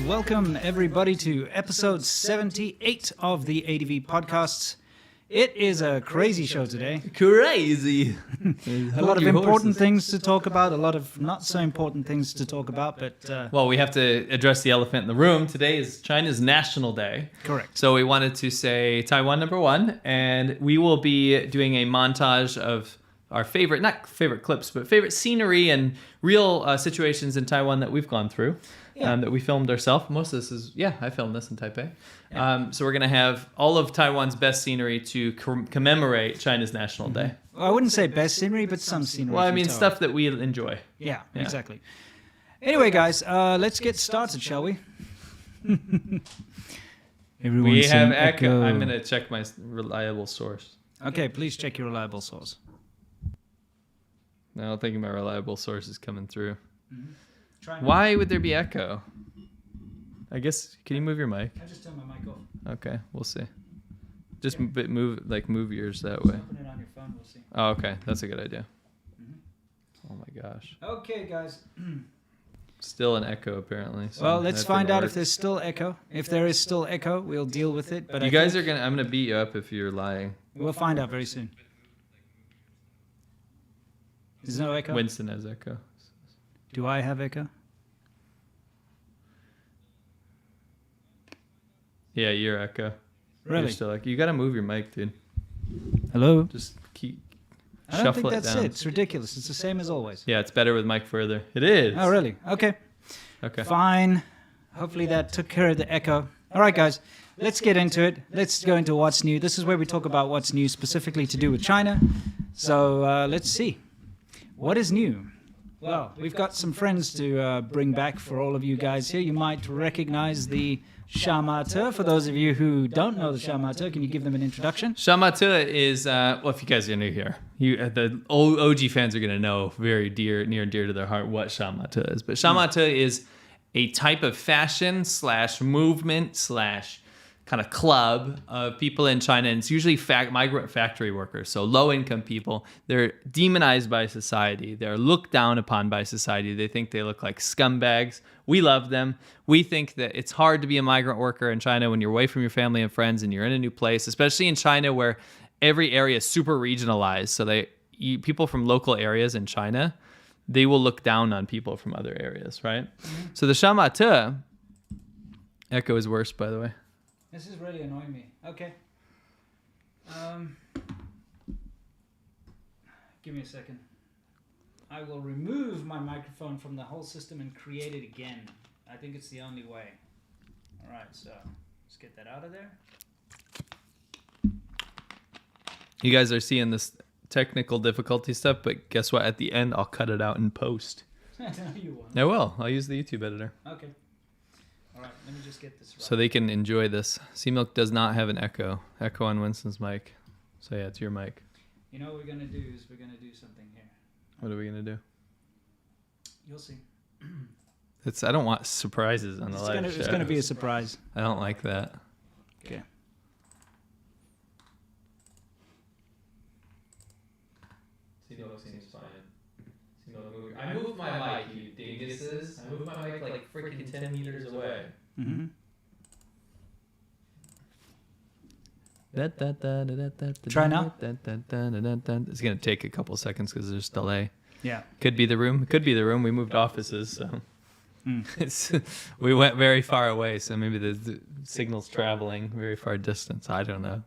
welcome everybody to episode 78 of the ADV podcasts. It is a crazy show today. Crazy. A lot of important things to talk about, a lot of not so important things to talk about, but... Well, we have to address the elephant in the room. Today is China's National Day. Correct. So we wanted to say Taiwan number one, and we will be doing a montage of our favorite, not favorite clips, but favorite scenery and real situations in Taiwan that we've gone through. That we filmed ourselves. Most of this is, I filmed this in Taipei. Yeah. So we're going to have all of Taiwan's best scenery to commemorate China's National Day. Well, I wouldn't say best scenery, but some scenery. Well, I mean, stuff that we enjoy. Yeah, exactly. Anyway, guys, let's get started, shall we? We have echo. I'm going to check my reliable source. Okay, please check your reliable source. I don't think my reliable source is coming through. Mm-hmm. Why would there be echo? I guess, can you move your mic? I just turned my mic off. Okay, we'll see. Just move yours that way. Open it on your phone, we'll see. Oh, okay, that's a good idea. Mm-hmm. Oh my gosh. Okay, guys. Still an echo apparently. So well, let's find out if there's still echo. If there is still echo, we'll deal with it. But I'm gonna beat you up if you're lying. We'll find out very soon. There's no echo? Winston has echo. Do I have echo? Yeah, you're echo. Really? You're still echo. You gotta move your mic, dude. Hello? Just keep I don't think that's down. it. It's ridiculous. It's the same as always. Yeah, it's better with mic further. It is. Oh, really? Okay. Fine. Hopefully that took care of the echo. All right, guys. Let's get into it. Let's go into what's new. This is where we talk about what's new specifically to do with China. So let's see. What is new? Well, we've got some friends to bring back for all of you guys here. You might recognize the SerpentZA. For those of you who don't know the SerpentZA, can you give them an introduction? SerpentZA is, well, if you guys are new here, the OG fans are going to know very near and dear to their heart what SerpentZA is. But SerpentZA is a type of fashion / movement / kind of club of people in China, and it's usually migrant factory workers, so low-income people. They're demonized by society. They're looked down upon by society. They think they look like scumbags. We love them. We think that it's hard to be a migrant worker in China when you're away from your family and friends and you're in a new place, especially in China where every area is super regionalized. So people from local areas in China, they will look down on people from other areas, right? Mm-hmm. So the SerpentZA, echo is worse, by the way. This is really annoying me. Okay. Give me a second. I will remove my microphone from the whole system and create it again. I think it's the only way. All right, so let's get that out of there. You guys are seeing this technical difficulty stuff, but guess what? At the end, I'll cut it out in post. No, you won't. I will. I'll use the YouTube editor. Okay. All right, let me just get this right. So they can enjoy this. Sea Milk does not have an echo on Winston's mic. So yeah, it's your mic. You know what we're going to do is we're going to do something here. What are we going to do? You'll see. I don't want surprises on the live show. It's going to be a surprise. I don't like that. Okay. Sea Milk seems fine. I moved my mic, you dinguses. I moved my mic like freaking 10 meters away. Mm-hmm. Try now. It's going to take a couple seconds because there's delay. Yeah. Could be the room. We moved offices, so we went very far away. So maybe the signal's traveling very far distance. I don't know.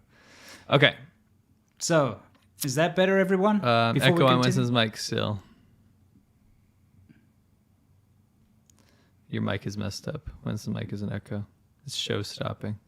Okay. So, is that better, everyone? Echo on Winston's mic still. Your mic is messed up. Winston's mic is an echo. It's show stopping.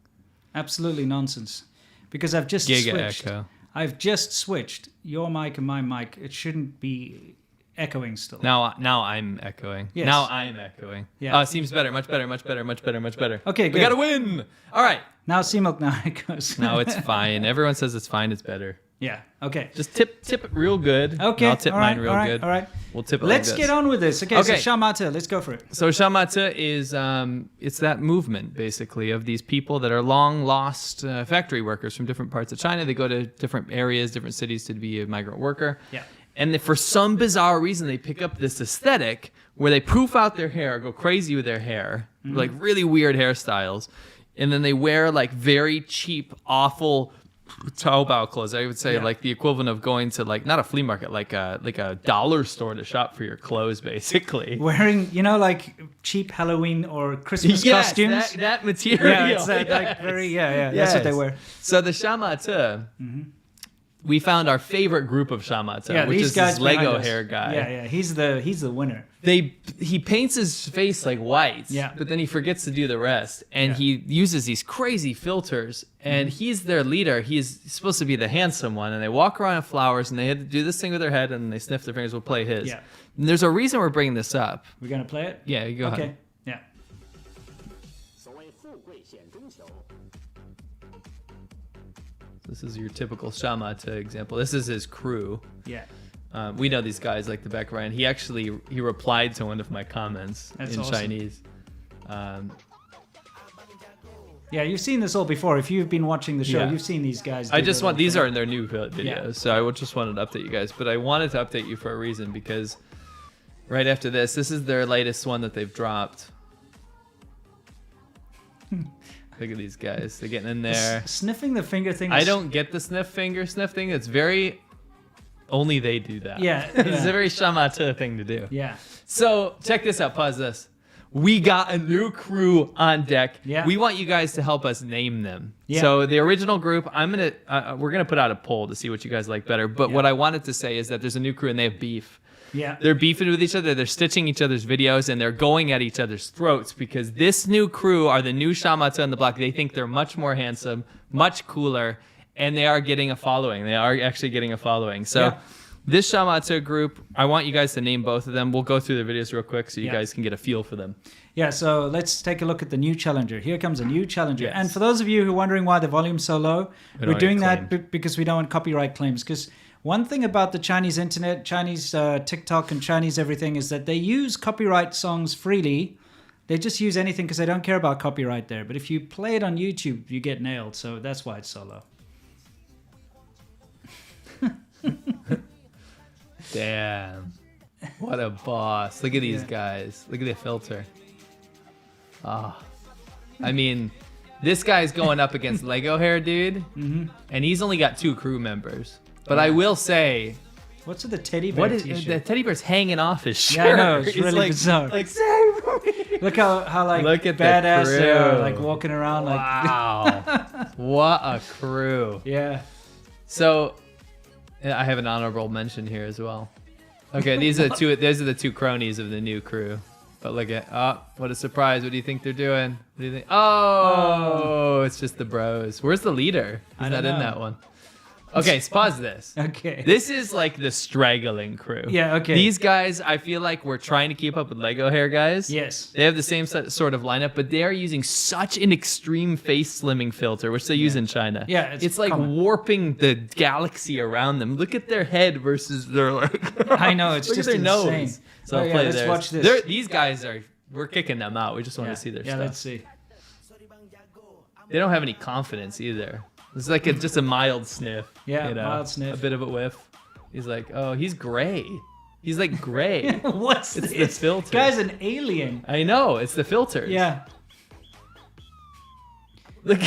Absolutely Nonsense. Because I've just switched. Echo. I've just switched your mic and my mic. It shouldn't be echoing still. Now I'm echoing. Yes. Now I'm echoing. Yeah. It seems better. Much better. Okay, good. We gotta win. All right. Now Sea Milk now echoes. No, it's fine. Everyone says it's fine. It's better. Yeah. Okay. Just tip it real good. Okay. I'll tip mine real good. All right. We'll tip it Let's like this. get on with this. Okay. So SerpentZA, let's go for it. So SerpentZA is it's that movement basically of these people that are long lost factory workers from different parts of China. They go to different areas, different cities to be a migrant worker. Yeah. And for some bizarre reason, they pick up this aesthetic where they poof out their hair, go crazy with their hair, like really weird hairstyles. And then they wear like very cheap, awful Taobao clothes. I would say like the equivalent of going to like not a flea market, like a dollar store to shop for your clothes, basically. Wearing, like cheap Halloween or Christmas costumes. That material. Yeah, it's like very That's what they wear. So the SerpentZA, we found our favorite group of SerpentZA, which is guys this Lego hair guy. Yeah, he's the winner. He paints his face like white, but then he forgets to do the rest, and he uses these crazy filters. And he's their leader. He's supposed to be the handsome one, and they walk around in flowers, and they had to do this thing with their head, and they sniff their fingers. We'll play his. Yeah. And there's a reason we're bringing this up. We're gonna play it. Yeah, you go ahead. Okay. Yeah. This is your typical SerpentZA example. This is his crew. Yeah. We know these guys like the back of our hand. He replied to one of my comments in awesome. Chinese. Yeah, you've seen this all before. If you've been watching the show, you've seen these guys. These are in their new videos, so I just wanted to update you guys. But I wanted to update you for a reason, because right after this is their latest one that they've dropped. Look at these guys. They're getting in there. Sniffing the finger thing. I don't get the sniff thing. It's very... Only they do that. Yeah. It's a very SerpentZA thing to do. Yeah. So check this out. Pause this. We got a new crew on deck. Yeah. We want you guys to help us name them. Yeah. So the original group, we're gonna put out a poll to see what you guys like better. But what I wanted to say is that there's a new crew and they have beef. Yeah. They're beefing with each other. They're stitching each other's videos, and they're going at each other's throats, because this new crew are the new SerpentZA on the block. They think they're much more handsome, much cooler, and they are getting a following. They are actually getting a following. So this SerpentZA group, I want you guys to name both of them. We'll go through the videos real quick so you guys can get a feel for them. Yeah, so let's take a look at the new challenger. Here comes a new challenger. Yes. And for those of you who are wondering why the volume's so low, we're doing that because we don't want copyright claims. Because one thing about the Chinese internet, Chinese TikTok and Chinese everything is that they use copyright songs freely. They just use anything because they don't care about copyright there. But if you play it on YouTube, you get nailed. So that's why it's so low. Damn. What a boss. Look at these guys. Look at the filter. I mean, this guy's going up against Lego Hair Dude, and he's only got 2 crew members. But I will say... What's with the teddy bear t-shirt? The teddy bear's hanging off his shirt. Yeah, I know. It's really bizarre. Like, save me. Look how like Look at badass the they are, crew. like walking around. Wow. What a crew. Yeah. So, I have an honorable mention here as well. Okay, these are the 2 cronies of the new crew. But look at, what a surprise. What do you think they're doing? What do you think? Oh, it's just the bros. Where's the leader? He's not in that one. Okay, so pause this. Okay. This is like the straggling crew. Yeah, okay. These guys, I feel like we're trying to keep up with Lego Hair guys. Yes. They have the same sort of lineup, but they are using such an extreme face slimming filter, which they use in China. Yeah, it's like warping the galaxy around them. Look at their head versus their like. I know, it's look just at their insane. nose. So I'll play let's watch this. These guys we're kicking them out. We just want to see their stuff. Yeah, let's see. They don't have any confidence either. It's like just a mild sniff. Yeah, mild sniff. A bit of a whiff. He's like, oh, he's gray. He's like gray. What's it's this? The filter. Guy's an alien. I know. It's the filters. Yeah. Look.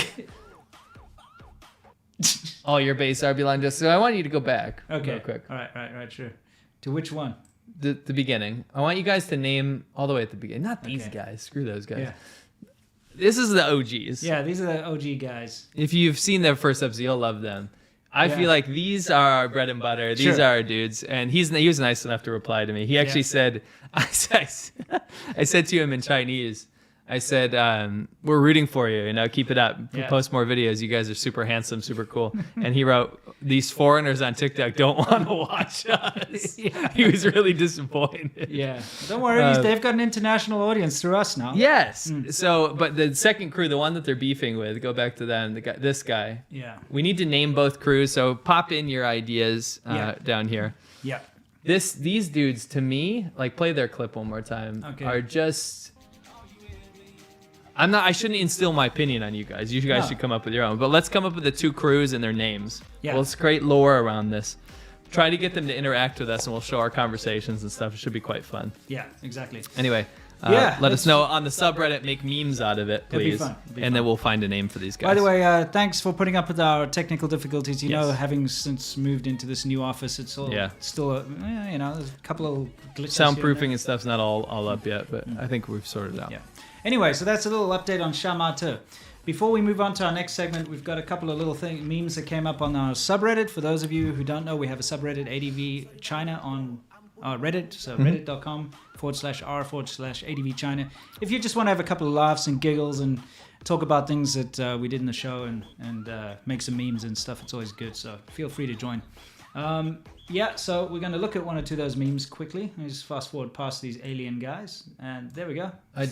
Oh, your base RB line. So I want you to go back. Okay. Real quick. All right, sure. To which one? The beginning. I want you guys to name all the way at the beginning. Not these guys. Screw those guys. Yeah. This is the OGs. Yeah, these are the OG guys. If you've seen their first episode, you'll love them. I feel like these are our bread and butter. These are our dudes. And he was nice enough to reply to me. He actually said, I said to him in Chinese, I said, we're rooting for you. Keep it up. Post more videos. You guys are super handsome, super cool. And he wrote, these foreigners on TikTok don't want to watch us. He was really disappointed. Yeah. Don't worry. They've got an international audience through us now. Yes. So, but the second crew, the one that they're beefing with, go back to them. This guy. Yeah. We need to name both crews. So pop in your ideas down here. Yeah. These dudes, to me, like play their clip one more time, are just... I shouldn't instill my opinion on you guys. You guys should come up with your own. But let's come up with the 2 crews and their names. Yeah. Let's create lore around this. try to get them to interact with us, and we'll show our conversations and stuff. It should be quite fun. Yeah, exactly. Anyway, let us know on the subreddit. Make memes out of it, please. It'll be fun. And then we'll find a name for these guys. By the way, thanks for putting up with our technical difficulties. You know, Yes. having since moved into this new office, it's all still, there's a couple of glitches. Soundproofing and stuff's not all up yet, but I think we've sorted it out. Yeah. Anyway, so that's a little update on Shamata. Before we move on to our next segment, we've got a couple of little memes that came up on our subreddit. For those of you who don't know, we have a subreddit, ADVChina, on Reddit, so reddit.com/r/ADVChina. If you just want to have a couple of laughs and giggles and talk about things that we did in the show and make some memes and stuff, it's always good. So feel free to join. So we're going to look at one or two of those memes quickly. Let me just fast forward past these alien guys, and there we go. I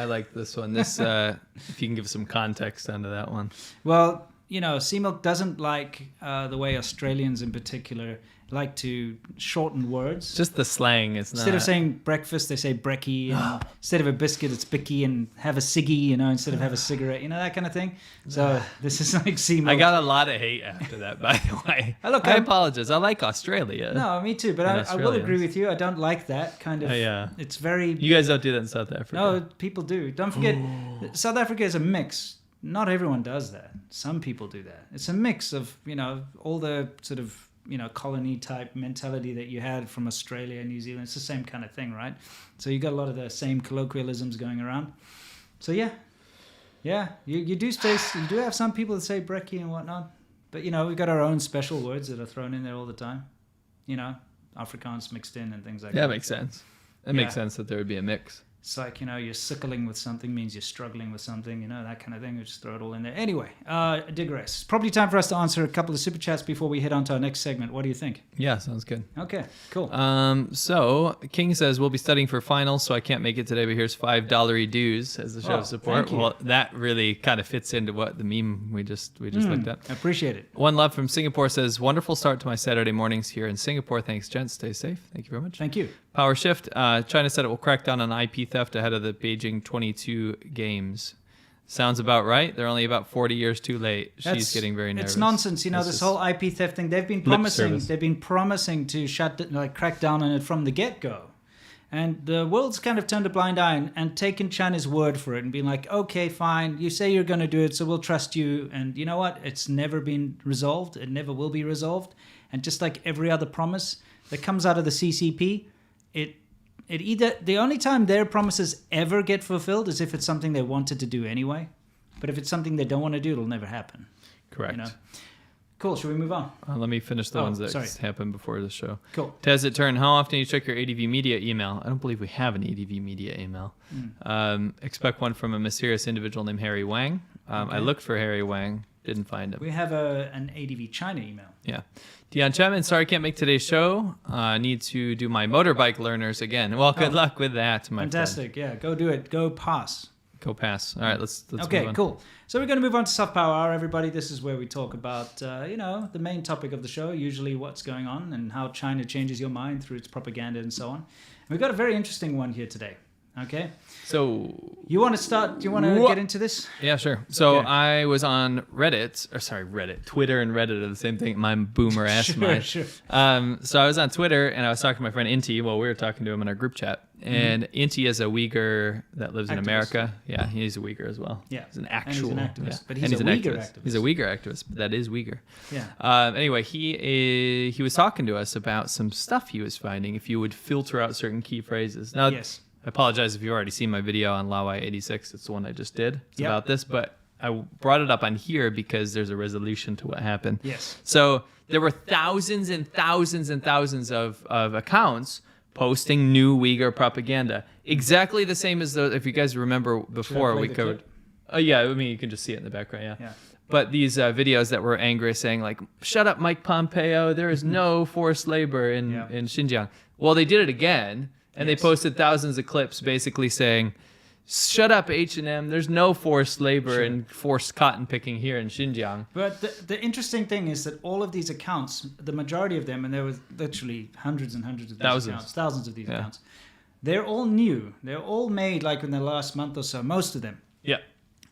like this one. This if you can give some context onto that one. Well, Seamilk doesn't like the way Australians in particular like to shorten words. Just the slang is not. Instead of saying breakfast, they say brekkie. And instead of a biscuit, it's bicky. And have a ciggy, instead of have a cigarette, that kind of thing. So this is like Seamilk. I got a lot of hate after that, by the way. Look, I apologize. I like Australia. No, me too. But I will agree with you. I don't like that kind of. Yeah. It's very. You guys don't do that in South Africa. No, people do. Don't forget, South Africa is a mix. Not everyone does that. Some people do that. It's a mix of, all the sort of, colony type mentality that you had from Australia and New Zealand. It's the same kind of thing, right? So you got a lot of the same colloquialisms going around. So you do have some people that say brekkie and whatnot, but we've got our own special words that are thrown in there all the time. Afrikaans mixed in and things like that. That makes sense. It makes sense that there would be a mix. It's like, you're sickling with something means you're struggling with something, that kind of thing. We just throw it all in there. Anyway, I digress. Probably time for us to answer a couple of super chats before we head on to our next segment. What do you think? Yeah, sounds good. Okay, cool. So King says, we'll be studying for finals, so I can't make it today, but here's $5 dues as the show of support. Well, that really kind of fits into what the meme we just looked at. I appreciate it. One Love from Singapore says, wonderful start to my Saturday mornings here in Singapore. Thanks, gents. Stay safe. Thank you very much. Thank you. Power Shift. China said it will crack down on IP theft ahead of the Beijing 22 games. Sounds about right. They're only about 40 years too late. She's getting very nervous. It's nonsense. This whole IP theft thing. They've been promising. They've been promising to crack down on it from the get-go, and the world's kind of turned a blind eye and taken China's word for it and been like, okay, fine. You say you're going to do it, so we'll trust you. And you know what? It's never been resolved. It never will be resolved. And just like every other promise that comes out of the CCP, it either the only time their promises ever get fulfilled is if it's something they wanted to do anyway. But if it's something they don't want to do, it'll never happen. Correct. Cool. Should we move on? Let me finish the ones that happened before the show. Cool. Tez it turn. How often do you check your ADV Media email? I don't believe we have an ADV Media email. Expect one from a mysterious individual named Harry Wang. I looked for Harry Wang. Didn't find him. We have an ADV China email. Yeah. Dion Chapman, sorry can't make today's show. Need to do my motorbike learners again. Well, good luck with that, my Fantastic. friend. Yeah, go do it. Go pass. Go pass. All right, let's okay, move on. Cool. So we're going to move on to Subpower, everybody. This is where we talk about, the main topic of the show, usually what's going on and how China changes your mind through its propaganda and so on. And we've got a very interesting one here today. Okay. So you want to start? Do you want to get into this? Yeah, sure. So I was on Reddit. Twitter and Reddit are the same thing. My boomer ass mind. Sure. So I was on Twitter and I was talking to my friend Inti. Well, we were talking to him in our group chat. And Inti is a Uyghur that lives in America. Yeah, he's a Uyghur as well. Yeah, he's an actual. And he's an activist, yeah. but he's a Uyghur activist. He's a Uyghur activist, but that is Uyghur. Yeah. Anyway, he was talking to us about some stuff he was finding if you would filter out certain key phrases. Now, yes. I apologize if you've already seen my video on Laowhy86. It's the one I just did. It's about this, but I brought it up on here because there's a resolution to what happened. Yes. So there were thousands and thousands and thousands of accounts posting new Uyghur propaganda. Exactly the same as those, if you guys remember before we covered. Oh, yeah. I mean, you can just see it in the background. Yeah. But these videos that were angry saying like, shut up, Mike Pompeo. There is no forced labor in Xinjiang. Well, they did it again. And they posted thousands of clips basically saying, shut up, H&M. There's no forced labor and forced cotton picking here in Xinjiang. But the interesting thing is that all of these accounts, the majority of them, and there was literally hundreds and hundreds of these accounts, thousands of these accounts, they're all new. They're all made like in the last month or so, most of them. Yeah.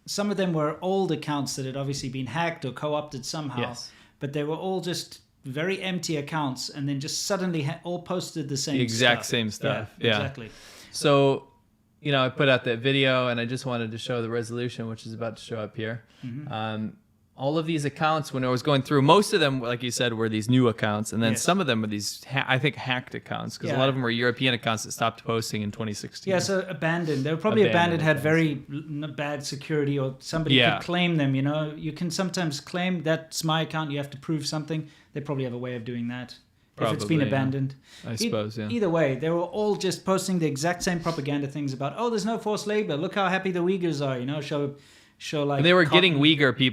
Some of them were old accounts that had obviously been hacked or co-opted somehow. Yes. But they were all just very empty accounts and then just suddenly all posted the same exact same stuff. Yeah. Exactly. So, I put out that video and I just wanted to show the resolution, which is about to show up here. All of these accounts, when I was going through, most of them, like you said, were these new accounts. And then some of them were these, I think, hacked accounts. Because a lot of them were European accounts that stopped posting in 2016. Yeah, so abandoned. They were probably abandoned, had very bad security, or somebody could claim them, You can sometimes claim that's my account. You have to prove something. They probably have a way of doing that. Probably, if it's been abandoned. I suppose, Either way, they were all just posting the exact same propaganda things about, there's no forced labor. Look how happy the Uyghurs are, show like... And they were getting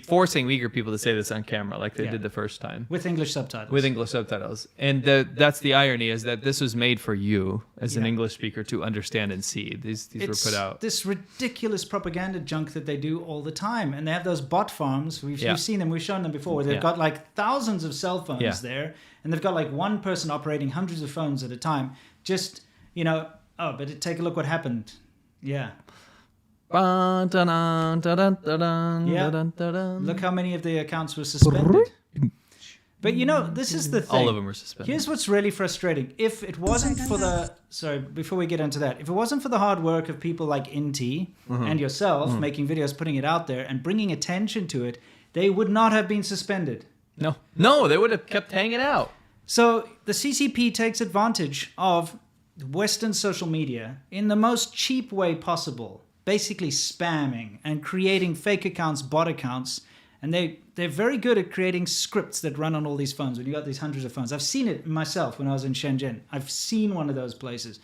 forcing Uyghur people to say this on camera like they did the first time. With English subtitles. And that's the irony, is that this was made for you as an English speaker to understand and see. These were put out. This ridiculous propaganda junk that they do all the time. And they have those bot farms. We've seen them. We've shown them before. Where they've got like thousands of cell phones there. And they've got like one person operating hundreds of phones at a time. Just, but take a look what happened. Yeah. Look how many of the accounts were suspended. But this is the thing. All of them were suspended. Here's what's really frustrating. If it wasn't for before we get into that, if it wasn't for the hard work of people like Inti and yourself making videos, putting it out there and bringing attention to it, they would not have been suspended. No, they would have kept hanging out. So the CCP takes advantage of Western social media in the most cheap way possible. Basically spamming and creating fake accounts, bot accounts, and they're very good at creating scripts that run on all these phones. When you got these hundreds of phones, I've seen it myself when I was in Shenzhen. I've seen one of those places,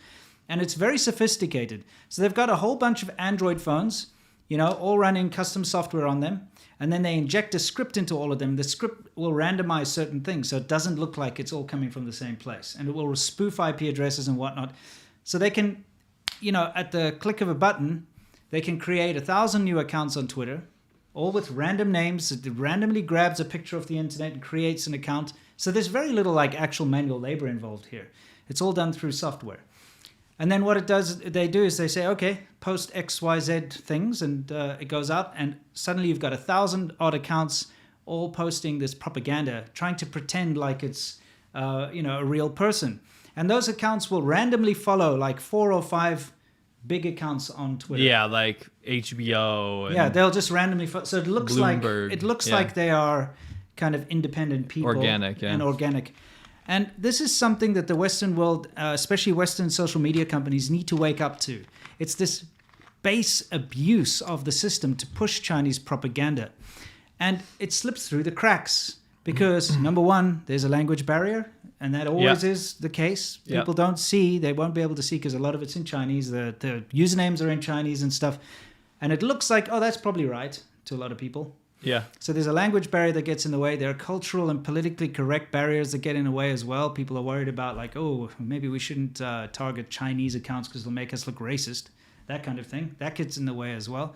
and it's very sophisticated. So they've got a whole bunch of Android phones, all running custom software on them, and then they inject a script into all of them. The script will randomize certain things, so it doesn't look like it's all coming from the same place, and it will spoof IP addresses and whatnot. So they can, at the click of a button, they can create 1,000 new accounts on Twitter, all with random names. It randomly grabs a picture of the internet and creates an account. So there's very little like actual manual labor involved here. It's all done through software. And then what they do is they say, okay, post XYZ things, and it goes out, and suddenly you've got 1,000 odd accounts all posting this propaganda, trying to pretend like it's a real person. And those accounts will randomly follow like 4 or 5 big accounts on Twitter. Yeah, like HBO. And they'll just randomly. So it looks Bloomberg. like they are kind of independent people, organic. And this is something that the Western world, especially Western social media companies, need to wake up to. It's this base abuse of the system to push Chinese propaganda, and it slips through the cracks because number one, there's a language barrier. And that always is the case. People don't see, they won't be able to see because a lot of it's in Chinese. The usernames are in Chinese and stuff. And it looks like, that's probably right to a lot of people. Yeah. So there's a language barrier that gets in the way. There are cultural and politically correct barriers that get in the way as well. People are worried about like, maybe we shouldn't target Chinese accounts because it'll make us look racist. That kind of thing. That gets in the way as well.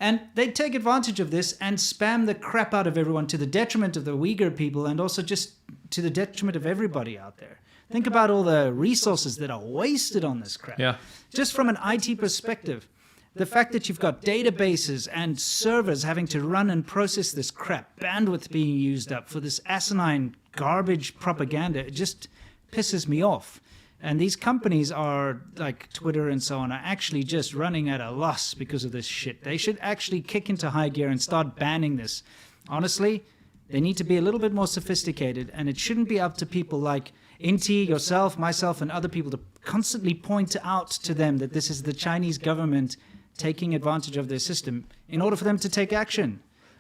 And they take advantage of this and spam the crap out of everyone to the detriment of the Uyghur people and also just to the detriment of everybody out there. Think about all the resources that are wasted on this crap. Yeah. Just from an IT perspective, the fact that you've got databases and servers having to run and process this crap, bandwidth being used up for this asinine garbage propaganda, it just pisses me off. And these companies are, like Twitter and so on, are actually just running at a loss because of this shit. They should actually kick into high gear and start banning this. Honestly, they need to be a little bit more sophisticated, and it shouldn't be up to people like Inti, yourself, myself, and other people to constantly point out to them that this is the Chinese government taking advantage of their system in order for them to take action.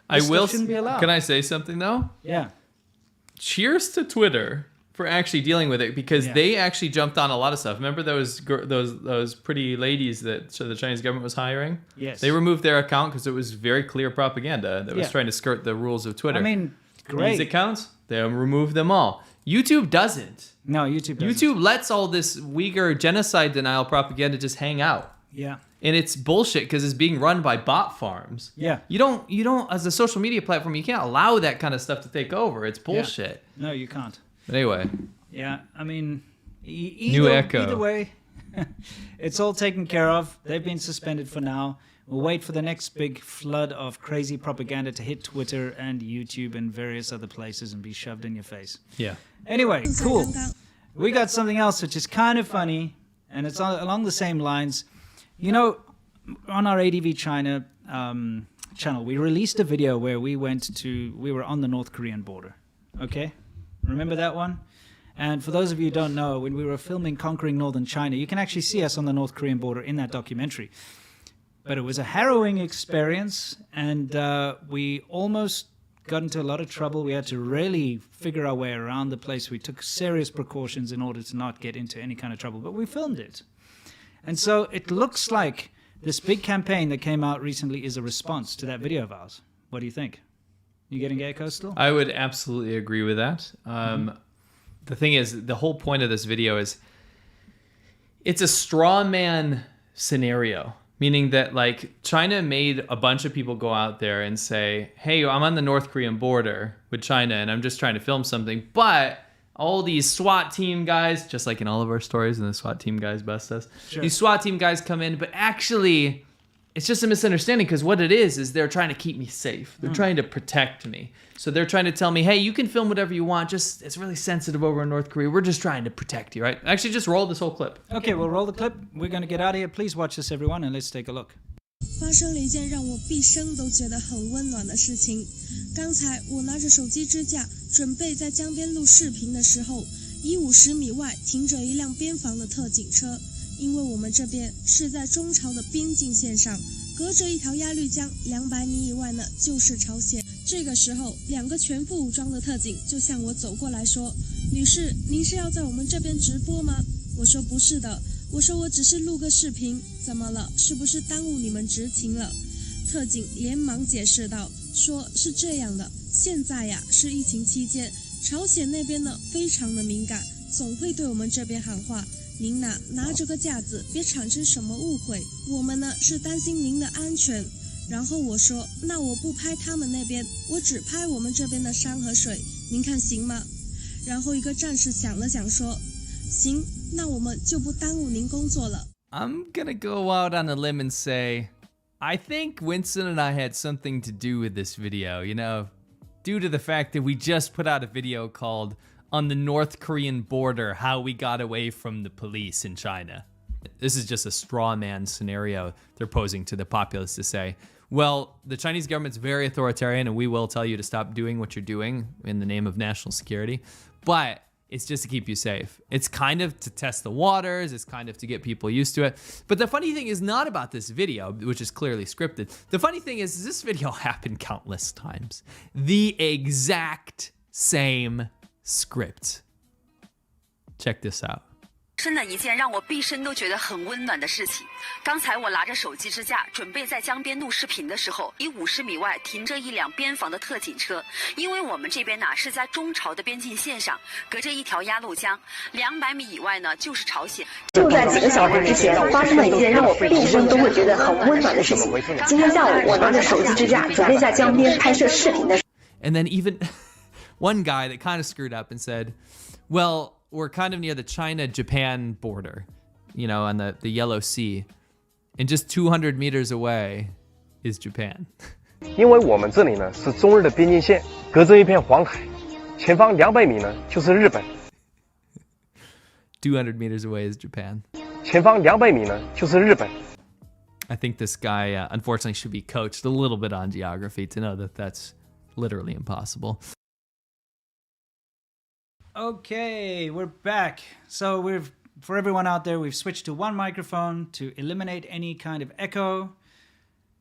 This shouldn't be allowed. Can I say something, though? Yeah. Cheers to Twitter for actually dealing with it, because they actually jumped on a lot of stuff. Remember those pretty ladies that the Chinese government was hiring? Yes. They removed their account because it was very clear propaganda that was trying to skirt the rules of Twitter. I mean, great. These accounts, they removed them all. YouTube doesn't. No, YouTube doesn't. YouTube lets all this Uyghur genocide denial propaganda just hang out. Yeah. And it's bullshit because it's being run by bot farms. Yeah. You don't, as a social media platform, you can't allow that kind of stuff to take over. It's bullshit. Yeah. No, you can't. But anyway. Yeah, I mean, New Echo. Either way, it's all taken care of. They've been suspended for now. We'll wait for the next big flood of crazy propaganda to hit Twitter and YouTube and various other places and be shoved in your face. Yeah. Anyway, cool. We got something else which is kind of funny, and it's along the same lines. You know, on our ADV China channel, we released a video where we were on the North Korean border. Okay? Remember that one? And for those of you who don't know, when we were filming Conquering Northern China, you can actually see us on the North Korean border in that documentary. But it was a harrowing experience, and we almost got into a lot of trouble. We had to really figure our way around the place. We took serious precautions in order to not get into any kind of trouble, but we filmed it. And so it looks like this big campaign that came out recently is a response to that video of ours. What do you think? You getting echo still? I would absolutely agree with that. The thing is, the whole point of this video is it's a straw man scenario, meaning that like China made a bunch of people go out there and say, hey, I'm on the North Korean border with China and I'm just trying to film something. But all these SWAT team guys, just like in all of our stories, and the SWAT team guys bust us. Sure. These SWAT team guys come in, but actually it's just a misunderstanding because what it is they're trying to keep me safe. They're trying to protect me. So they're trying to tell me, hey, you can film whatever you want. Just it's really sensitive over in North Korea. We're just trying to protect you, right? Actually, just roll this whole clip. Okay, we'll roll the clip. We're going to get out of here. Please watch this, everyone, and let's take a look. 发生了一件让我毕生都觉得很温暖的事情。刚才我拿着手机支架，准备在江边录视频的时候，150米外停着一辆边防的特警车。因为我们这边是在中朝的边境线上，隔着一条鸭绿江200米以外呢就是朝鲜。这个时候，2个全副武装的特警就向我走过来说：“女士，您是要在我们这边直播吗？”我说：“不是的。”我说：“我只是录个视频，怎么了？是不是耽误你们执勤了？”特警连忙解释道：“说是这样的，现在呀是疫情期间，朝鲜那边呢非常的敏感，总会对我们这边喊话。您呐拿着个架子，别产生什么误会。我们呢是担心您的安全。”然后我说：“那我不拍他们那边，我只拍我们这边的山和水，您看行吗？”然后一个战士想了想说：“行，那我们就不耽误您工作了。” I'm gonna go out on a limb and say, I think Winston and I had something to do with this video, you know, due to the fact that we just put out a video called On the North Korean Border, How We Got Away from the Police in China. This is just a straw man scenario they're posing to the populace to say, well, the Chinese government's very authoritarian and we will tell you to stop doing what you're doing in the name of national security, but it's just to keep you safe. It's kind of to test the waters. It's kind of to get people used to it. But the funny thing is not about this video, which is clearly scripted. The funny thing is this video happened countless times. The exact same script. Check this out. 真的一件让我毕生都觉得很温暖的事情。刚才我拿着手机支架，准备在江边录视频的时候，150米外停着一辆边防的特警车。因为我们这边呢是在中朝的边境线上，隔着一条鸭绿江，200米以外呢就是朝鲜。就在几个小时之前，发生了一件让我毕生都会觉得很温暖的事情。今天下午，我拿着手机支架，准备在江边拍摄视频的时候。 And then even one guy that kind of screwed up and said, well, we're kind of near the China-Japan border, you know, on the Yellow Sea. And just 200 meters away is Japan. 因为我们这里呢是中日的边境线，隔着一片黄海，前方200米呢就是日本。200 meters away is Japan. 前方200米呢就是日本。 I think this guy, unfortunately, should be coached a little bit on geography to know that that's literally impossible. Okay, we're back. So for everyone out there, we've switched to one microphone to eliminate any kind of echo.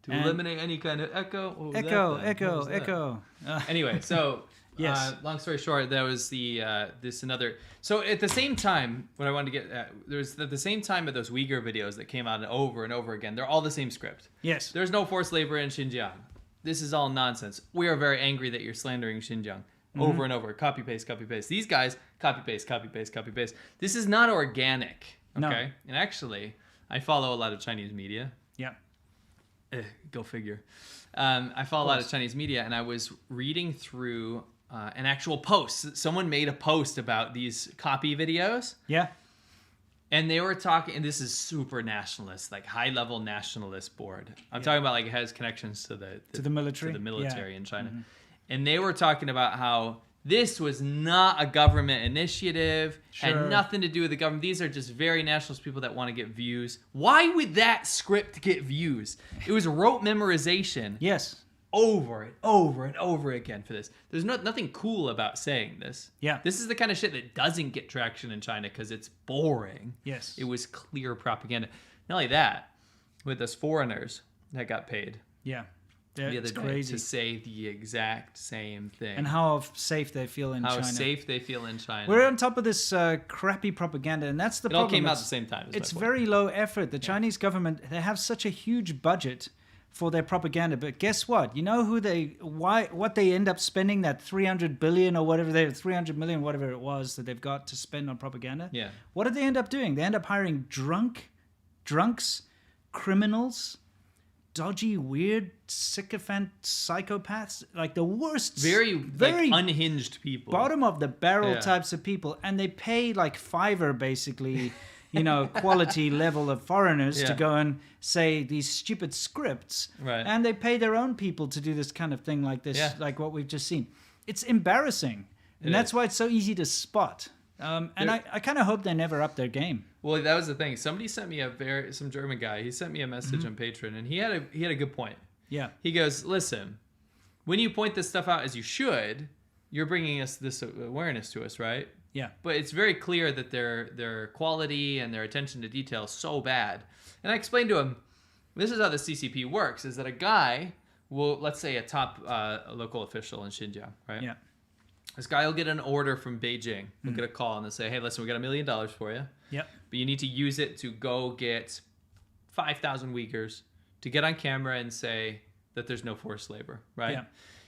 Eliminate any kind of echo? Echo. Anyway, so yes. Long story short, that was this another. So at the same time, what I wanted to get at, there's at the same time of those Uyghur videos that came out over and over again. They're all the same script. Yes. There's no forced labor in Xinjiang. This is all nonsense. We are very angry that you're slandering Xinjiang. Over and over, copy paste. These guys copy paste. This is not organic. Okay, No. And actually, I follow a lot of Chinese media. Yeah. Go figure. I follow a lot of Chinese media, and I was reading through an actual post. Someone made a post about these copy videos. Yeah. And they were talking, and this is super nationalist, like high-level nationalist board. I'm talking about like it has connections to the military in China. And they were talking about how this was not a government initiative, had nothing to do with the government. These are just very nationalist people that want to get views. Why would that script get views? It was rote memorization. Yes. Over and over and over again for this. There's nothing cool about saying this. Yeah. This is the kind of shit that doesn't get traction in China because it's boring. Yes. It was clear propaganda. Not only that, with us foreigners that got paid Yeah. the other It's day crazy. to say the exact same thing. And how safe they feel in China. How safe they feel in China. We're on top of this crappy propaganda, and that's the it all problem. came out at the same time. It's very low effort. The Chinese government, they have such a huge budget for their propaganda, but guess what? You know what they end up spending that 300 billion or whatever 300 million, whatever it was that they've got to spend on propaganda? Yeah. What did they end up doing? They end up hiring drunks, criminals, dodgy, weird, sycophant psychopaths, like the worst, very like, unhinged people. Bottom of the barrel Yeah. types of people, and they pay like Fiverr basically, quality level of foreigners to Yeah. go and say these stupid scripts, Right. and they pay their own people to do this kind of thing like this, Yeah. like what we've just seen. It's embarrassing, and that's why it's so easy to spot. And I kind of hope they never up their game. Well, that was the thing. Somebody sent me some German guy. He sent me a message on Patreon, and he had a good point. Yeah. He goes, listen, when you point this stuff out as you should, you're bringing us this awareness to us, right? Yeah. But it's very clear that their quality and their attention to detail is so bad. And I explained to him, this is how the CCP works, is that a guy will, let's say a top local official in Xinjiang, right? Yeah. This guy will get an order from Beijing. He'll get a call and they'll say, hey, listen, we got $1 million for you. Yep. But you need to use it to go get 5,000 Uyghurs to get on camera and say that there's no forced labor, right? Yeah.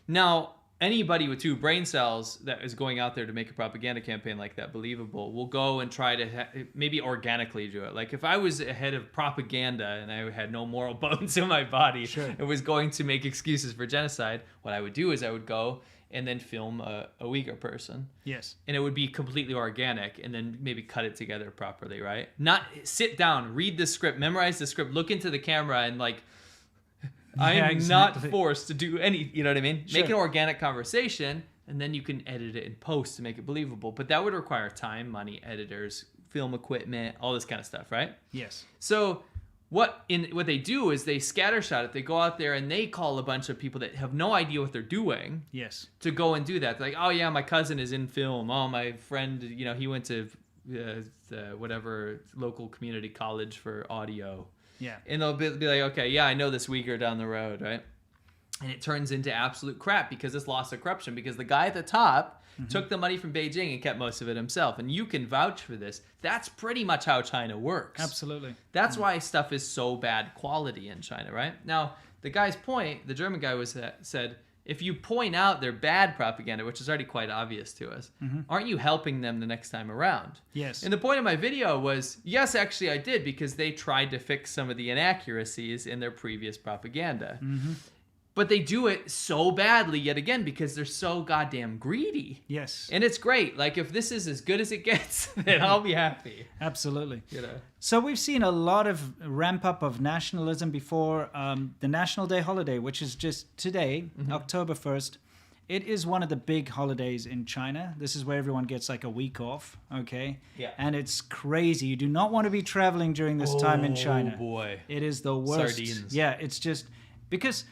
Now, anybody with 2 brain cells that is going out there to make a propaganda campaign like that believable will go and try to maybe organically do it. Like if I was a head of propaganda and I had no moral bones in my body and was going to make excuses for genocide, what I would do is I would go and then film a Uyghur person. Yes. And it would be completely organic and then maybe cut it together properly, right? Not sit down, read the script, memorize the script, look into the camera and like, I'm not forced to do any, you know what I mean? Sure. Make an organic conversation and then you can edit it in post to make it believable. But that would require time, money, editors, film equipment, all this kind of stuff, right? Yes. So what they do is they scattershot it. They go out there and they call a bunch of people that have no idea what they're doing Yes. to go and do that. They're like, oh yeah, my cousin is in film. Oh, my friend, he went to whatever local community college for audio. Yeah. And they'll be like, okay, yeah, I know this Uyghur down the road, right? And it turns into absolute crap because it's loss of corruption because the guy at the top took the money from Beijing and kept most of it himself. And you can vouch for this. That's pretty much how China works. Absolutely. That's why stuff is so bad quality in China, right? Now, the guy's point, the German guy said, if you point out their bad propaganda, which is already quite obvious to us, aren't you helping them the next time around? Yes. And the point of my video was, yes, actually I did, because they tried to fix some of the inaccuracies in their previous propaganda. But they do it so badly yet again because they're so goddamn greedy. Yes. And it's great. Like, if this is as good as it gets, then I'll be happy. Absolutely. You know? So we've seen a lot of ramp up of nationalism before the National Day holiday, which is just today, October 1st. It is one of the big holidays in China. This is where everyone gets like a week off, okay? Yeah. And it's crazy. You do not want to be traveling during this time in China. Oh, boy. It is the worst. Sardines. Yeah, it's just because,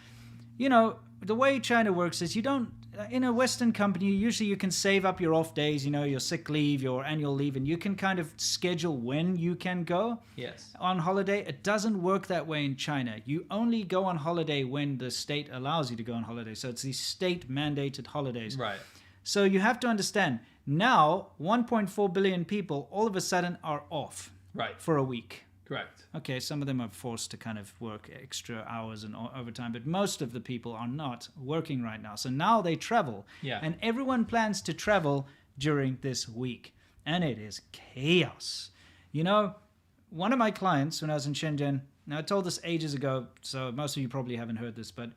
the way China works is you don't, in a Western company, usually you can save up your off days, your sick leave, your annual leave, and you can kind of schedule when you can go Yes. on holiday. It doesn't work that way in China. You only go on holiday when the state allows you to go on holiday. So it's these state mandated holidays. Right. So you have to understand, now 1.4 billion people all of a sudden are off Right. for a week. Correct. Okay, some of them are forced to kind of work extra hours and overtime, but most of the people are not working right now. So now they travel. Yeah. And everyone plans to travel during this week. And it is chaos. One of my clients when I was in Shenzhen, now I told this ages ago, so most of you probably haven't heard this, but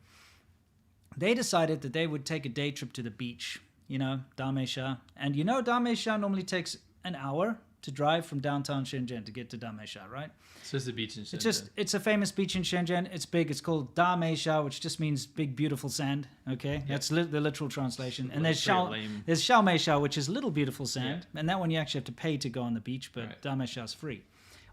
they decided that they would take a day trip to the beach, Damesha. And Damesha normally takes an hour to drive from downtown Shenzhen to get to Dameisha, right? So it's a beach in Shenzhen. It's a famous beach in Shenzhen. It's big. It's called Dameisha, which just means big, beautiful sand. Okay, that's the literal translation. And there's Xiaomeisha, which is little beautiful sand, and that one you actually have to pay to go on the beach, but Dameisha is free.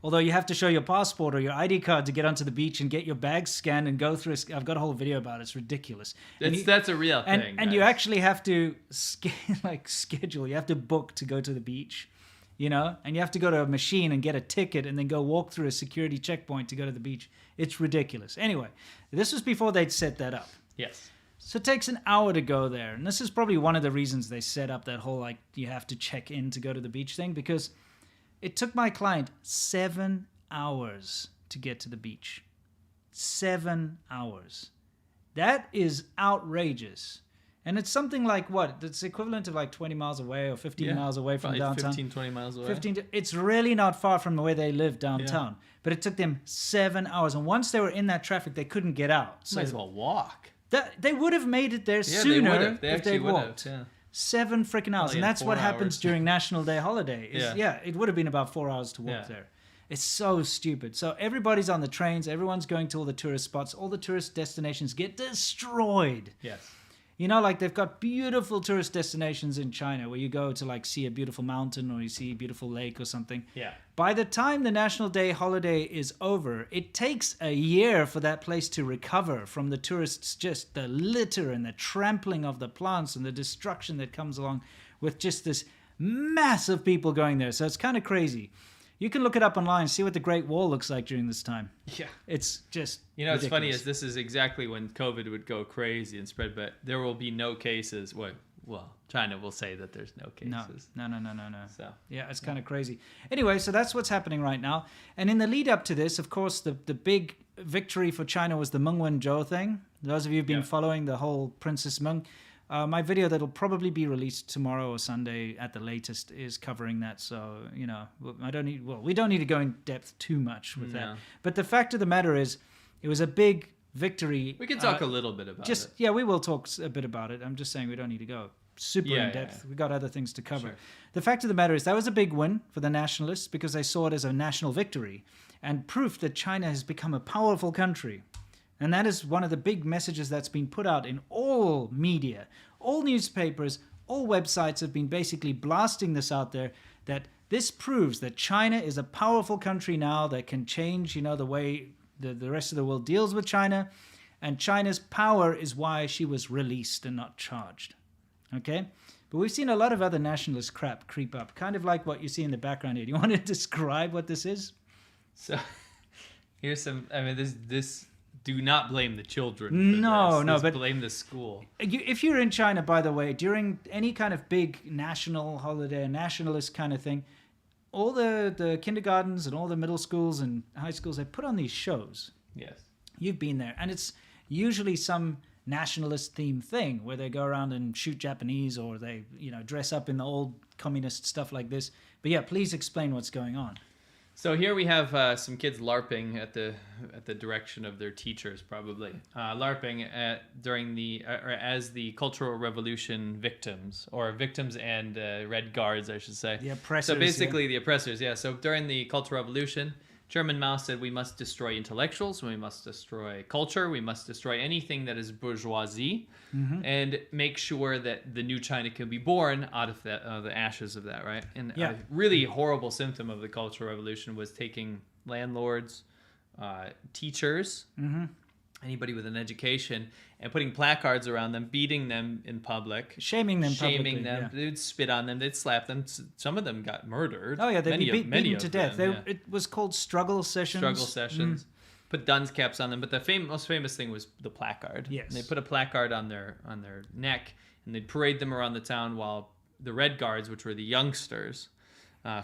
Although you have to show your passport or your ID card to get onto the beach and get your bags scanned and go through. I've got a whole video about it. It's ridiculous. That's a real thing. And you actually have to schedule. You have to book to go to the beach, you know. And you have to go to a machine and get a ticket and then go walk through a security checkpoint to go to the beach. It's ridiculous. Anyway, this was before they'd set that up. Yes. So it takes an hour to go there, and this is probably one of the reasons they set up that whole you have to check in to go to the beach thing, because it took my client 7 hours to get to the beach. 7 hours. That is outrageous. And it's something like what? It's equivalent of 20 miles away or 15 miles away from downtown. 15, 20 miles away. It's really not far from where they live downtown. Yeah. But it took them 7 hours. And once they were in that traffic, they couldn't get out. So might as well walk. They would have made it there sooner if they walked. Yeah. 7 freaking hours. And that's what happens during National Day holiday. It would have been about 4 hours to walk there. It's so stupid. So everybody's on the trains. Everyone's going to all the tourist spots. All the tourist destinations get destroyed. Yes. You know, they've got beautiful tourist destinations in China where you go to see a beautiful mountain or you see a beautiful lake or something. Yeah. By the time the National Day holiday is over, it takes a year for that place to recover from the tourists, just the litter and the trampling of the plants and the destruction that comes along with just this mass of people going there. So it's kind of crazy. You can look it up online and see what the Great Wall looks like during this time. Yeah. It's just what's funny is this is exactly when COVID would go crazy and spread, but there will be no cases. Well, China will say that there's no cases. No. So yeah, it's kind of crazy. Anyway, so that's what's happening right now. And in the lead up to this, of course, the big victory for China was the Meng Wanzhou thing. Those of you who've been following the whole Princess Meng, my video that'll probably be released tomorrow or Sunday at the latest is covering that. So, we don't need to go in depth too much with that. But the fact of the matter is, it was a big victory. We can talk a little bit about it. Yeah, we will talk a bit about it. I'm just saying we don't need to go super in depth. We got other things to cover. Sure. The fact of the matter is that was a big win for the nationalists because they saw it as a national victory and proof that China has become a powerful country. And that is one of the big messages that's been put out in all media, all newspapers, all websites have been basically blasting this out there, that this proves that China is a powerful country now that can change, the way the rest of the world deals with China. And China's power is why she was released and not charged. Okay? But we've seen a lot of other nationalist crap creep up, kind of like what you see in the background here. Do you want to describe what this is? So here's this do not blame the children. But blame the school. If you're in China, by the way, during any kind of big national holiday, nationalist kind of thing, all the kindergartens and all the middle schools and high schools, they put on these shows. Yes. You've been there. And it's usually some nationalist themed thing where they go around and shoot Japanese or they, dress up in the old communist stuff like this. But yeah, please explain what's going on. So here we have some kids LARPing at the direction of their teachers, probably LARPing as the Cultural Revolution victims and Red Guards, I should say. The oppressors. So basically, the oppressors. Yeah. So during the Cultural Revolution, Chairman Mao said we must destroy intellectuals, we must destroy culture, we must destroy anything that is bourgeoisie, and make sure that the new China can be born out of the ashes of that, right? And a really horrible symptom of the Cultural Revolution was taking landlords, teachers, anybody with an education, and putting placards around them, beating them in public, shaming them. Yeah. They'd spit on them, they'd slap them. Some of them got murdered. Oh yeah, they'd be beaten to death. It was called struggle sessions. Put dunce caps on them, but the most famous thing was the placard. Yes, and they put a placard on their neck, and they'd parade them around the town while the Red Guards, which were the youngsters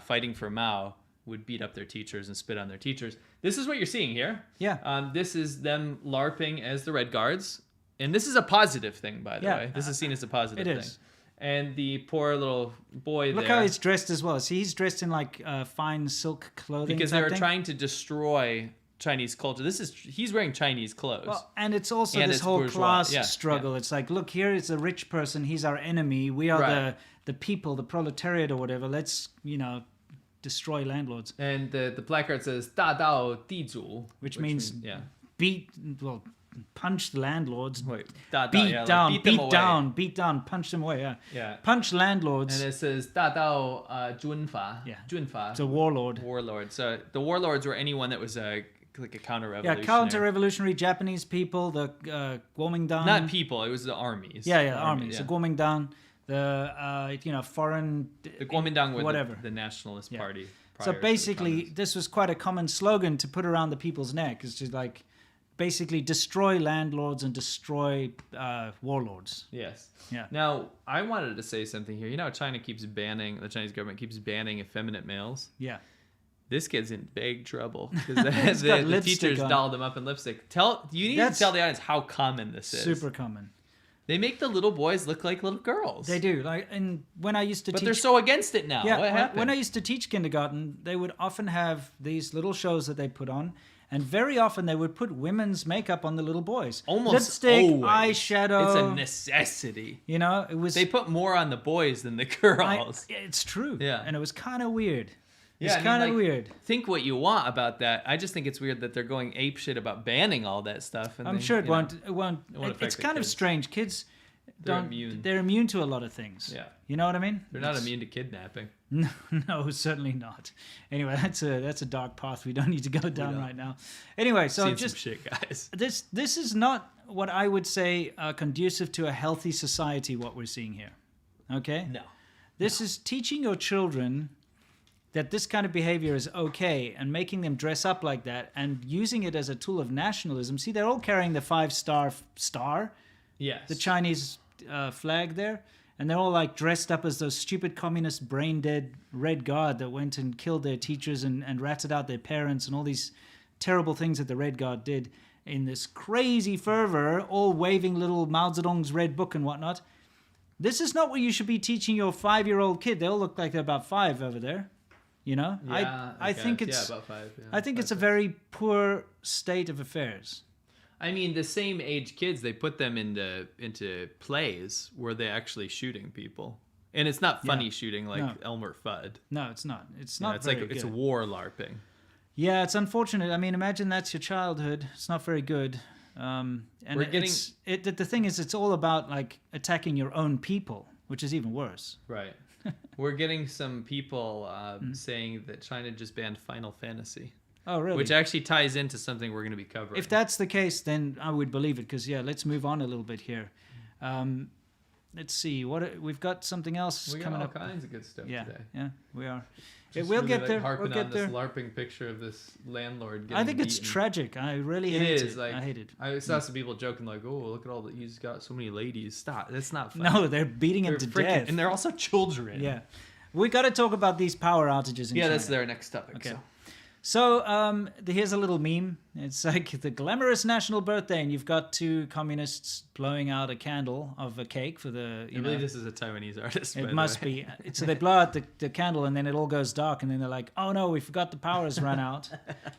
fighting for Mao, would beat up their teachers and spit on their teachers. This is what you're seeing here. Yeah. This is them LARPing as the Red Guards. And this is a positive thing, by the way. This is seen as a positive thing. It is. And the poor little boy Look how he's dressed as well. See, he's dressed in fine silk clothing. Because they were trying to destroy Chinese culture. He's wearing Chinese clothes. Well, and it's also this whole class struggle. Yeah. It's like, look, here is a rich person. He's our enemy. We are the people, the proletariat or whatever. Let's, destroy landlords, And the placard says 大道地主, which means yeah. punch the landlords, Wait, 大道, beat yeah, like down, beat them away. beat down, punch them away. Yeah. Punch landlords. And it says 大道军阀. Yeah. 军阀. It's a warlord. Warlord. So the warlords were anyone that was like a counter-revolutionary. Yeah, counter-revolutionary Japanese people, the Kuomintang. Not people, it was the armies. Yeah, The armies. yeah. The Kuomintang, the foreign. The Kuomintang were whatever. the nationalist party. So prior to the basically, communists. this was quite a common slogan to put around the people's neck. It's just like, basically destroy landlords and destroy warlords. Yes. Yeah. Now, I wanted to say something here. You know how China keeps banning, the Chinese government keeps banning effeminate males? Yeah. This kid's in big trouble because got the lipstick teachers on. dolled him up in lipstick. You need to tell the audience how common this is. Super common. They make the little boys look like little girls. They do. Like, and when I used to But teach, they're so against it now. yeah, What happened? when I used to teach kindergarten, they would often have these little shows that they put on, and very often they would put women's makeup on the little boys. Almost lipstick, always. eyeshadow. It's a necessity. You know, it was. They put more on the boys than the girls. It's true. Yeah. And it was kind of weird. Yeah, It's I mean, kind of like, weird. Think what you want about that. I just think it's weird that they're going ape shit about banning all that stuff. And I'm they, sure it you know, won't. It won't. won't affect It's the kind of kids. strange. Kids They're immune. They're immune to a lot of things. Yeah. You know what I mean? They're not immune to kidnapping. No, no, certainly not. Anyway, that's a dark path we don't need to go down right now. Anyway, so Seen just some shit, guys. this is not what I would say conducive to a healthy society. What we're seeing here, okay? No. This is teaching your children that this kind of behavior is okay and making them dress up like that and using it as a tool of nationalism. See, they're all carrying the 5-star, Yes. the Chinese flag there, and they're all like dressed up as those stupid communist brain-dead Red Guard that went and killed their teachers and ratted out their parents and all these terrible things that the Red Guard did in this crazy fervor, all waving little Mao Zedong's red book and whatnot. This is not what you should be teaching your 5-year-old kid. They all look like they're about 5 over there. You know, Yeah, I think guess. it's about 5. Yeah, I think 5, it's a very poor state of affairs. I mean, the same age kids, they put them into plays where they're actually shooting people, and it's not funny shooting like No. Elmer Fudd. No, it's not. It's Yeah, not. it's very like it's good. war LARPing. Yeah, it's unfortunate. I mean, imagine that's your childhood. It's not very good. And We're getting- the thing is, it's all about like attacking your own people, which is even worse. Right. We're getting some people saying that China just banned Final Fantasy, Oh, really? which actually ties into something we're going to be covering. If that's the case, then I would believe it. Because let's move on a little bit here. Let's see. We've got something else we got coming all up. kinds of good stuff Yeah, today. yeah, we are. Just we'll really, get like, there. Harping We'll get on there. this LARPing picture of this landlord. I think it's beaten. tragic. I really It hate is it. like I hate it. I saw some people joking like, "Oh, look at all that he's got so many ladies." Stop. That's not funny. No, they're beating him They're to freaking- death. and they're also children. Yeah, we got to talk about these power outages in Yeah, China. that's their next topic. Okay. So. So here's a little meme. It's like the glamorous national birthday, and you've got 2 communists blowing out a candle of a cake for the. I believe this is a Taiwanese artist. by It the must way. be. So they blow out the candle, and then it all goes dark, and then they're like, "Oh no, we forgot the power's run out."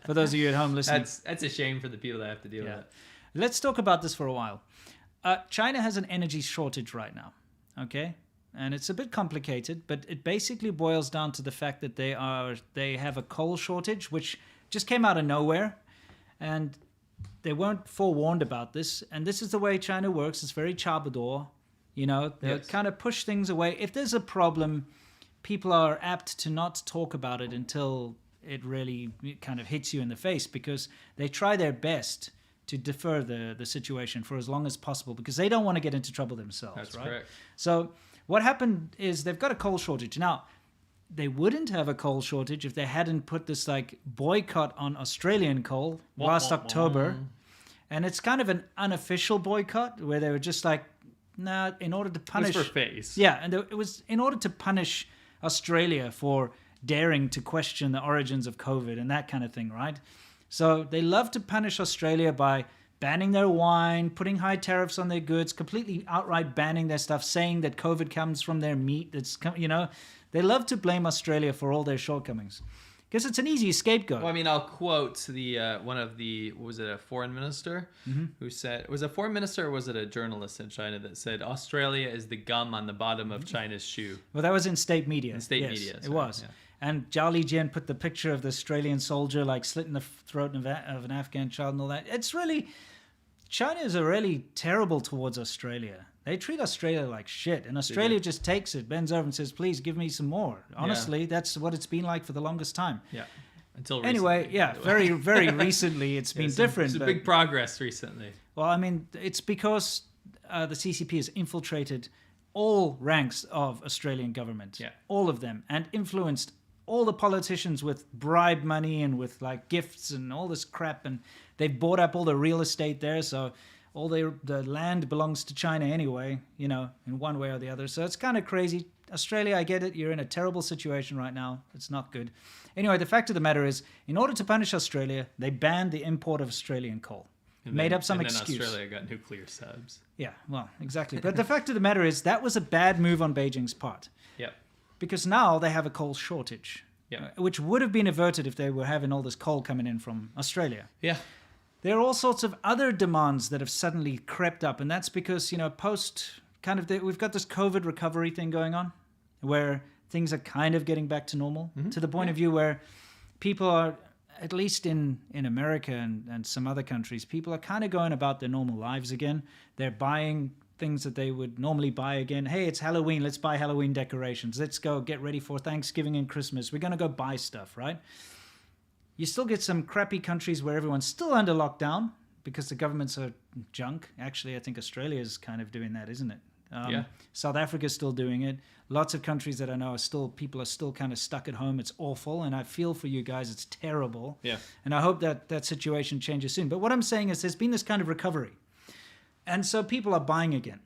For those of you at home listening, That's a shame for the people that have to deal with yeah. it. Let's talk about this for a while. China has an energy shortage right now, okay? And it's a bit complicated, but it basically boils down to the fact that they have a coal shortage, which just came out of nowhere, and they weren't forewarned about this. And this is the way China works. It's very Chabador, you know. They Yes. kind of push things away. If there's a problem, people are apt to not talk about it until it really kind of hits you in the face, because they try their best to defer the situation for as long as possible, because they don't want to get into trouble themselves. That's right? correct. So what happened is they've got a coal shortage. Now, they wouldn't have a coal shortage if they hadn't put this like boycott on Australian coal last October. And it's kind of an unofficial boycott where they were just like, nah, in order to It punish... was for face. Yeah, and it was in order to punish Australia for daring to question the origins of COVID and that kind of thing, right? So they love to punish Australia by banning their wine, putting high tariffs on their goods, completely outright banning their stuff, saying that COVID comes from their meat. They love to blame Australia for all their shortcomings. because it's an easy scapegoat. Well, I mean, I'll quote the one of the, was it a foreign minister who said, was it a foreign minister or was it a journalist in China that said Australia is the gum on the bottom of China's shoe? Well, that was in state media. In state yes, media, it sorry, was. yeah. And Zhao Lijian put the picture of the Australian soldier like slitting the throat of an Afghan child and all that. It's really, China's are really terrible towards Australia. They treat Australia like shit, and Australia just takes it, bends over and says, please give me some more. Honestly, that's what it's been like for the longest time. Yeah. Until anyway, recently, yeah, very, very recently it's been different. It's a big progress recently. Well, I mean, it's because the CCP has infiltrated all ranks of Australian government, all of them, and influenced all the politicians with bribe money and with like gifts and all this crap, and they've bought up all the real estate there, so all the land belongs to China anyway, you know, in one way or the other. So it's kind of crazy. Australia, I get it. You're in a terrible situation right now. It's not good. Anyway, the fact of the matter is, in order to punish Australia, they banned the import of Australian coal. Made up some excuse. Australia got nuclear subs. Yeah, well, exactly. But the fact of the matter is, that was a bad move on Beijing's part. Yep. Because now they have a coal shortage, Yep. which would have been averted if they were having all this coal coming in from Australia. Yeah. There are all sorts of other demands that have suddenly crept up, and that's because, you know, we've got this COVID recovery thing going on, where things are kind of getting back to normal, to the point of view where people are, at least in America and some other countries, people are kind of going about their normal lives again. They're buying things that they would normally buy again. Hey, it's Halloween, let's buy Halloween decorations. Let's go get ready for Thanksgiving and Christmas. We're going to go buy stuff, right? You still get some crappy countries where everyone's still under lockdown because the governments are junk. Actually, I think Australia is kind of doing that, isn't it? South Africa's still doing it. Lots of countries that I know people are still kind of stuck at home. It's awful, and I feel for you guys. It's terrible. Yeah. And I hope that situation changes soon. But what I'm saying is there's been this kind of recovery. And so people are buying again.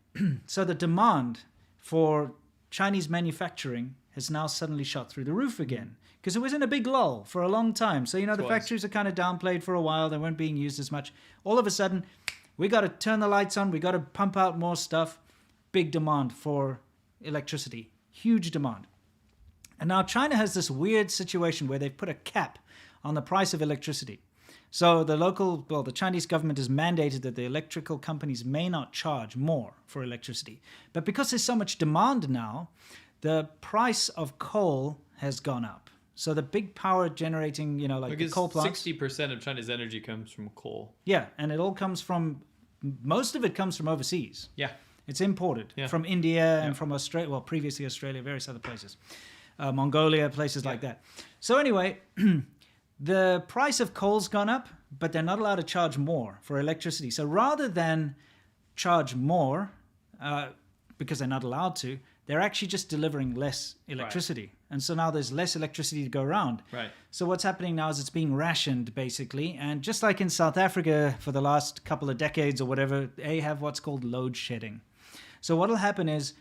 So the demand for Chinese manufacturing has now suddenly shot through the roof again, because it was in a big lull for a long time. So, you know, the factories are kind of downplayed for a while. They weren't being used as much. All of a sudden, we got to turn the lights on. We got to pump out more stuff. Big demand for electricity. Huge demand. And now China has this weird situation where they've put a cap on the price of electricity. So the Chinese government has mandated that the electrical companies may not charge more for electricity. But because there's so much demand now, the price of coal has gone up. So the big power generating, you know, like the coal plants. 60% of China's energy comes from coal. Yeah, and it all comes from, most of it comes from overseas. Yeah. It's imported from India and from Australia, well, previously Australia, various other places. Mongolia, places like that. So anyway, the price of coal's gone up, but they're not allowed to charge more for electricity. So rather than charge more, because they're not allowed to, they're actually just delivering less electricity. Right. And so now there's less electricity to go around. Right. So what's happening now is it's being rationed, basically. And just like in South Africa for the last couple of decades or whatever, they have what's called load shedding. So what'll happen is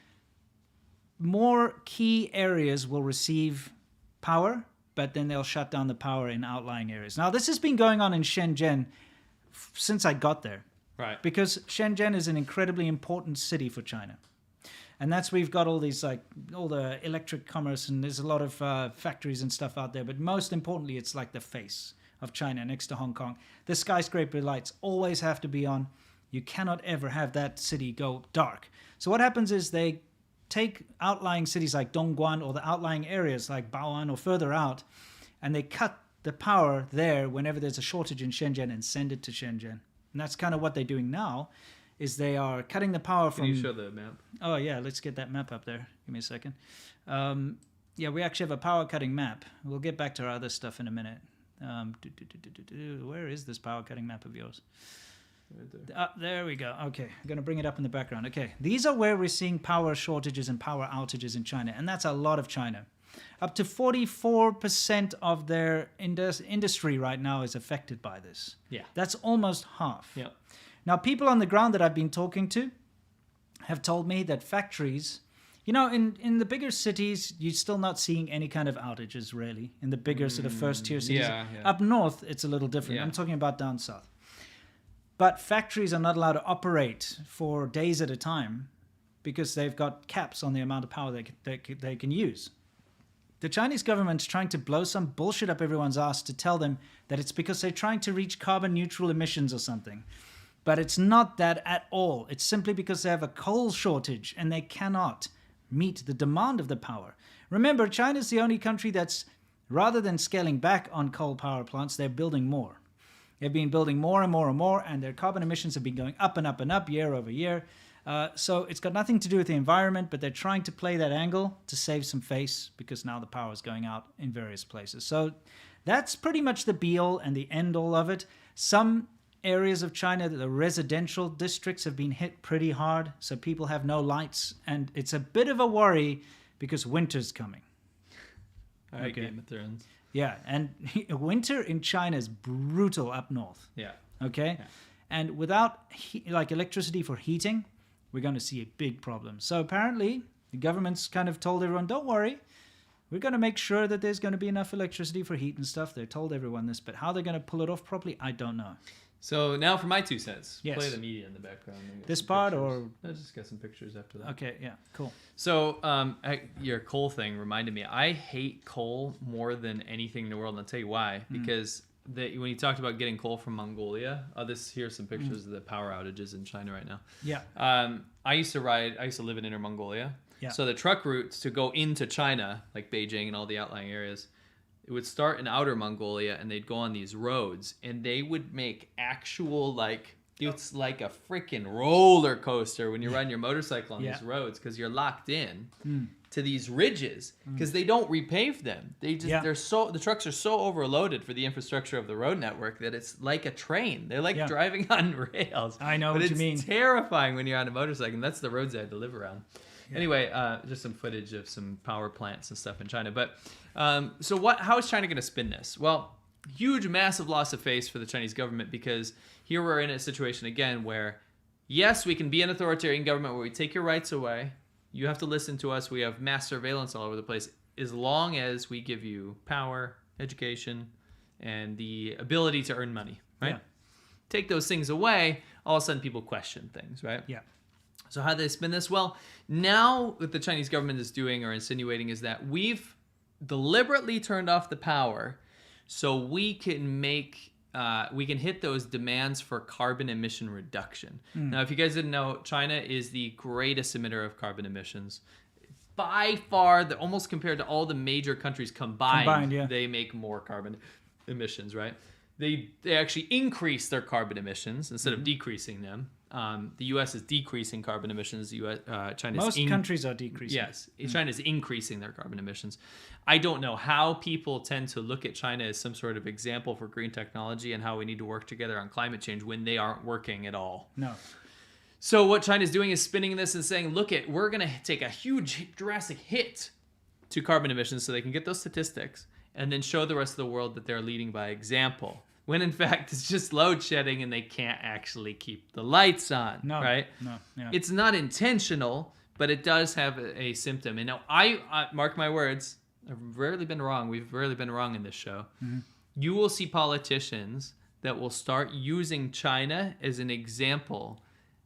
more key areas will receive power, but then they'll shut down the power in outlying areas. Now, this has been going on in Shenzhen since I got there. Right. Because Shenzhen is an incredibly important city for China. And that's where we've got all these, like, all the electric commerce, and there's a lot of factories and stuff out there. But most importantly, it's like the face of China next to Hong Kong. The skyscraper lights always have to be on. You cannot ever have that city go dark. So what happens is they take outlying cities like Dongguan or the outlying areas like Bao'an or further out, and they cut the power there whenever there's a shortage in Shenzhen and send it to Shenzhen. And that's kind of what they're doing now, is they are cutting the power from... Can you show the map? Oh, yeah, let's get that map up there. Give me a second. Yeah, we actually have a power cutting map. We'll get back to our other stuff in a minute. Where is this power cutting map of yours? Right there. There we go. Okay, I'm going to bring it up in the background. Okay, these are where we're seeing power shortages and power outages in China, and that's a lot of China. Up to 44% of their industry right now is affected by this. Yeah. That's almost half. Yeah. Now, people on the ground that I've been talking to have told me that factories, you know, in the bigger cities, you're still not seeing any kind of outages, really, in the bigger sort of first-tier cities. Yeah. Up north, it's a little different. Yeah. I'm talking about down south. But factories are not allowed to operate for days at a time because they've got caps on the amount of power they can use. the Chinese government's trying to blow some bullshit up everyone's ass to tell them that it's because they're trying to reach carbon neutral emissions or something. But it's not that at all. It's simply because they have a coal shortage and they cannot meet the demand of the power. Remember, China's the only country that's, rather than scaling back on coal power plants, they're building more. They've been building more and more and more, and their carbon emissions have been going up and up and up year over year. So it's got nothing to do with the environment, but they're trying to play that angle to save some face because now the power is going out in various places. So that's pretty much the be-all and the end-all of it. Some areas of China, the residential districts have been hit pretty hard, so people have no lights, and it's a bit of a worry because winter's coming. All right, Game of Thrones. Yeah, and winter in China is brutal up north. Yeah. Okay? Yeah. And without electricity for heating, we're going to see a big problem. So apparently, the government's kind of told everyone, don't worry, we're going to make sure that there's going to be enough electricity for heat and stuff. They told everyone this, but how they're going to pull it off properly, I don't know. So now for my 2 cents. Yes. Play the media in the background. This part pictures. or... I just got some pictures after that. Okay, yeah, cool. So your coal thing reminded me. I hate coal more than anything in the world, and I'll tell you why. Because when you talked about getting coal from Mongolia, here's some pictures of the power outages in China right now. Yeah. I used to live in Inner Mongolia. Yeah. So the truck routes to go into China, like Beijing and all the outlying areas, it would start in Outer Mongolia, and they'd go on these roads, and they would make actual it's like a freaking roller coaster when you're riding your motorcycle on these roads because you're locked in to these ridges because they don't repave them. The trucks are so overloaded for the infrastructure of the road network that it's like a train. They're like driving on rails. I know what you mean. It's terrifying when you're on a motorcycle, and that's the roads I had to live around. Yeah. Anyway, just some footage of some power plants and stuff in China. But how is China going to spin this? Well, huge, massive loss of face for the Chinese government because here we're in a situation again where, yes, we can be an authoritarian government where we take your rights away. You have to listen to us. We have mass surveillance all over the place as long as we give you power, education, and the ability to earn money, right? Yeah. Take those things away, all of a sudden people question things, right? Yeah. So how do they spin this? Well, now what the Chinese government is doing or insinuating is that we've deliberately turned off the power so we can hit those demands for carbon emission reduction. Now, if you guys didn't know, China is the greatest emitter of carbon emissions. By far, almost compared to all the major countries combined, they make more carbon emissions, right? They actually increase their carbon emissions instead of decreasing them. The U.S. is decreasing carbon emissions. Most countries are decreasing. Yes, China is increasing their carbon emissions. I don't know how people tend to look at China as some sort of example for green technology and how we need to work together on climate change when they aren't working at all. No. So what China's doing is spinning this and saying, look, we're going to take a huge, drastic hit to carbon emissions so they can get those statistics and then show the rest of the world that they're leading by example. When in fact it's just load shedding and they can't actually keep the lights on, right? No, yeah. It's not intentional, but it does have a symptom. And now I mark my words, I've rarely been wrong. We've rarely been wrong in this show. You will see politicians that will start using China as an example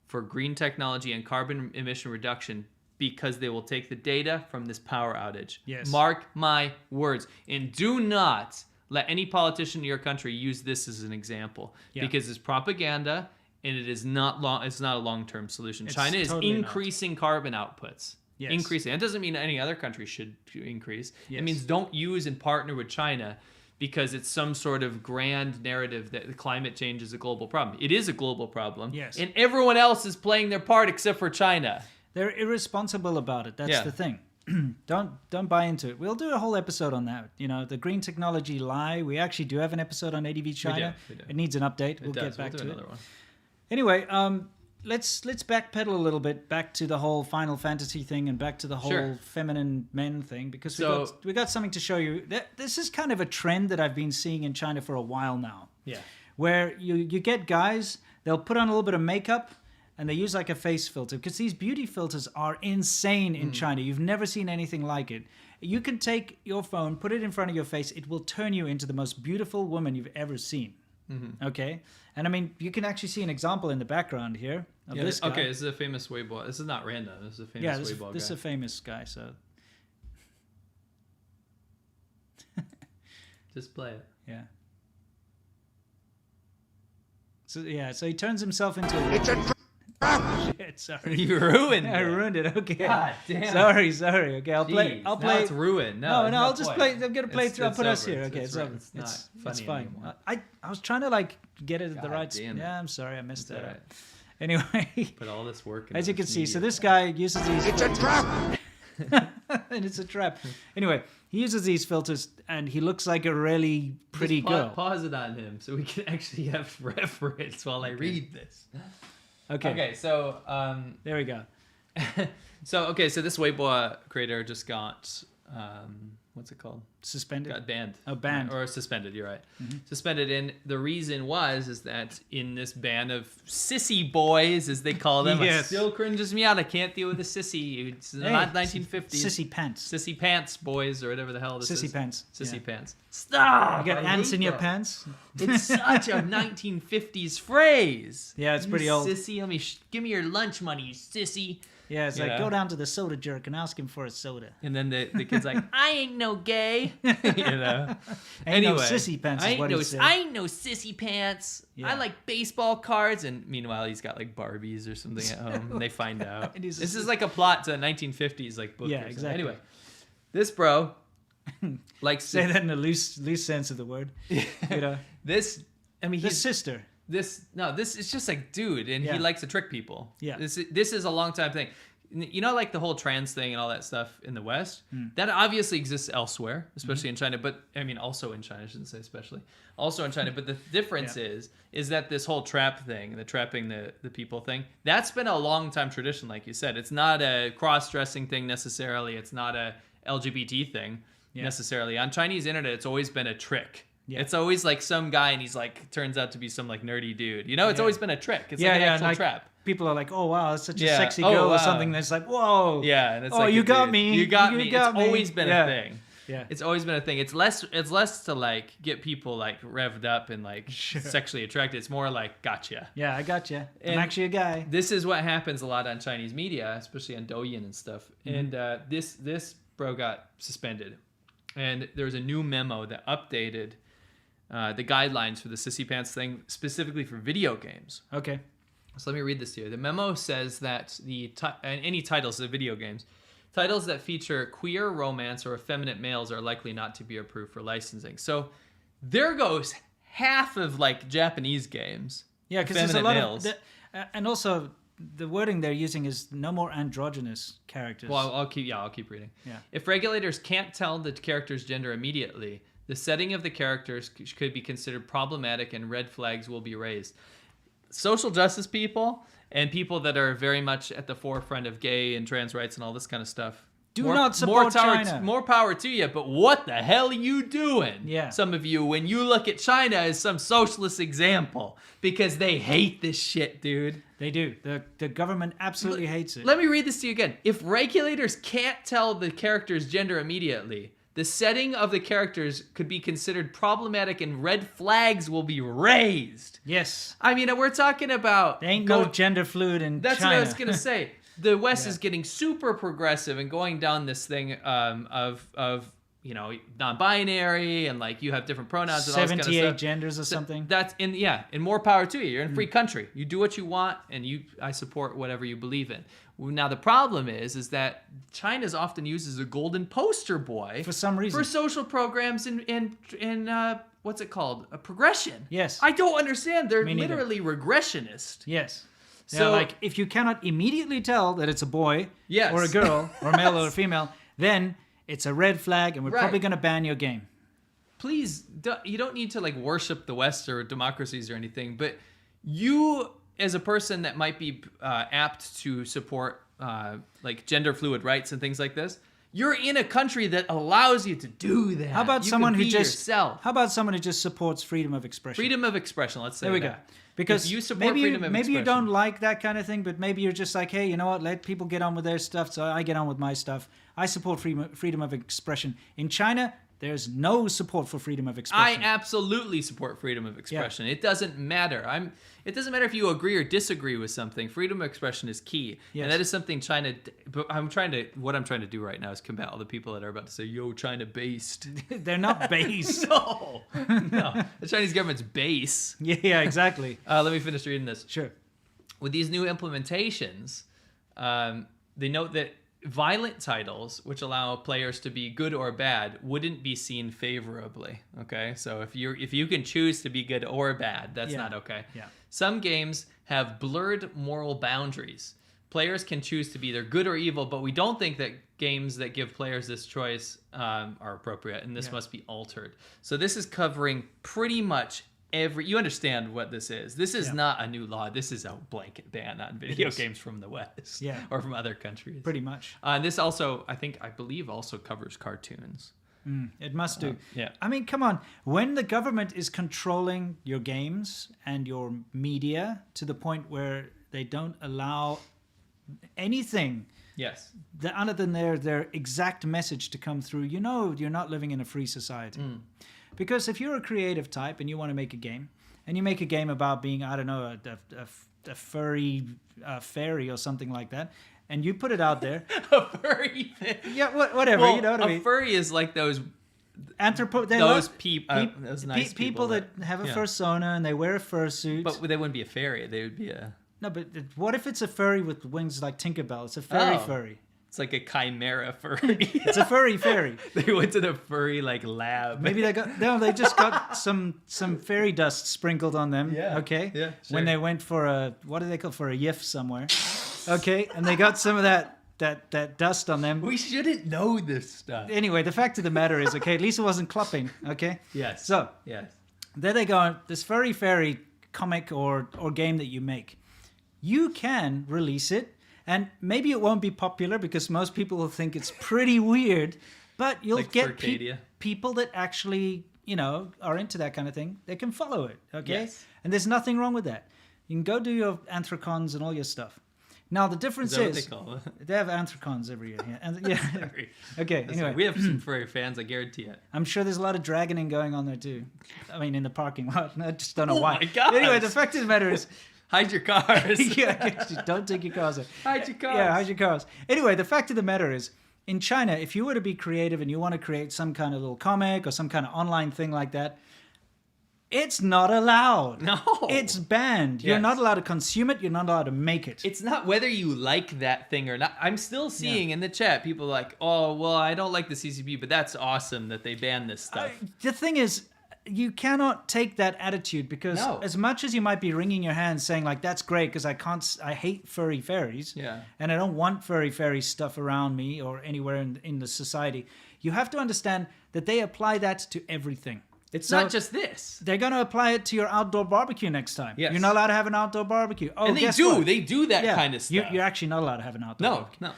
for green technology and carbon emission reduction because they will take the data from this power outage. Yes. Mark my words. And do not let any politician in your country use this as an example because it's propaganda and it is not it's not a long-term solution. China is totally increasing carbon outputs. Yes. Increasing. That doesn't mean any other country should increase. Yes. It means don't use and partner with China because it's some sort of grand narrative that climate change is a global problem. It is a global problem. Yes. And everyone else is playing their part except for China. They're irresponsible about it. That's the thing. Don't buy into it. We'll do a whole episode on that. You know, the green technology lie. We actually do have an episode on ADVChina. We do. It needs an update. We'll get back to it. One. Anyway, let's backpedal a little bit back to the whole Final Fantasy thing and back to the whole feminine men thing because we got something to show you. This is kind of a trend that I've been seeing in China for a while now. Yeah. Where you get guys, they'll put on a little bit of makeup and they use like a face filter because these beauty filters are insane in China. You've never seen anything like it. You can take your phone, put it in front of your face. It will turn you into the most beautiful woman you've ever seen. Okay? And I mean, you can actually see an example in the background here of this guy. Okay, this is a famous Weibo. This is not random. This is a famous Weibo guy. This is a famous guy, so... Just play it. Yeah. So he turns himself into a... It's a trap! Shit, sorry. You ruined it. I ruined it. Okay. God damn. Sorry. Okay, I'll play. Now it's ruined. No, I'll just point. play. I'm gonna play through. I'll put us over. here. Okay, it's over. It's not funny it's fine. anymore. I was trying to like get it at the God right. damn it. Yeah, I'm sorry. I missed It's that. all right. Anyway, Put all this work in as you can this see, so media. this guy uses these. It's a trap. And it's a trap. Anyway, he uses these filters, and he looks like a really pretty Just girl. Pause it on him so we can actually have reference while I read this. Okay. So There we go. so this Weibo creator just got what's it called? Suspended. Got banned. Oh, banned. Or suspended, you're right. Suspended. And the reason is that in this ban of sissy boys, as they call them, Yes. it still cringes me out. I can't deal with a sissy. It's not 1950s. Sissy Pants. Sissy Pants boys or whatever the hell this is. Sissy Pants. Sissy Yeah. Pants. Stop! You got I ants hate in your that. pants? It's such a 1950s phrase. Yeah, it's You pretty old. Sissy, give me your lunch money, you sissy. Yeah, it's like, Yeah. go down to the soda jerk and ask him for a soda. And then the kid's like, I ain't no gay. You know? Ain't no sissy pants is what he said. I ain't no sissy pants. Yeah. I like baseball cards. And meanwhile, he's got like Barbies or something at home. And they find out. And he's This a is like a plot to a 1950s like book. Yeah, or something. exactly. Anyway, this bro likes Say to... that in a loose sense of the word. You know, This... I mean, the he's... sister. This is just like dude, and Yeah. he likes to trick people. Yeah. This is a long time thing. You know, like the whole trans thing and all that stuff in the West. Hmm. That obviously exists elsewhere, especially in China. But I mean, also in China. I shouldn't say especially. Also in China. But the difference is that this whole trap thing, the trapping the people thing, that's been a long time tradition. Like you said, it's not a cross-dressing thing necessarily. It's not a LGBT thing necessarily. On Chinese internet, it's always been a trick. Yeah. It's always like some guy and he's like turns out to be some like nerdy dude. You know, it's always been a trick. It's like an actual like, trap. People are like, oh wow, it's such a Yeah. sexy Oh, girl or wow. something. That's like, whoa. Yeah, and it's oh, like you a got dude. me. You got me. It's me. always been Yeah. a thing. Yeah. It's always been a thing. It's less to like get people like revved up and like sexually attracted. It's more like gotcha. Yeah, I got you. I'm And actually a guy. This is what happens a lot on Chinese media, especially on Douyin and stuff. Mm-hmm. And this bro got suspended, and there was a new memo that updated the guidelines for the Sissy Pants thing specifically for video games. Okay. So let me read this to you. The memo says that any titles of video games, titles that feature queer, romance, or effeminate males are likely not to be approved for licensing. So there goes half of like Japanese games. Yeah, because there's a effeminate lot males. of, and also the wording they're using is no more androgynous characters. Well, I'll keep reading. Yeah. If regulators can't tell the character's gender immediately, the setting of the characters could be considered problematic and red flags will be raised. Social justice people and people that are very much at the forefront of gay and trans rights and all this kind of stuff. Do not support China. More power to you, but what the hell are you doing? Yeah. Some of you, when you look at China as some socialist example, because they hate this shit, dude. They do. The government absolutely hates it. Let me read this to you again. If regulators can't tell the character's gender immediately, the setting of the characters could be considered problematic and red flags will be raised. Yes. I mean, we're talking about... There ain't no gender fluid in That's China. what I was going to say. The West is getting super progressive and going down this thing of you know, non-binary and like you have different pronouns and all this kind of 78 stuff. genders or something. That's and more power to you. You're in a free country. You do what you want, and I support whatever you believe in. Now the problem is that China is often used as a golden poster boy For some reason. for social programs and what's it called? A progression. Yes. I don't understand. They're Me neither. literally regressionist. Yes. So- So, like, if you cannot immediately tell that it's a boy Yes. or a girl or a male or a female, then it's a red flag, and we're Right. probably going to ban your game. Please, you don't need to like worship the West or democracies or anything, but you as a person that might be apt to support like gender fluid rights and things like this, you're in a country that allows you to do that. How about You someone can who be just yourself? How about someone who just supports freedom of expression? Freedom of expression, let's say There we go. that. Because if you support maybe freedom of maybe you expression- don't like that kind of thing, but maybe you're just like, hey, you know what? Let people get on with their stuff, so I get on with my stuff. I support freedom of expression. In China, there's no support for freedom of I expression. absolutely support freedom of expression. It doesn't matter. It doesn't matter if you agree or disagree with something. Freedom of expression is key, Yes. and that is something China. But what I'm trying to do right now is combat all the people that are about to say, "Yo, China based." They're not base. No, the Chinese government's base. Yeah, exactly. Let me finish reading this. Sure. With these new implementations, they note that violent titles, which allow players to be good or bad, wouldn't be seen favorably. Okay, so if you can choose to be good or bad, that's not okay. Yeah. Some games have blurred moral boundaries. Players can choose to be either good or evil, but we don't think that games that give players this choice are appropriate, and this must be altered. So this is covering pretty much you understand what this is. This is not a new law. This is a blanket ban on video games from the West or from other countries. Pretty much. And this also, I believe also covers cartoons. It must do. Yeah. I mean, come on. When the government is controlling your games and your media to the point where they don't allow anything Yes. other than their exact message to come through, you're not living in a free society. Because if you're a creative type and you want to make a game, and you make a game about being, I don't know, a furry fairy or something like that, and you put it out there. A furry thing. Yeah, whatever, Well, you know what I mean? A furry is like those People those nice people that have a fursona and they wear a fursuit. But they wouldn't be a fairy. They would be a... No, but what if it's a furry with wings like Tinkerbell? It's a furry. It's like a chimera furry. It's a furry fairy. They went to the furry lab. Maybe they just got some fairy dust sprinkled on them. Yeah. Okay. Yeah, sure. When they went for a yiff somewhere. Okay, and they got some of that dust on them. We shouldn't know this stuff. Anyway, the fact of the matter is, okay, at least it wasn't clupping. Okay. Yes. So yes. there they go. This furry fairy comic or game that you make, you can release it. And maybe it won't be popular because most people will think it's pretty weird, but you'll get people that actually, are into that kind of thing. They can follow it, okay? Yes. And there's nothing wrong with that. You can go do your anthracons and all your stuff. Now, the difference is that what they call it? They have anthracons every year. Yeah. And, yeah. Sorry. Okay, anyway. We have some furry fans, I guarantee it. I'm sure there's a lot of dragoning going on there too. I mean, in the parking lot. I just don't know why. My God. Anyway, the fact of the matter is... Hide your cars. Yeah, don't take your cars out. Hide your cars. Yeah, hide your cars. Anyway, the fact of the matter is, in China, if you were to be creative and you want to create some kind of little comic or some kind of online thing like that, it's not allowed. No. It's banned. You're not allowed to consume it. You're not allowed to make it. It's not whether you like that thing or not. I'm still seeing in the chat people like, oh, well, I don't like the CCP, but that's awesome that they ban this stuff. The thing is, you cannot take that attitude because as much as you might be wringing your hands saying like, that's great because I hate furry fairies and I don't want furry fairy stuff around me or anywhere in the society, you have to understand that they apply that to everything. It's not just this. They're going to apply it to your outdoor barbecue next time. Yes. You're not allowed to have an outdoor barbecue. Oh, and they do that kind of stuff. You're actually not allowed to have an outdoor barbecue. No.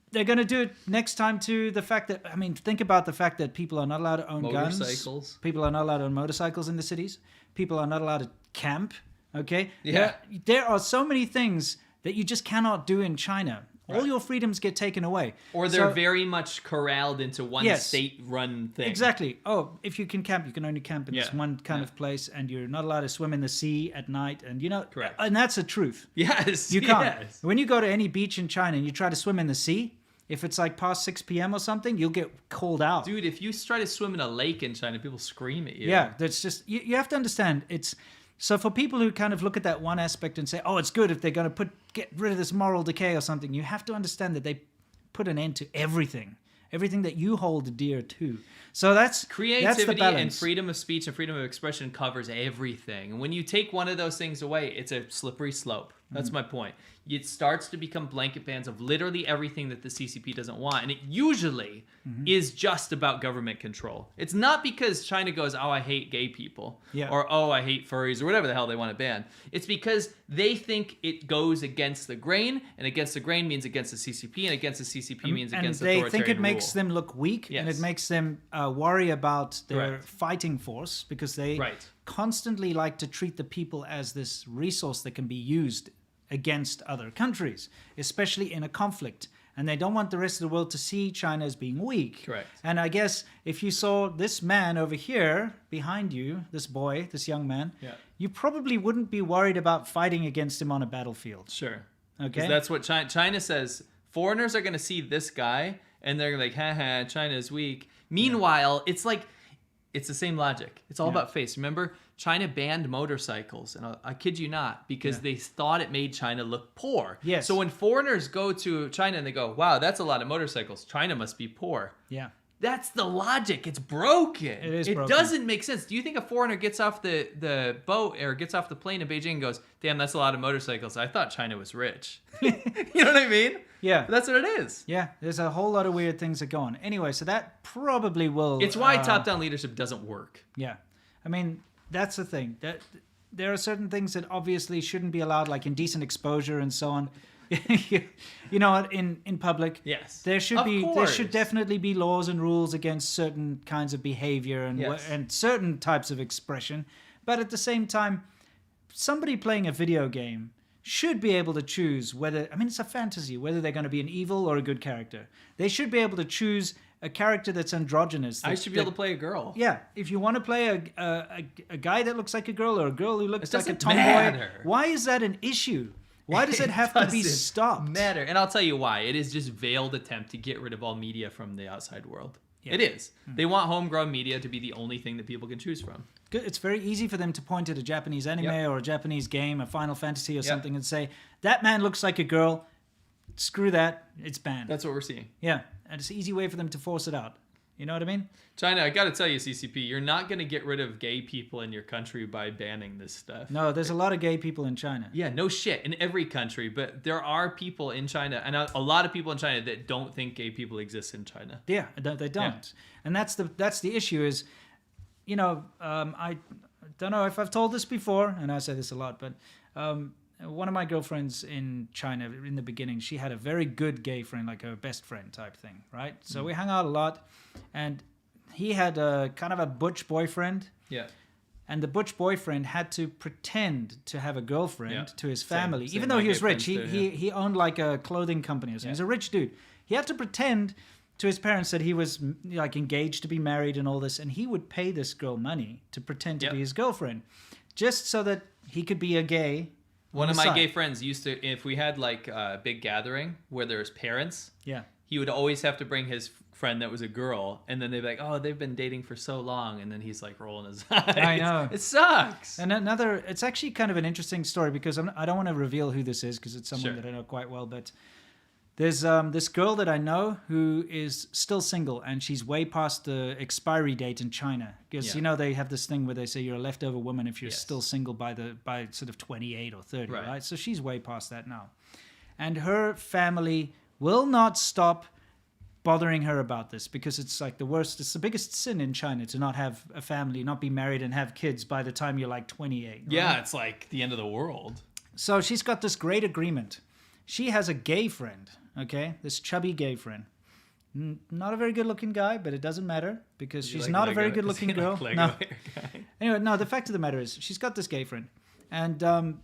They're going to do it next time to the fact that, think about the fact that people are not allowed to own guns. Motorcycles. People are not allowed to own motorcycles in the cities. People are not allowed to camp. Okay? Yeah. There are so many things that you just cannot do in China. All your freedoms get taken away. Or they're very much corralled into one state-run thing. Exactly. Oh, if you can camp, you can only camp in this one kind of place, and you're not allowed to swim in the sea at night. And correct. And that's the truth. Yes. You can't. Yes. When you go to any beach in China and you try to swim in the sea, if it's like past 6 p.m. or something, you'll get called out. Dude, if you try to swim in a lake in China, people scream at you. Yeah, that's just you have to understand. So for people who kind of look at that one aspect and say, oh, it's good if they're going to get rid of this moral decay or something, you have to understand that they put an end to everything that you hold dear to. So that's creativity the balance. And freedom of speech and freedom of expression covers everything. And when you take one of those things away, it's a slippery slope. That's my point. It starts to become blanket bans of literally everything that the CCP doesn't want. And it usually is just about government control. It's not because China goes, oh, I hate gay people. Or, oh, I hate furries or whatever the hell they want to ban. It's because they think it goes against the grain. And against the grain means against the CCP. And against the CCP means against authoritarian rule. And they think it makes rule. them look weak. And it makes them worry about their fighting force. Because they constantly like to treat the people as this resource that can be used against other countries, especially in a conflict. And they don't want the rest of the world to see China as being weak. Correct. And I guess if you saw this man over here behind you, this boy, this young man, you probably wouldn't be worried about fighting against him on a battlefield. Sure. Okay. Because that's what China says. Foreigners are going to see this guy and they're like, haha, China's weak. Meanwhile, it's like, it's the same logic. It's all about face. Remember, China banned motorcycles, and I kid you not, because they thought it made China look poor. Yes. So when foreigners go to China and they go, wow, that's a lot of motorcycles. China must be poor. Yeah. That's the logic. It's broken. It is It broken. doesn't make sense. Do you think a foreigner gets off the boat or gets off the plane in Beijing and goes, damn, that's a lot of motorcycles. I thought China was rich. You know what I mean? Yeah. But that's what it is. Yeah, there's a whole lot of weird things that go on. Anyway, so that probably will... It's why top-down leadership doesn't work. Yeah. I mean, that's the thing. That there are certain things that obviously shouldn't be allowed, like indecent exposure and so on. You know, in public. Yes. There should Of be there course. should definitely be laws and rules against certain kinds of behavior and Yes. and certain types of expression. But at the same time, somebody playing a video game should be able to choose whether, I mean, it's a fantasy, whether they're going to be an evil or a good character. They should be able to choose a character that's androgynous. I should be able to play a girl. Yeah, if you want to play a guy that looks like a girl or a girl who looks It like a doesn't tomboy, matter. why is that an issue? Why does it have to be doesn't stopped? matter. And I'll tell you why. It is just veiled attempt to get rid of all media from the outside world. Yeah. It is. They want homegrown media to be the only thing that people can choose from. Good. It's very easy for them to point at a Japanese anime Yep. or a Japanese game, a Final Fantasy or something, and say, that man looks like a girl. Screw that. It's banned. That's what we're seeing. Yeah, and it's an easy way for them to force it out. You know what I mean? China, I got to tell you, CCP, you're not going to get rid of gay people in your country by banning this stuff. No, there's a lot of gay people in China. Yeah, no shit, in every country. But there are people in China, and a lot of people in China that don't think gay people exist in China. Yeah, they don't. And that's the issue is, you know, I don't know if I've told this before, and I say this a lot, but one of my girlfriends in China in the beginning, she had a very good gay friend, like a best friend type thing, right? So we hung out a lot, and he had a kind of a butch boyfriend. Yeah. And the butch boyfriend had to pretend to have a girlfriend to his family, Same even though he my was gay rich. friends He do, he owned like a clothing company or something. He's a rich dude. He had to pretend to his parents that he was like engaged to be married and all this, and he would pay this girl money to pretend to be his girlfriend, just so that he could be a gay. One on of the my side. gay friends used to, if we had like a big gathering where there's parents, Yeah. he would always have to bring his friend that was a girl, and then they'd be like, oh, they've been dating for so long, and then he's like rolling his eyes. I know. It sucks. And it's actually kind of an interesting story because I don't want to reveal who this is because it's someone Sure. that I know quite well, but there's this girl that I know who is still single and she's way past the expiry date in China because you know they have this thing where they say you're a leftover woman if you're still single by sort of 28 or 30, right? So she's way past that now. And her family will not stop bothering her about this because it's like the worst, it's the biggest sin in China to not have a family, not be married and have kids by the time you're like 28. Right? Yeah, it's like the end of the world. So she's got this great agreement. She has a gay friend, okay? This chubby gay friend. Not a very good looking guy, but it doesn't matter because she's like not a Lego? very good looking Is he girl. like Lego No. guy? Anyway, no, the fact of the matter is she's got this gay friend. And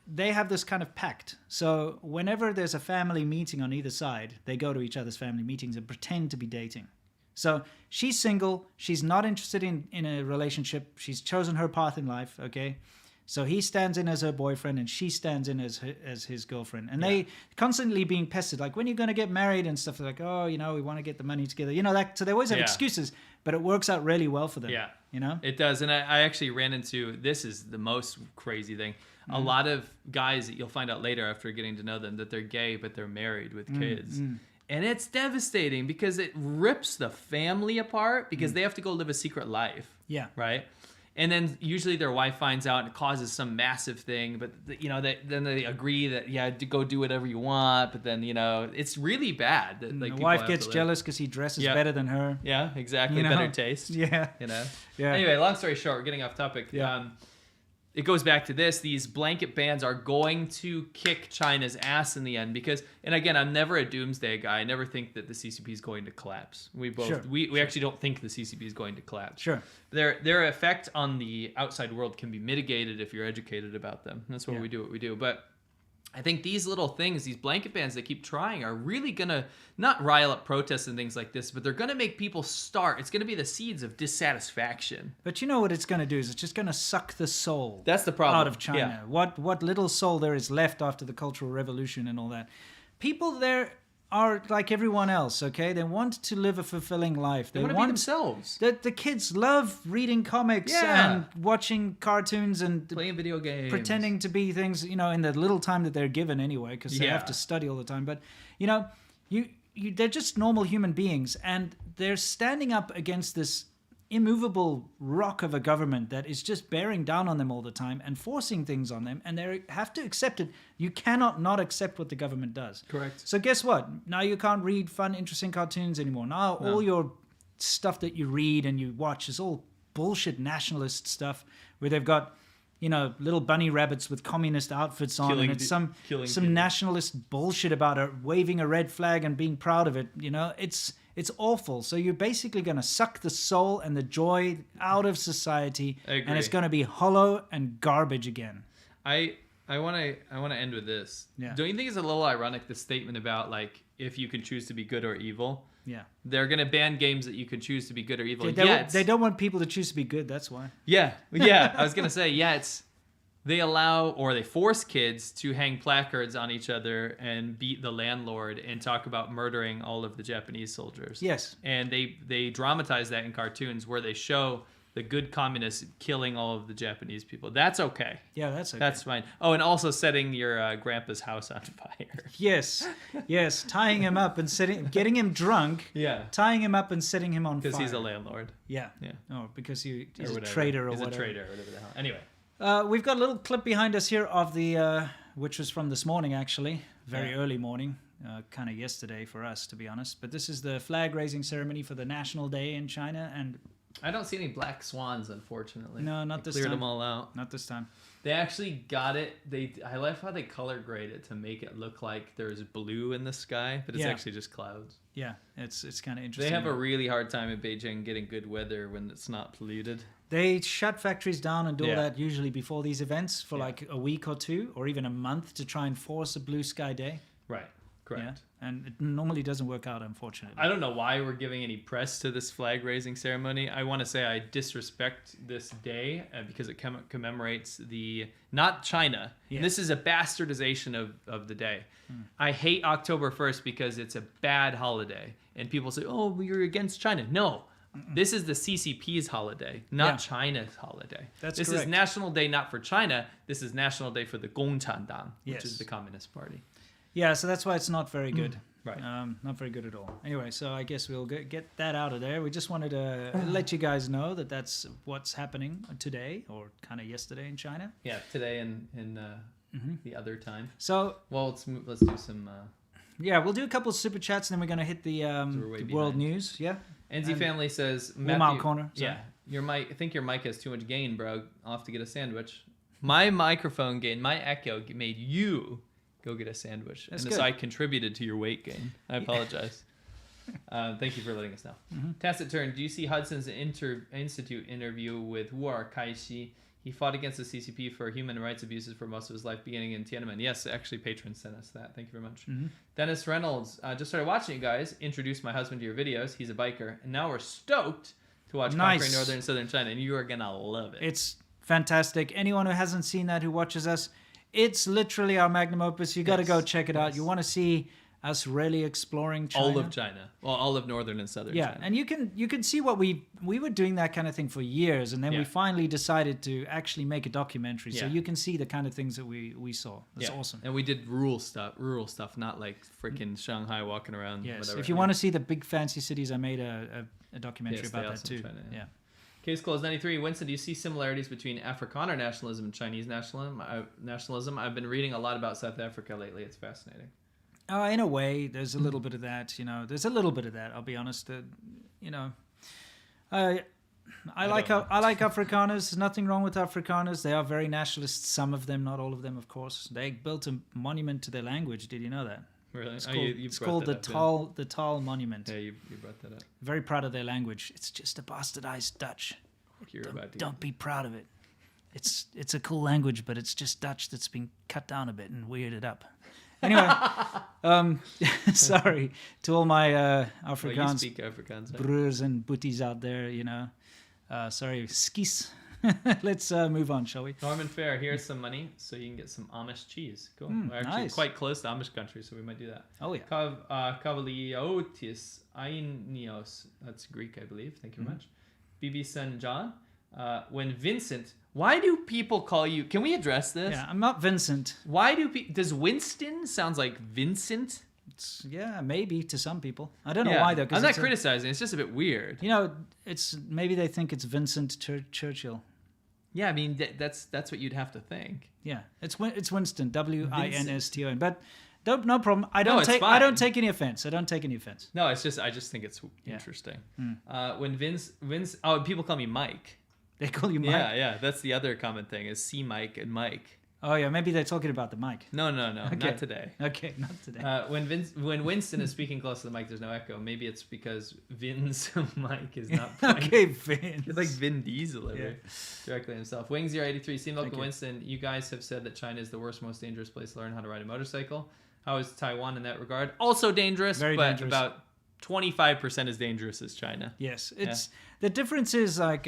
they have this kind of pact. So whenever there's a family meeting on either side, they go to each other's family meetings and pretend to be dating. So she's single. She's not interested in a relationship. She's chosen her path in life, okay? So he stands in as her boyfriend and she stands in as his girlfriend. And they constantly being pestered, like, when are you going to get married and stuff. They're like, oh, you know, we want to get the money together. You know, that. So they always have excuses, but it works out really well for them. Yeah. You know? It does. And I actually ran into, this is the most crazy thing. A lot of guys that you'll find out later after getting to know them that they're gay, but they're married with kids. And it's devastating because it rips the family apart because they have to go live a secret life. Yeah. Right? And then usually their wife finds out and it causes some massive thing. But, you know, then they agree that, go do whatever you want. But then, you know, it's really bad. That, like, The people wife have gets to live. jealous because he dresses better than her. Yeah, exactly. You know? Better taste. Yeah. You know? Yeah. Anyway, long story short, we're getting off topic. Yeah. It goes back to this. These blanket bans are going to kick China's ass in the end because, and again, I'm never a doomsday guy. I never think that the CCP is going to collapse. We both, we actually don't think the CCP is going to collapse. Sure. Their effect on the outside world can be mitigated if you're educated about them. That's why we do what we do. But I think these little things, these blanket bans they keep trying, are really going to not rile up protests and things like this, but they're going to make people start. It's going to be the seeds of dissatisfaction. But you know what it's going to do is it's just going to suck the soul That's the problem. out of China. Yeah. What little soul there is left after the Cultural Revolution and all that. People there are like everyone else, okay? They want to live a fulfilling life. They want to be themselves. The kids love reading comics and watching cartoons and playing video games. pretending to be things, in the little time that they're given anyway, because they have to study all the time. But, they're just normal human beings, and they're standing up against this immovable rock of a government that is just bearing down on them all the time and forcing things on them, and they have to accept it. You cannot not accept what the government does. Correct. So guess what? Now you can't read fun, interesting cartoons anymore. Now all your stuff that you read and you watch is all bullshit nationalist stuff where they've got little bunny rabbits with communist outfits on, and it's some people. nationalist bullshit about waving a red flag and being proud of it. It's awful. So you're basically going to suck the soul and the joy out of society, I agree. and it's going to be hollow and garbage again. I want to end with this. Yeah. Don't you think it's a little ironic, the statement about like if you can choose to be good or evil? Yeah. They're going to ban games that you can choose to be good or evil. They don't want people to choose to be good. That's why. Yeah. I was going to say, they allow or they force kids to hang placards on each other and beat the landlord and talk about murdering all of the Japanese soldiers. Yes. And they dramatize that in cartoons where they show the good communists killing all of the Japanese people. That's okay. Yeah, that's okay. That's fine. Oh, and also setting your grandpa's house on fire. Yes, tying him up and getting him drunk. Yeah. Tying him up and setting him on fire. Because he's a landlord. Yeah. Yeah. Oh, because he's Or a whatever. traitor or he's whatever. a traitor or whatever the hell. Anyway. We've got a little clip behind us here of the, which was from this morning actually, very early morning, kind of yesterday for us to be honest. But this is the flag raising ceremony for the National Day in China, and I don't see any black swans, unfortunately. No, not this cleared time. them all out. Not this time. They actually got it. I love how they color grade it to make it look like there's blue in the sky, but it's actually just clouds. Yeah, it's kind of interesting. They have a really hard time in Beijing getting good weather when it's not polluted. They shut factories down and do all that usually before these events for like a week or two or even a month to try and force a blue sky day. Right. Correct. Yeah. And it normally doesn't work out, unfortunately. I don't know why we're giving any press to this flag raising ceremony. I want to say I disrespect this day because it commemorates not China. Yeah. This is a bastardization of the day. I hate October 1st because it's a bad holiday. And people say, oh, you're against China. No. This is the CCP's holiday, not China's holiday. That's this correct. is National Day not for China. This is National Day for the Gongchandang, which Yes. is the Communist Party. Yeah, so that's why it's not very good. Right. Not very good at all. Anyway, so I guess we'll get that out of there. We just wanted to let you guys know that that's what's happening today or kind of yesterday in China. Yeah, today and the other time. So, Well, let's do some... yeah, we'll do a couple of super chats and then we're going to hit the way world behind. news. Yeah. NZ Family says, Mile Matthew, corner, sorry. Yeah, your mic. I think your mic has too much gain, bro. I'll have to get a sandwich. My microphone gain, my echo made you go get a sandwich, That's and good. so I contributed to your weight gain. I apologize. Thank you for letting us know. Tacit Turn, do you see Hudson's Institute interview with Wu Kaixi? He fought against the CCP for human rights abuses for most of his life, beginning in Tiananmen. Yes, actually, patrons sent us that. Thank you very much. Dennis Reynolds, just started watching you guys. Introduced my husband to your videos. He's a biker. And now we're stoked to watch Nice. Conquering Northern and Southern China. And you are going to love it. It's fantastic. Anyone who hasn't seen that, who watches us, it's literally our magnum opus. You got to go check it out. You want to see us really exploring China. all of China. Well, all of Northern and Southern China. And you can see what we were doing that kind of thing for years, and then we finally decided to actually make a documentary. So you can see the kind of things that we saw. That's awesome. And we did rural stuff, not like freaking Shanghai walking around. Yes. Whatever. If you want to see the big fancy cities, I made a documentary about that awesome too. China, yeah. Case closed 93. Winston, do you see similarities between Afrikaner nationalism and Chinese nationalism? I've been reading a lot about South Africa lately. It's fascinating. In a way, there's a little bit of that. There's a little bit of that. I'll be honest. I like Afrikaners. There's nothing wrong with Afrikaners. They are very nationalist. Some of them, not all of them, of course. They built a monument to their language. Did you know that? Really? It's called the Tal Monument. Yeah, you brought that up. Very proud of their language. It's just a bastardized Dutch. You're about to. Don't be proud of it. it's a cool language, but it's just Dutch that's been cut down a bit and weirded up. Anyway, sorry to all my Afrikaans Well, you speak Afrikaans, right? broers and booties out there, sorry, skis. Let's move on, shall we? Norman Fair, here's some money so you can get some Amish cheese. Cool. We're actually nice. quite close to Amish country, so we might do that. Oh, yeah. Kavaliotis Ainios, that's Greek, I believe. Thank you very much. BB Sun John, when Vincent, why do people call you, can we address this? Yeah, I'm not Vincent. Why do does Winston sounds like Vincent? Yeah, maybe to some people. I don't know why, though. I'm not criticizing. It's just a bit weird. It's maybe they think it's Vincent Churchill. Yeah, I mean that's what you'd have to think. Yeah, it's Winston, Winston. But no problem. I No, don't it's take. fine. I don't take any offense. No, I just think it's interesting. When Vince, people call me Mike. They call you Mike. Yeah, that's the other common thing is C Mike and Mike. Oh yeah, maybe they're talking about the mic. No, Okay. not today. Okay, not today. When Winston is speaking close to the mic, there's no echo. Maybe it's because Vin's mic is not playing. Okay, Vince. It's like Vin Diesel directly himself. Wing083, Seem Local Winston, you guys have said that China is the worst, most dangerous place to learn how to ride a motorcycle. How is Taiwan in that regard? Also dangerous, Very but dangerous. about 25% as dangerous as China. Yes, the difference is like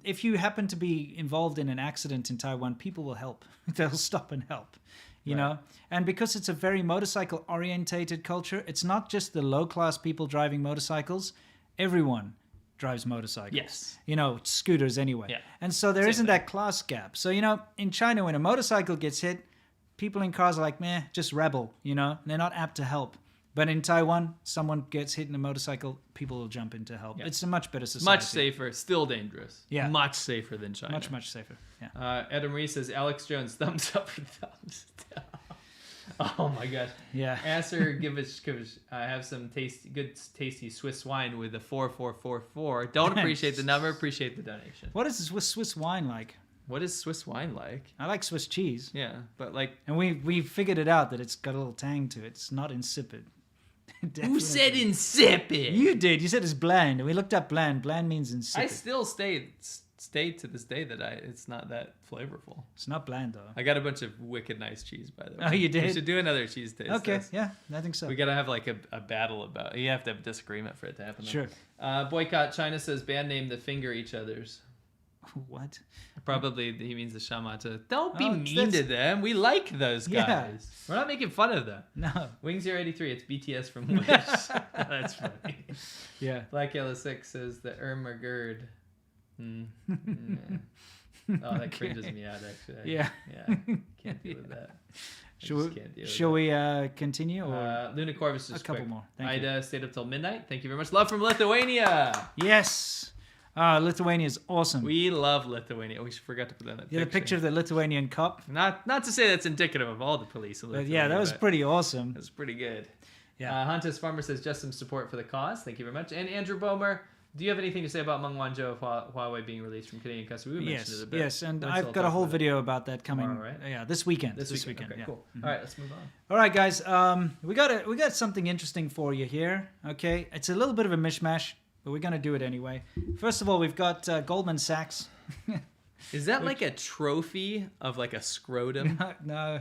if you happen to be involved in an accident in Taiwan, people will help. They'll stop and help, you know. And because it's a very motorcycle orientated culture, it's not just the low class people driving motorcycles. Everyone drives motorcycles. Yes. Scooters anyway. Yeah. And so there isn't that class gap. So in China, when a motorcycle gets hit, people in cars are like, meh, just rebel. They're not apt to help. But in Taiwan, someone gets hit in a motorcycle, people will jump in to help. Yeah. It's a much better society. Much safer, still dangerous. Yeah. Much safer than China. Much safer. Yeah. Adam Reese says, Alex Jones, thumbs up or thumbs down? Oh my gosh. Yeah. Answer, give us. Have some tasty Swiss wine with a 4444. Don't appreciate the number, appreciate the donation. What is Swiss wine like? What is Swiss wine like? I like Swiss cheese. Yeah, but like... And we figured it out that it's got a little tang to it. It's not insipid. Who said insipid? You did. You said it's bland. And we looked up bland. Bland means insipid. I still stay to this day that it's not that flavorful. It's not bland, though. I got a bunch of wicked nice cheese, by the way. Oh, you did? We should do another cheese taste. Okay, yeah, I think so. We got to have like a battle about... You have to have a disagreement for it to happen. Sure. Boycott China says band name the finger each other's. What? Probably he means the shamata. Don't be mean to them. We like those guys. Yeah. We're not making fun of them. No. Wing083, it's BTS from Wish. That's funny. Yeah. Black Yellow 6 says the Irma Gerd. Yeah. Oh, that cringes me out, actually. Yeah. Can't deal with that. Shall we continue? Or Luna Corvus is a couple quick. more. Thank Ida stayed up till midnight. Thank you very much. Love from Lithuania. Yes. Lithuania is awesome. We love Lithuania. We forgot to put that in that the picture of the Lithuanian cop. Not to say that's indicative of all the police in Lithuania. Yeah, that was pretty awesome. That was pretty good. Yeah. Huntus Farmer says just some support for the cause. Thank you very much. And Andrew Bomer, do you have anything to say about Meng Wanzhou of Huawei being released from Canadian custody? We mentioned it a bit. Yes, and I've got a whole video about that coming. Tomorrow, right? Yeah, this weekend. This weekend. Okay, yeah. cool. All right, let's move on. All right, guys. We got something interesting for you here. Okay, it's a little bit of a mishmash, but we're gonna do it anyway. First of all, we've got Goldman Sachs. Is that like a trophy of like a scrotum? No.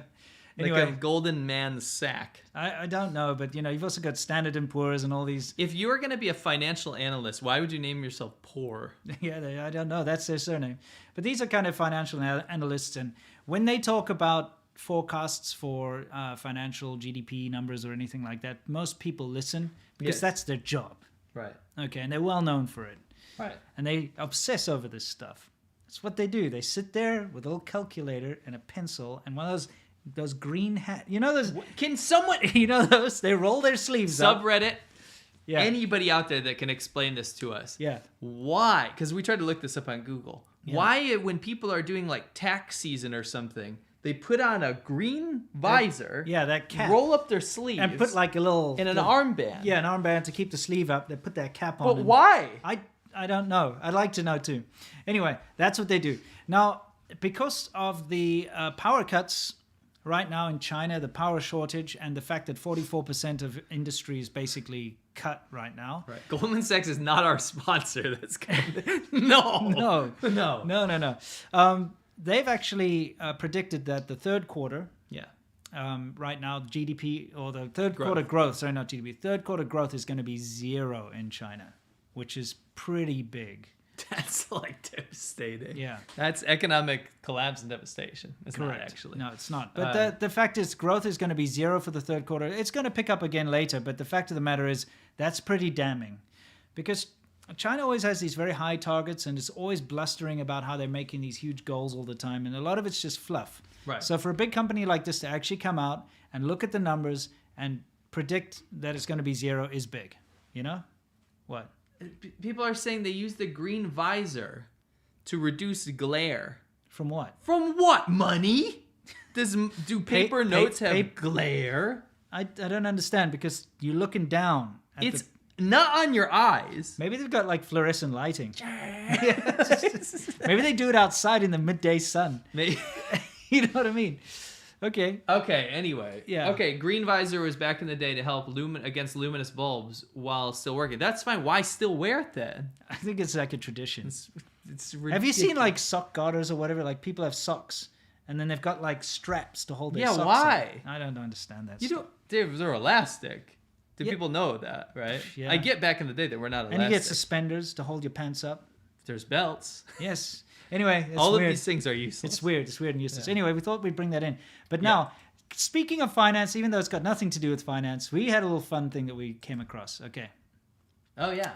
Like Anyway, a golden man's sack. I don't know, but you've also got Standard & Poor's and all these. If you were going to be a financial analyst, why would you name yourself Poor? Yeah, I don't know. That's their surname. But these are kind of financial analysts, and when they talk about forecasts for financial GDP numbers or anything like that, most people listen because that's their job. Right. Okay, and they're well known for it. Right. And they obsess over this stuff. That's what they do. They sit there with a little calculator and a pencil and one of those green hat. You know those? Can someone... You know those? They roll their sleeves up. Subreddit. Yeah. Anybody out there that can explain this to us? Yeah. Why? Because we tried to look this up on Google. Yeah. Why, when people are doing like tax season or something, they put on a green visor. That cap. Roll up their sleeves. And put like a little... And an armband. Yeah, an armband to keep the sleeve up. They put that cap on. But why? I don't know. I'd like to know too. Anyway, that's what they do. Now, because of the power cuts right now in China, the power shortage, and the fact that 44% of industry is basically cut right now. Right. Goldman Sachs is not our sponsor. That's kind of... No. they've actually predicted that the third quarter, Yeah. right now, GDP, or the third quarter growth, sorry, not GDP, third quarter growth is going to be 0 in China, which is pretty big. That's like devastating. Yeah. That's economic collapse and devastation. It's Correct. not actually. No, it's not. But the fact is, growth is going to be 0 for the third quarter. It's going to pick up again later, but the fact of the matter is, that's pretty damning. Because China always has these very high targets and is always blustering about how they're making these huge goals all the time. And a lot of it's just fluff. Right. So for a big company like this to actually come out and look at the numbers and predict that it's going to be 0 is big. You know? What? People are saying they use the green visor to reduce glare. From what? From what? Money? Do paper notes have glare? I don't understand, because you're looking down. It's not on your eyes. Maybe they've got like fluorescent lighting. Maybe they do it outside in the midday sun. Maybe. You know what I mean? Okay. Okay, anyway. Yeah. Okay, green visor was back in the day to help against luminous bulbs while still working. That's fine. Why still wear it then? I think it's like a tradition. It's ridiculous. Have you seen like sock garters or whatever? Like people have socks and then they've got like straps to hold their socks. Yeah, why? I don't understand that. You don't. They're elastic. Do Yeah. people know that, right? Yeah. I get back in the day that we're not elastic. And you get suspenders to hold your pants up. There's belts. Yes. Anyway, it's All weird. of these things are useless. It's weird. It's weird and useless. Anyway, we thought we'd bring that in. But now, speaking of finance, even though it's got nothing to do with finance, we had a little fun thing that we came across. Okay. Oh, yeah.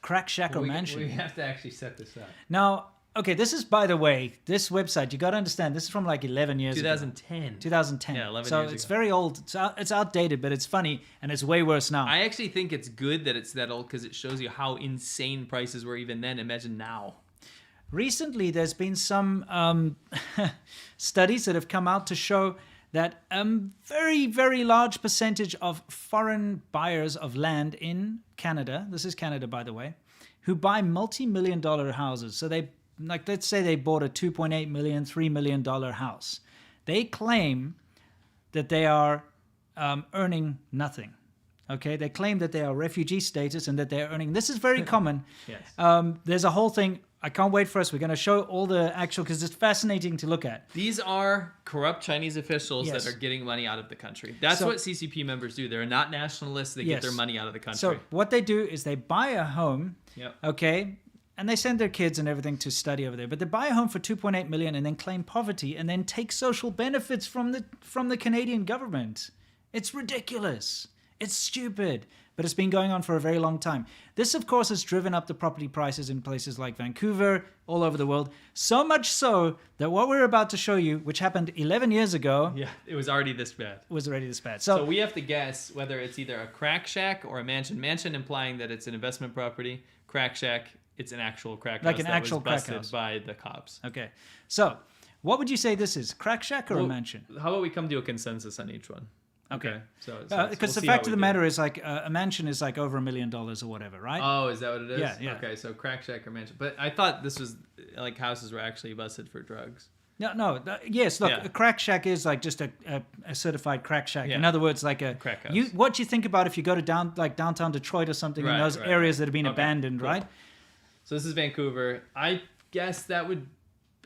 Crack Shack or we, Mansion. We have to actually set this up. Now, okay, this is, by the way, this website, you got to understand, this is from like 11 years 2010. ago. 2010. Yeah, 11 so years it's ago. very old. It's outdated, but it's funny, and it's way worse now. I actually think it's good that it's that old because it shows you how insane prices were even then. Imagine now. Recently, there's been some studies that have come out to show that a very, very large percentage of foreign buyers of land in Canada, this is Canada, by the way, who buy multi-million dollar houses. So they, like, let's say they bought a $2.8 million, $3 million house. They claim that they are earning nothing. Okay, they claim that they are refugee status and that they're earning. This is very common. Yes. There's a whole thing. I can't wait for us. We're going to show all the actual, because it's fascinating to look at. These are corrupt Chinese officials Yes. that are getting money out of the country. That's So- what CCP members do. They're not nationalists. They get their money out of the country. So what they do is they buy a home, Yep. okay, and they send their kids and everything to study over there. But they buy a home for $2.8 million and then claim poverty and then take social benefits from the Canadian government. It's ridiculous. It's stupid. But it's been going on for a very long time. This, of course, has driven up the property prices in places like Vancouver, all over the world. So much so that what we're about to show you, which happened 11 years ago, Yeah, it was already this bad. was already this bad. So we have to guess whether it's either a crack shack or a mansion. Mansion implying that it's an investment property. Crack shack, it's an actual crack Like house an that actual was crack busted house. by the cops. Okay. So what would you say this is? Crack shack or a Well, mansion? How about we come to a consensus on each one? Okay. So Because the fact of the matter is, like, a mansion is like over $1 million or whatever, right? Oh, is that what it is? Yeah, yeah. Okay, so crack shack or mansion. But I thought this was like houses were actually busted for drugs. No. Yes, look, Yeah. a crack shack is like just a certified crack shack. Yeah. In other words, like a Crack house. What you think about if you go to downtown Detroit or something in Right, those right, areas right. that have been Okay, abandoned, cool. right? So this is Vancouver. I guess that would.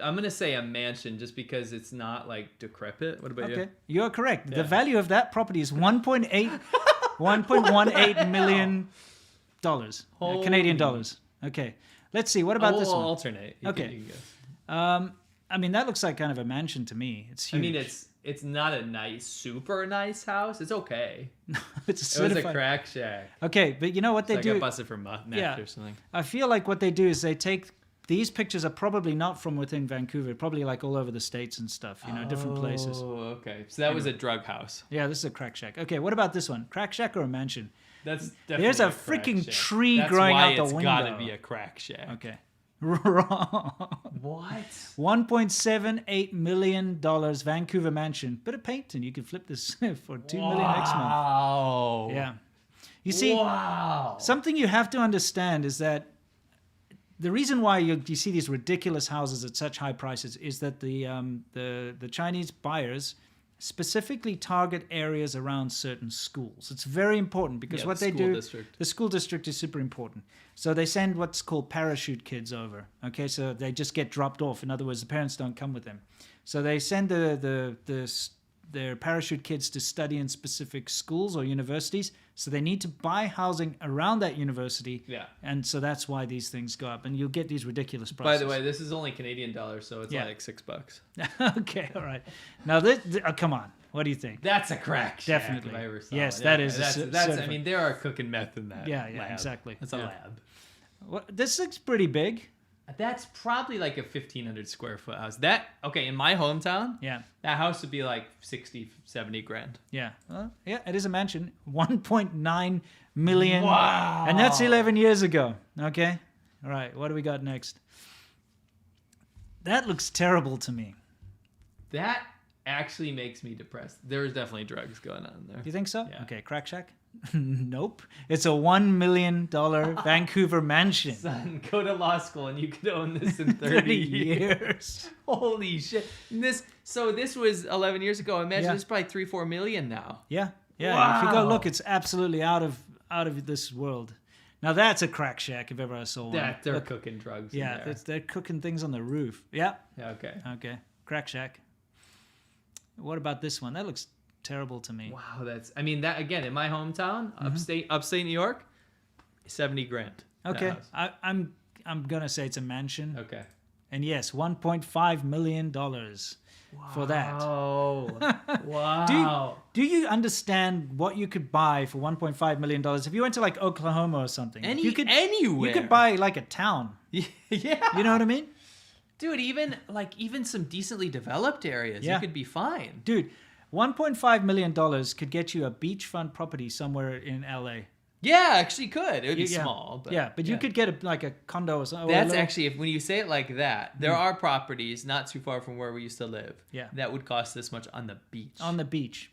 I'm gonna say a mansion just because it's not like decrepit. What about Okay, you? you're correct. Yeah. The value of that property is $1.18 million Canadian dollars. Okay, let's see. What about this I'll one? alternate. You Okay. can- you can go. I mean, that looks like kind of a mansion to me. It's huge. I mean, it's not a nice, super nice house. It's okay. it's a It was a certified. crack shack. Okay, but you know what they It's like do? I busted for meth Yeah. or something. I feel like what they do is they take these pictures are probably not from within Vancouver, probably like all over the states and stuff, different places. Oh, okay. So that was a drug house. Yeah, this is a crack shack. Okay, what about this one? Crack shack or a mansion? That's definitely There's a crack freaking shack. tree That's growing why out the it's window. gotta be a crack shack. Okay. Wrong. What? $1.78 million Vancouver mansion. Bit of paint and you can flip this for $2 million next month. Wow. Yeah. You see, Wow. something you have to understand is that the reason why you see these ridiculous houses at such high prices is that the Chinese buyers specifically target areas around certain schools. It's very important because what they do, the school district is super important. So they send what's called parachute kids over. Okay, so they just get dropped off. In other words, the parents don't come with them. So they send their parachute kids to study in specific schools or universities. So they need to buy housing around that university. Yeah. And so that's why these things go up. And you'll get these ridiculous prices. By the way, this is only Canadian dollars, so it's like $6. Okay, all right. Now, this, come on. What do you think? That's a crack shack. Definitely. If I ever saw yes, it. that Yeah, is. that's I mean, they are cooking meth in that. Yeah, lab. exactly. It's a lab. Well, this looks pretty big. That's probably like a 1,500 square foot house. That, okay, in my hometown, that house would be like 60, 70 grand. Yeah. Well, yeah, it is a mansion. 1.9 million. Wow. And that's 11 years ago. Okay. All right. What do we got next? That looks terrible to me. That actually makes me depressed. There's definitely drugs going on there. You think so? Yeah. Okay. Crack shack? Nope. It's a $1 million Vancouver mansion. Son, go to law school and you could own this in 30 years. Holy shit. And this was 11 years ago. Imagine it's probably 3-4 million now. Yeah. Yeah. Wow. If you go look, it's absolutely out of this world. Now that's a crack shack if ever I saw one. They're cooking drugs. Yeah, in there. they're cooking things on the roof. Yeah. Okay. Okay. Crack shack. What about this one? That looks terrible to me. Wow, that again, in my hometown, upstate New York, 70 grand. Okay. I'm gonna say it's a mansion. Okay. And yes, $1.5 million for that. Oh. Wow. Do you understand what you could buy for $1.5 million if you went to like Oklahoma or something? Anywhere. You could buy like a town. Yeah. You know what I mean? Dude, even some decently developed areas, you could be fine. Dude, $1.5 million could get you a beachfront property somewhere in LA. Yeah, actually could. It would be small. But you could get like a condo or something. That's actually, when you say it like that, there are properties not too far from where we used to live that would cost this much on the beach. On the beach.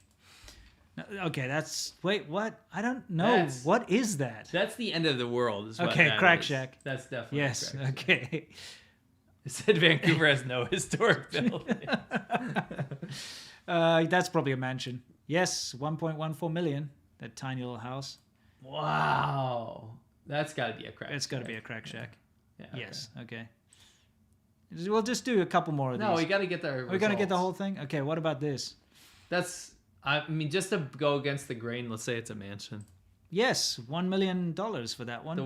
Okay, wait, what? I don't know. What is that? That's the end of the world. Is what okay, that crack is. shack. That's definitely yes. a crack shack. Okay. It said Vancouver has no historic buildings. That's probably a mansion. Yes, 1.14 million. That tiny little house. Wow, that's got to be a crack. It's got to be a crack shack. Yeah. Okay. Yes. Okay. We'll just do a couple more of these. No, we got to get the. We're gonna get the whole thing. Okay. What about this? Just to go against the grain, let's say it's a mansion. Yes, $1 million for that one.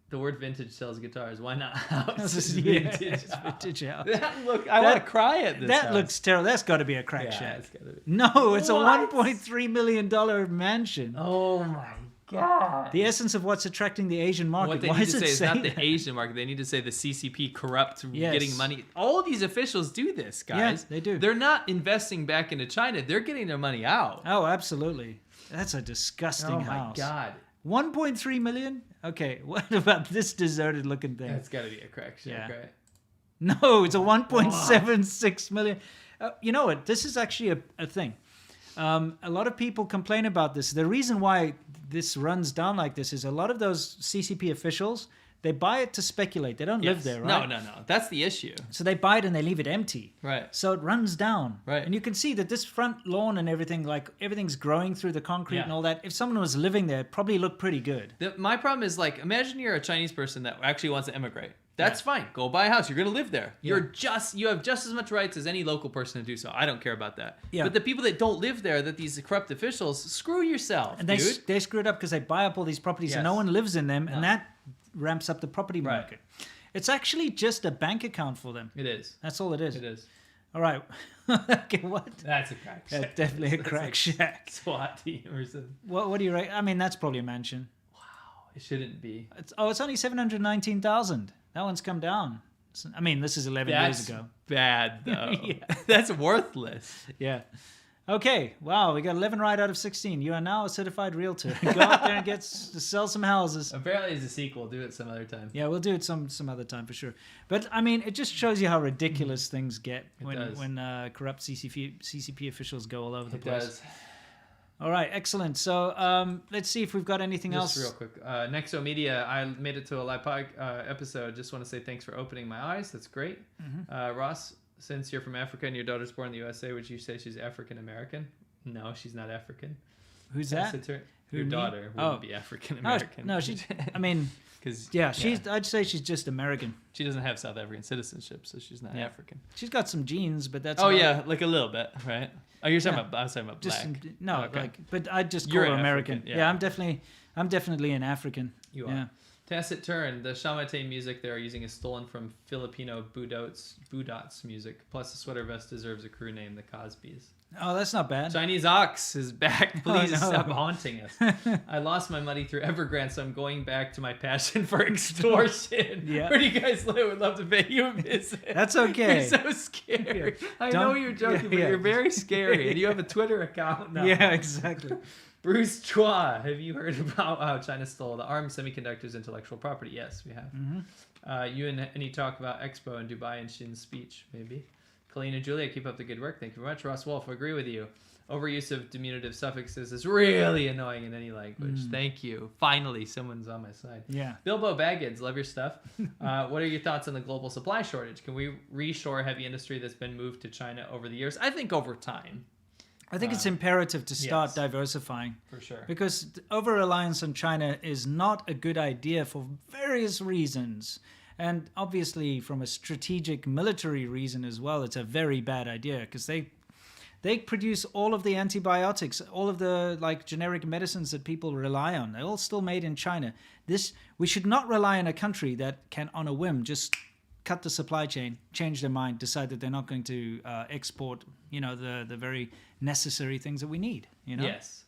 The word vintage sells guitars. Why not house? Vintage house. I want to cry at this. That house. looks terrible. That's got to be a crack shack. It's gotta be. No, it's a $1.3 million mansion. Oh my god! The essence of what's attracting the Asian market. What they Why need does to it say is not that? the Asian market. They need to say the CCP corrupt getting money. All these officials do this, guys. Yes, they do. They're not investing back into China. They're getting their money out. Oh, absolutely. That's a disgusting house. Oh my god. 1.3 million? Okay, what about this deserted looking thing? That's got to be a crack shack, right? No, it's a 1.76 million. You know what? This is actually a thing. A lot of people complain about this. The reason why this runs down like this is a lot of those CCP officials, they buy it to speculate. They don't live there, right? No. That's the issue. So they buy it and they leave it empty. Right. So it runs down. Right. And you can see that this front lawn and everything, like everything's growing through the concrete and all that. If someone was living there, it probably looked pretty good. My problem is imagine you're a Chinese person that actually wants to immigrate. That's fine. Go buy a house. You're going to live there. You have just as much rights as any local person to do so. I don't care about that. Yeah. But the people that don't live there, that these corrupt officials, screw yourself, and dude. They screw it up because they buy up all these properties and no one lives in them, and that ramps up the property market. It's actually just a bank account for them. It is. That's all it is. It is. All right. Okay, what? That's a crack shack. That's definitely a crack shack. SWAT team or something. What do you rate? I mean, that's probably a mansion. Wow. It shouldn't be. It's only 719,000. That one's come down. I mean, this is 11 years ago. Bad, though. That's worthless. Yeah. Okay. Wow. We got 11 right out of 16. You are now a certified realtor. Go out there and sell some houses. Apparently, it's a sequel. Do it some other time. Yeah, we'll do it some other time for sure. But I mean, it just shows you how ridiculous things get when corrupt CCP officials go all over the place. It does. All right, excellent. So let's see if we've got anything else. Just real quick. Nexo Media, I made it to a live episode. Just want to say thanks for opening my eyes. That's great. Mm-hmm. Ross, since you're from Africa and your daughter's born in the USA, would you say she's African American? No, she's not African. Who's that? Your me? daughter wouldn't be African No, American. no, I mean, I'd say she's just American. She doesn't have South African citizenship, so she's not African. She's got some genes, but that's like a little bit, right? Oh, you're talking about. I was talking about just black. but I just call You're her an American. African, Yeah, I'm definitely an African. You are. Tacit turn. The Shamate music they are using is stolen from Filipino Budots music. Plus, the sweater vest deserves a crew name, the Cosbys. Oh, that's not bad. Chinese Ox is back. Please no. stop haunting us. I lost my money through Evergrande, so I'm going back to my passion for extortion. Yeah. Where do you guys live? Would love to pay you a visit. That's okay. You're so scary. I Don't- know you're joking, but you're very scary. And you have a Twitter account now. Yeah, exactly. Bruce Chua, have you heard about how China stole the ARM Semiconductors intellectual property? Yes, we have. You and any talk about Expo in Dubai and Shin's speech, maybe. Colleen and Julia, keep up the good work. Thank you very much. Ross Wolf, I agree with you. Overuse of diminutive suffixes is really annoying in any language. Thank you. Finally, someone's on my side. Yeah. Bilbo Baggins, love your stuff. What are your thoughts on the global supply shortage? Can we reshore heavy industry that's been moved to China over the years? I think over time. I think it's imperative to start diversifying. For sure. Because over-reliance on China is not a good idea for various reasons. And obviously, from a strategic military reason as well, it's a very bad idea because they produce all of the antibiotics, all of the generic medicines that people rely on. They're all still made in China. We should not rely on a country that can, on a whim, just cut the supply chain, change their mind, decide that they're not going to export, the very necessary things that we need. Yes.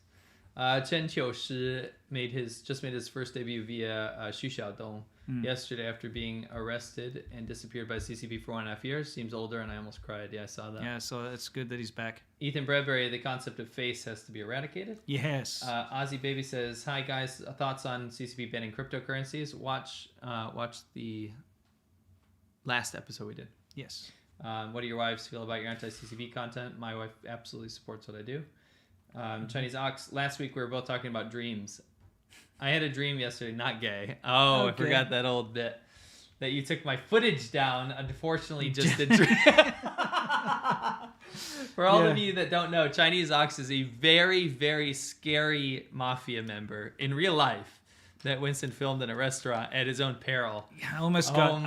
Chen Qiushi made his first debut via Xu Xiaodong yesterday after being arrested and disappeared by CCP for 1.5 years. Seems older, and I almost cried. Yeah, I saw that. Yeah, so it's good that he's back. Ethan Bradbury, the concept of face has to be eradicated. Yes. Ozzy Baby says, hi guys, thoughts on CCP banning cryptocurrencies? Watch the last episode we did. Yes. What do your wives feel about your anti-CCP content? My wife absolutely supports what I do. Chinese Ox, last week we were both talking about dreams. I had a dream yesterday, not gay. Oh, okay. I forgot that old bit. That you took my footage down, unfortunately just a dream. For all of you that don't know, Chinese Ox is a very, very scary mafia member in real life that Winston filmed in a restaurant at his own peril. Yeah, almost got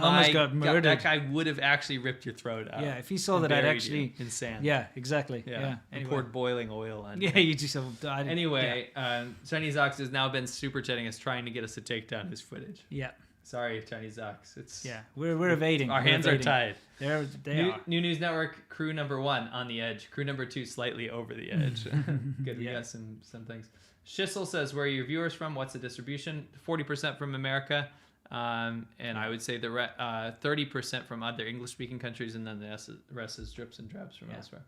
murdered. That guy would have actually ripped your throat out. Yeah, if he saw that, I'd actually in sand. Yeah, exactly. Yeah. And poured boiling oil on. Yeah, you just have died. Anyway, Chinese Ox has now been super chatting us, trying to get us to take down his footage. Yeah. Sorry, Chinese Ox. We're evading. Our hands are tied. They are. New News Network, crew number 1 on the edge. Crew number 2 slightly over the edge. Good, we got some things. Schissel says, where are your viewers from? What's the distribution? 40% from America. And I would say the 30% from other English-speaking countries, and then the rest is drips and drabs from elsewhere.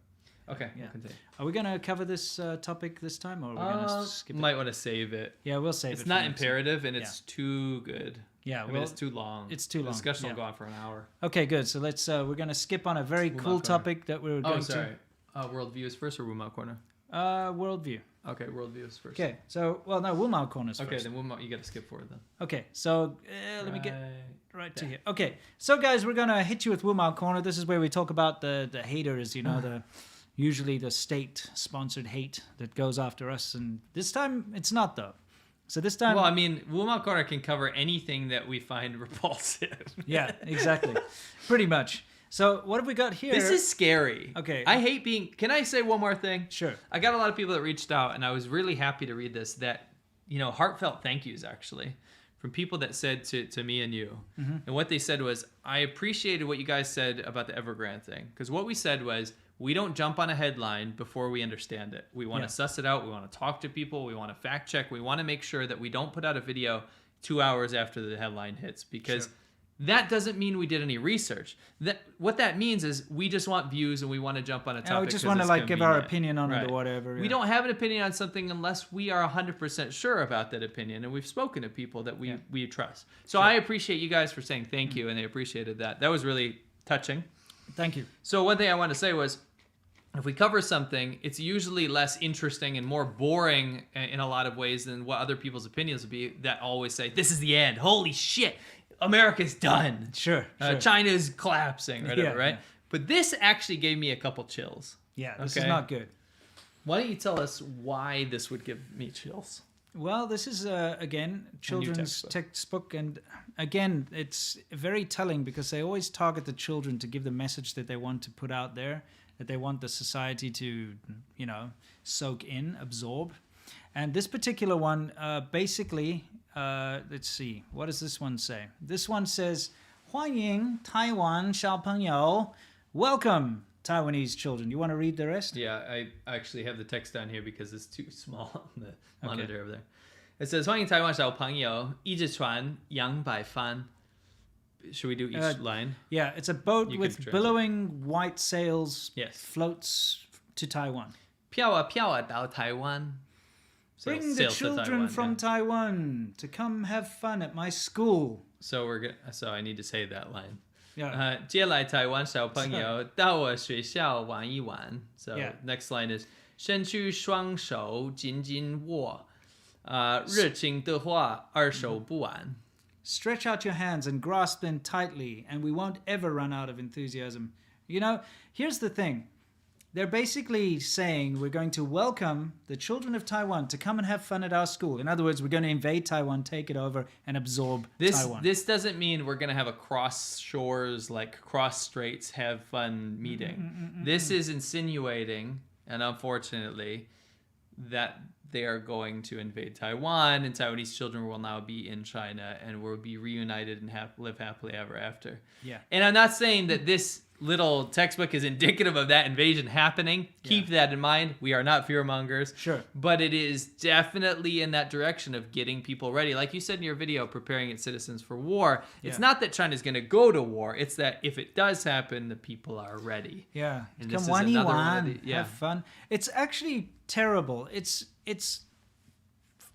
Okay, we'll continue. Are we going to cover this topic this time, or are we going to skip it? Might want to save it. Yeah, we'll save it. It's not imperative, and it's too good. Yeah, it's too long. It's too long. The discussion will go on for an hour. Okay, good. So let's. We're going to skip on a very cool topic that we were going to. Worldview is first, or Wumao Corner? Worldview. Okay, worldview is first. Okay, so Wumao Corner is first. Okay, then Wumao, you got to skip forward then. Okay, so let me get right to here. Okay, so guys, we're gonna hit you with Wumao Corner. This is where we talk about the haters. Usually the state-sponsored hate that goes after us, and this time it's not though. So this time, well, I mean, Wumao Corner can cover anything that we find repulsive. Yeah, exactly, pretty much. So what have we got here? This is scary. Okay. I hate being... Can I say one more thing? Sure. I got a lot of people that reached out, and I was really happy to read this, that, heartfelt thank yous, actually, from people that said to me and you. Mm-hmm. And what they said was, I appreciated what you guys said about the Evergrande thing. Because what we said was, we don't jump on a headline before we understand it. We want to suss it out. We want to talk to people. We want to fact check. We want to make sure that we don't put out a video 2 hours after the headline hits. Because... Sure. That doesn't mean we did any research. What that means is we just want views and we want to jump on a topic. We just want to give our opinion on it or whatever. We don't have an opinion on something unless we are 100% sure about that opinion, and we've spoken to people that we trust. So I appreciate you guys for saying thank you, and they appreciated that. That was really touching. Thank you. So one thing I want to say was, if we cover something, it's usually less interesting and more boring in a lot of ways than what other people's opinions would be that always say, this is the end. Holy shit. America's done. Sure. China's collapsing, whatever, right? But this actually gave me a couple chills. Yeah, this Okay. is not good. Why don't you tell us why this would give me chills? Well, this is, again, children's textbook. And again, it's very telling because they always target the children to give the message that they want to put out there, that they want the society to, soak in, absorb. And this particular one, basically, let's see, what does this one say? This one says, 欢迎台湾小朋友, welcome Taiwanese children. You want to read the rest? Yeah, I actually have the text down here because it's too small on the monitor over there. It says, 欢迎台湾小朋友一直船扬百帆. Should we do each line? Yeah, it's a boat You with can translate. billowing white sails, Yes. floats to Taiwan. 飘啊飘啊到台湾. So Bring the sail to children Taiwan, from yeah. Taiwan to come have fun at my school. So I need to say that line. Yeah. 接来台湾小朋友到我学校玩一玩. So Yeah. next line is 伸出双手紧紧握. 热情的话二手不完. Stretch out your hands and grasp them tightly, and we won't ever run out of enthusiasm. Here's the thing. They're basically saying we're going to welcome the children of Taiwan to come and have fun at our school. In other words, we're going to invade Taiwan, take it over, and absorb Taiwan. This doesn't mean we're going to have a cross shores, like cross straits, have fun meeting. This is insinuating, and unfortunately, that they are going to invade Taiwan, and Taiwanese children will now be in China and will be reunited and live happily ever after. Yeah. And I'm not saying that this little textbook is indicative of that invasion happening. Keep that in mind. We are not fearmongers. Sure. But it is definitely in that direction of getting people ready. Like you said in your video, preparing its citizens for war. It's not that China's going to go to war. It's that if it does happen, the people are ready. Yeah. And Come this is one another yuan, one of the- have fun. It's actually terrible. It's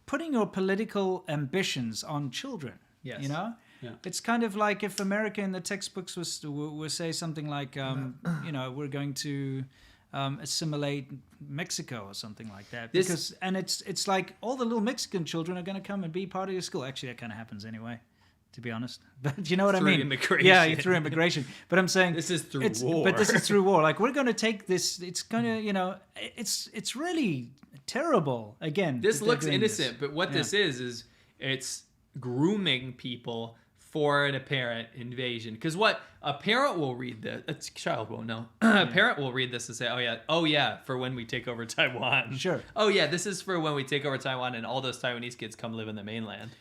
putting your political ambitions on children. Yes. Yeah. It's kind of like if America in the textbooks will say something like, we're going to assimilate Mexico or something like that. It's like all the little Mexican children are going to come and be part of your school. Actually, that kind of happens anyway, to be honest. But you know what I mean? Immigration. Yeah, through immigration. But I'm saying This is through war. But this is through war. Like we're going to take this. It's going to, it's really terrible. Again, This that they're looks doing innocent, but what this is it's grooming people for an apparent invasion. Because what a parent will read this, a child won't know. A parent will read this and say, oh yeah, for when we take over Taiwan. Sure. Oh yeah, this is for when we take over Taiwan and all those Taiwanese kids come live in the mainland.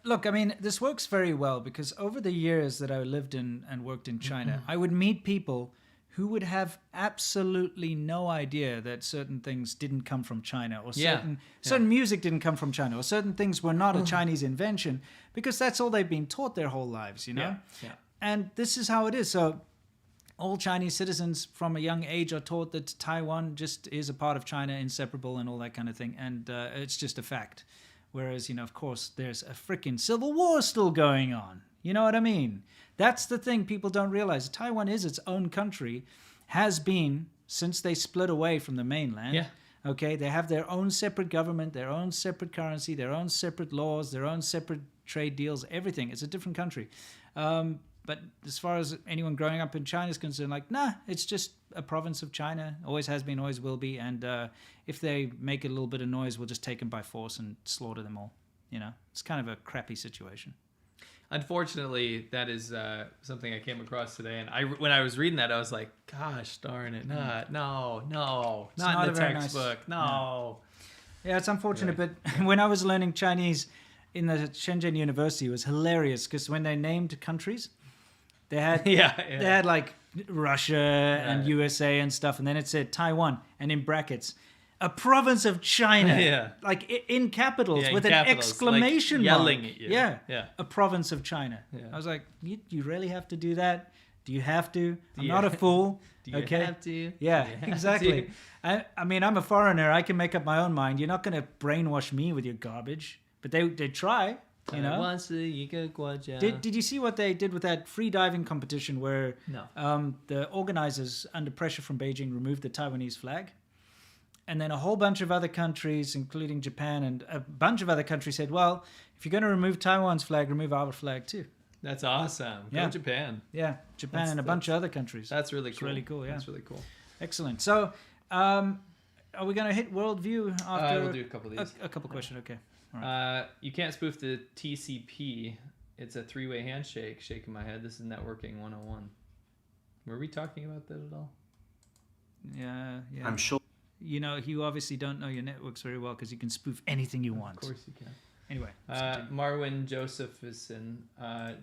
Look, I mean, this works very well because over the years that I lived in and worked in China, I would meet people who would have absolutely no idea that certain things didn't come from China or certain music didn't come from China or certain things were not a Chinese invention because that's all they've been taught their whole lives, Yeah. And this is how it is. So all Chinese citizens from a young age are taught that Taiwan just is a part of China, inseparable and all that kind of thing. And it's just a fact. Whereas, of course, there's a freaking civil war still going on. You know what I mean? That's the thing people don't realize. Taiwan is its own country, has been since they split away from the mainland. Yeah. Okay, they have their own separate government, their own separate currency, their own separate laws, their own separate trade deals, everything. It's a different country. But as far as anyone growing up in China is concerned, it's just a province of China. Always has been, always will be. And if they make a little bit of noise, we'll just take them by force and slaughter them all. It's kind of a crappy situation. Unfortunately, that is something I came across today, and when I was reading that, I was like, "Gosh darn it! Not in the textbook. No." Yeah, it's unfortunate, but when I was learning Chinese in the Shenzhen University, it was hilarious because when they named countries, they had they had like Russia and USA and stuff, and then it said Taiwan, and in brackets, a province of China, like in capitals with an exclamation mark, yelling at you. Yeah, a province of China. I was like, you really have to do that? Do you have to? I'm not a fool. Do you have to? Yeah, exactly. I mean, I'm a foreigner. I can make up my own mind. You're not going to brainwash me with your garbage. But they try, Did you see what they did with that free diving competition where the organizers, under pressure from Beijing, removed the Taiwanese flag? And then a whole bunch of other countries, including Japan and a bunch of other countries, said, well, if you're going to remove Taiwan's flag, remove our flag too. That's awesome. Go Yeah. Japan. Yeah, Japan and a bunch of other countries. That's really It's cool. really cool, yeah. That's really cool. Excellent. So, are we going to hit worldview after We'll do a couple of these. a couple questions? Okay. All right. You can't spoof the TCP. It's a three-way handshake. Shaking my head. This is networking 101. Were we talking about that at all? Yeah. I'm sure. You know, you obviously don't know your networks very well because you can spoof anything you want. Of course you can. Anyway. let's continue. Marwin Josephson,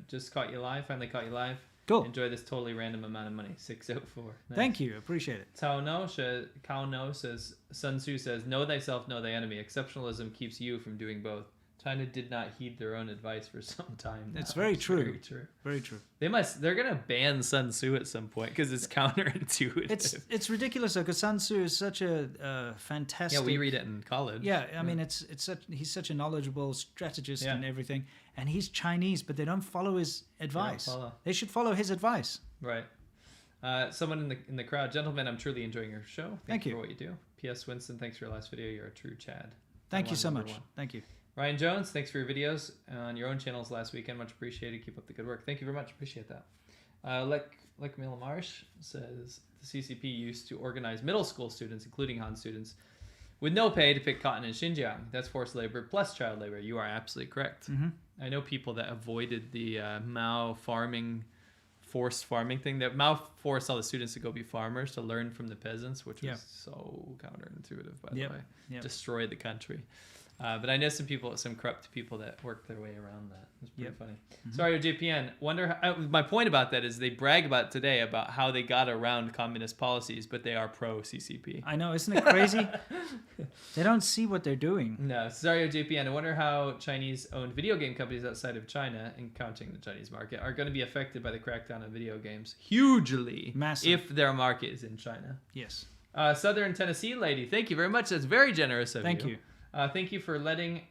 just caught you live. Finally caught you live. Cool. Enjoy this totally random amount of money. 604. Nice. Thank you. Appreciate it. Cao No says, Sun Tzu says, know thyself, know thy enemy. Exceptionalism keeps you from doing both. China did not heed their own advice for some time now. It's very true. Very true. Very true. They're gonna ban Sun Tzu at some point because it's counterintuitive. It's ridiculous though, because Sun Tzu is such a fantastic. Yeah, we read it in college. Yeah, I mean, he's such a knowledgeable strategist and everything, and he's Chinese, but they don't follow his advice. follow. They should follow his advice. Right. Someone in the crowd, gentlemen, I'm truly enjoying your show. Thank you for what you do. P.S. Winston, thanks for your last video. You're a true Chad. Thank you so Number much. one. Thank you. Ryan Jones, thanks for your videos on your own channels last weekend. Much appreciated. Keep up the good work. Thank you very much. Appreciate that. Like Mila Marsh says, the CCP used to organize middle school students, including Han students, with no pay to pick cotton in Xinjiang. That's forced labor plus child labor. You are absolutely correct. Mm-hmm. I know people that avoided the Mao forced farming thing. That Mao forced all the students to go be farmers to learn from the peasants, which was so counterintuitive, by the way. Yep. Destroyed the country. But I know some corrupt people that worked their way around that. It's pretty funny. Sorry, JPN. Wonder how, my point about that is they brag about today about how they got around communist policies, but they are pro CCP. I know, isn't it crazy? They don't see what they're doing. No, sorry, JPN. I wonder how Chinese-owned video game companies outside of China, and counting the Chinese market, are going to be affected by the crackdown on video games hugely. Massive. If their market is in China. Yes. Southern Tennessee lady, thank you very much. That's very generous of you. Thank you. Thank you for letting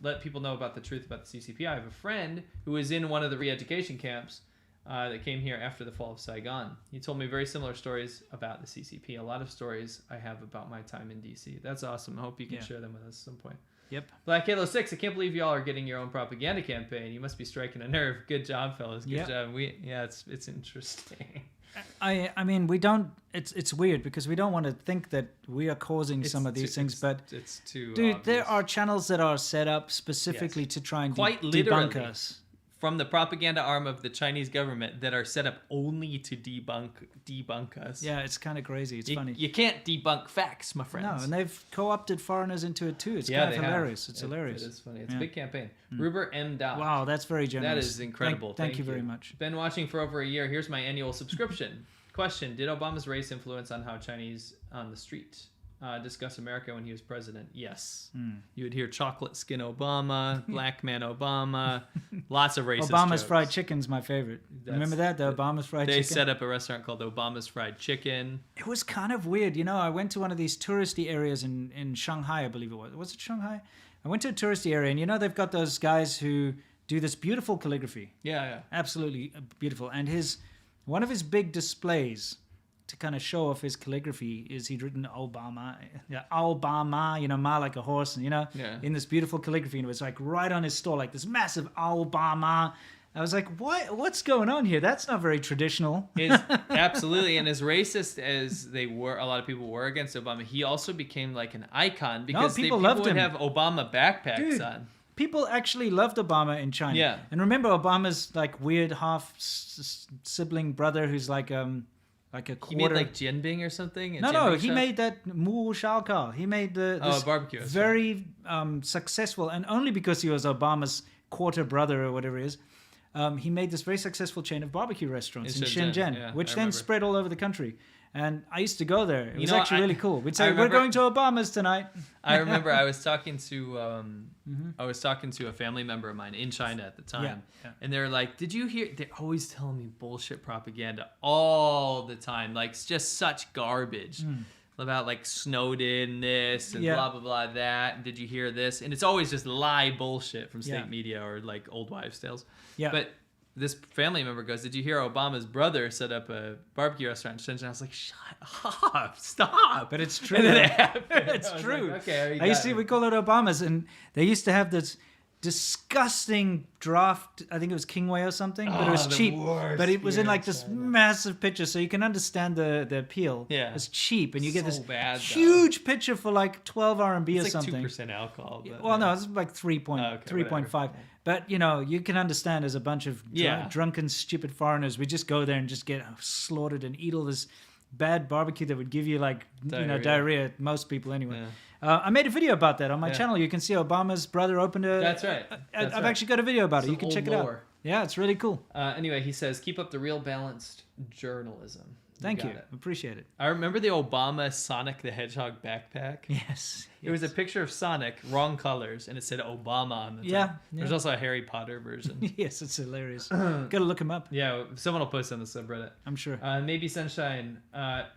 let people know about the truth about the CCP. I have a friend who was in one of the re-education camps that came here after the fall of Saigon. He told me very similar stories about the CCP. A lot of stories I have about my time in DC. That's awesome. I hope you can share them with us at some point. Yep. Black Halo 6, I can't believe y'all are getting your own propaganda campaign. You must be striking a nerve. Good job, fellas. Good job. It's interesting. I mean, we don't. It's weird because we don't want to think that we are causing some of these things, but it's too. Dude, obvious. there are channels that are set up specifically to try and Quite debunk literally. us. From the propaganda arm of the Chinese government that are set up only to debunk us. Yeah, it's kind of crazy. It's funny. You can't debunk facts, my friends. No, and they've co-opted foreigners into it too. It's kind of hilarious. It's hilarious. It is funny. It's a big campaign. Ruber M. Dot. Wow, that's very generous. That is incredible. Thank you very much. Been watching for over a year. Here's my annual subscription. Question: did Obama's race influence on how Chinese on the street discuss America when he was president? Yes. You would hear chocolate skin Obama, black man Obama, lots of racist Obama's jokes. fried chicken's my favorite. Remember that? The Obama's fried chicken? They set up a restaurant called Obama's Fried Chicken. It was kind of weird. You know, I went to one of these touristy areas in Shanghai, I believe it was. Was it Shanghai? I went to a touristy area, and you know, they've got those guys who do this beautiful calligraphy. Yeah. Absolutely beautiful. And one of his big displays to kind of show off his calligraphy is he'd written Obama, you know, ma like a horse, you know, in this beautiful calligraphy. And it was like right on his store, like this massive Obama. I was like, what's going on here? That's not very traditional. Absolutely. And as racist as a lot of people were against Obama, he also became like an icon because people loved would him. have Obama backpacks on. People actually loved Obama in China. Yeah. And remember Obama's like weird half sibling brother who's like a quarter. He made like Jianbing or something? He made that Mu Shaokao. He made this barbecue. very successful, and only because he was Obama's quarter brother or whatever it is, he made this very successful chain of barbecue restaurants in Shenzhen, which then spread all over the country. And I used to go there. It was actually really cool. We'd say, we're going to Obama's tonight. I remember I was talking to a family member of mine in China at the time. Yeah. And they're like, did you hear? They're always telling me bullshit propaganda all the time. Like, it's just such garbage. About like Snowden this and blah, blah, blah, that. And did you hear this? And it's always just lie bullshit from state media or like old wives' tales. Yeah. But this family member goes, did you hear Obama's brother set up a barbecue restaurant in Shenzhen? I was like, shut up, stop. But it's true. And then it happened. It's true. Like, okay, we call it Obama's, and they used to have this disgusting draft. I think it was Kingway or something, but it was cheap. But it was in like this massive picture, so you can understand the appeal. Yeah. It's cheap, and you get this bad, huge picture for like 12 RMB or It's like something. 2% alcohol. But, Well, no, it's like 3.5. But, you know, you can understand as a bunch of drunken, stupid foreigners, we just go there and just get slaughtered and eat all this bad barbecue that would give you like diarrhea. Most people anyway. I made a video about that on my channel. You can see Obama's brother opened a. That's right. I've actually got a video about it. You can check it out. Yeah, it's really cool. Anyway, he says, keep up the real balanced journalism. Thank you. Appreciate it. I remember the Obama Sonic the Hedgehog backpack. Yes. It was a picture of Sonic, wrong colors, and it said Obama on the top. Yeah. There's also a Harry Potter version. Yes, it's hilarious. Gotta look him up. Yeah, someone will post on the subreddit. I'm sure. Maybe Sunshine,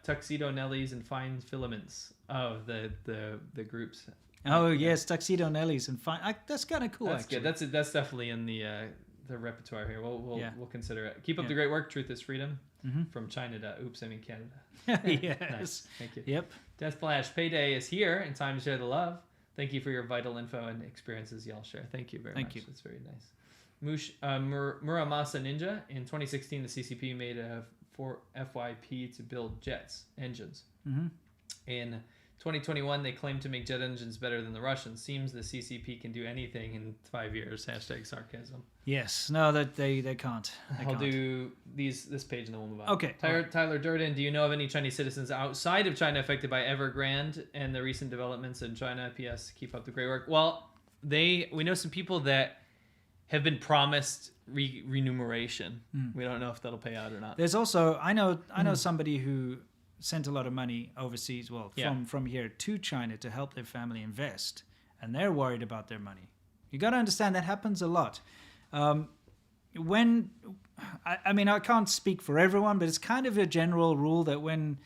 Tuxedo Nellies, and Fine Filaments. Oh, the groups. Oh, yes, Tuxedo Nellies and fine. That's kind of cool, That's actually. good. That's definitely in the repertoire here. We'll consider it. Keep up the great work. Truth is freedom. From China to Canada. Yes. Nice. Thank you. Yep. Desplash Payday is here and time to share the love. Thank you for your vital info and experiences y'all share. Thank you very much. Thank you. That's very nice. Muramasa Ninja. In 2016, the CCP made a FYP to build jets, engines. In 2021, they claimed to make jet engines better than the Russians. Seems the CCP can do anything in 5 years. # sarcasm. Yes. No, that they can't. I'll do this page and then we'll move on. Okay. Tyler Durden, do you know of any Chinese citizens outside of China affected by Evergrande and the recent developments in China? P.S. Keep up the great work. Well, we know some people that have been promised remuneration. We don't know if that'll pay out or not. There's also I know somebody who sent a lot of money overseas, from here to China to help their family invest, and they're worried about their money. You got to understand that happens a lot. I can't speak for everyone, but it's kind of a general rule that when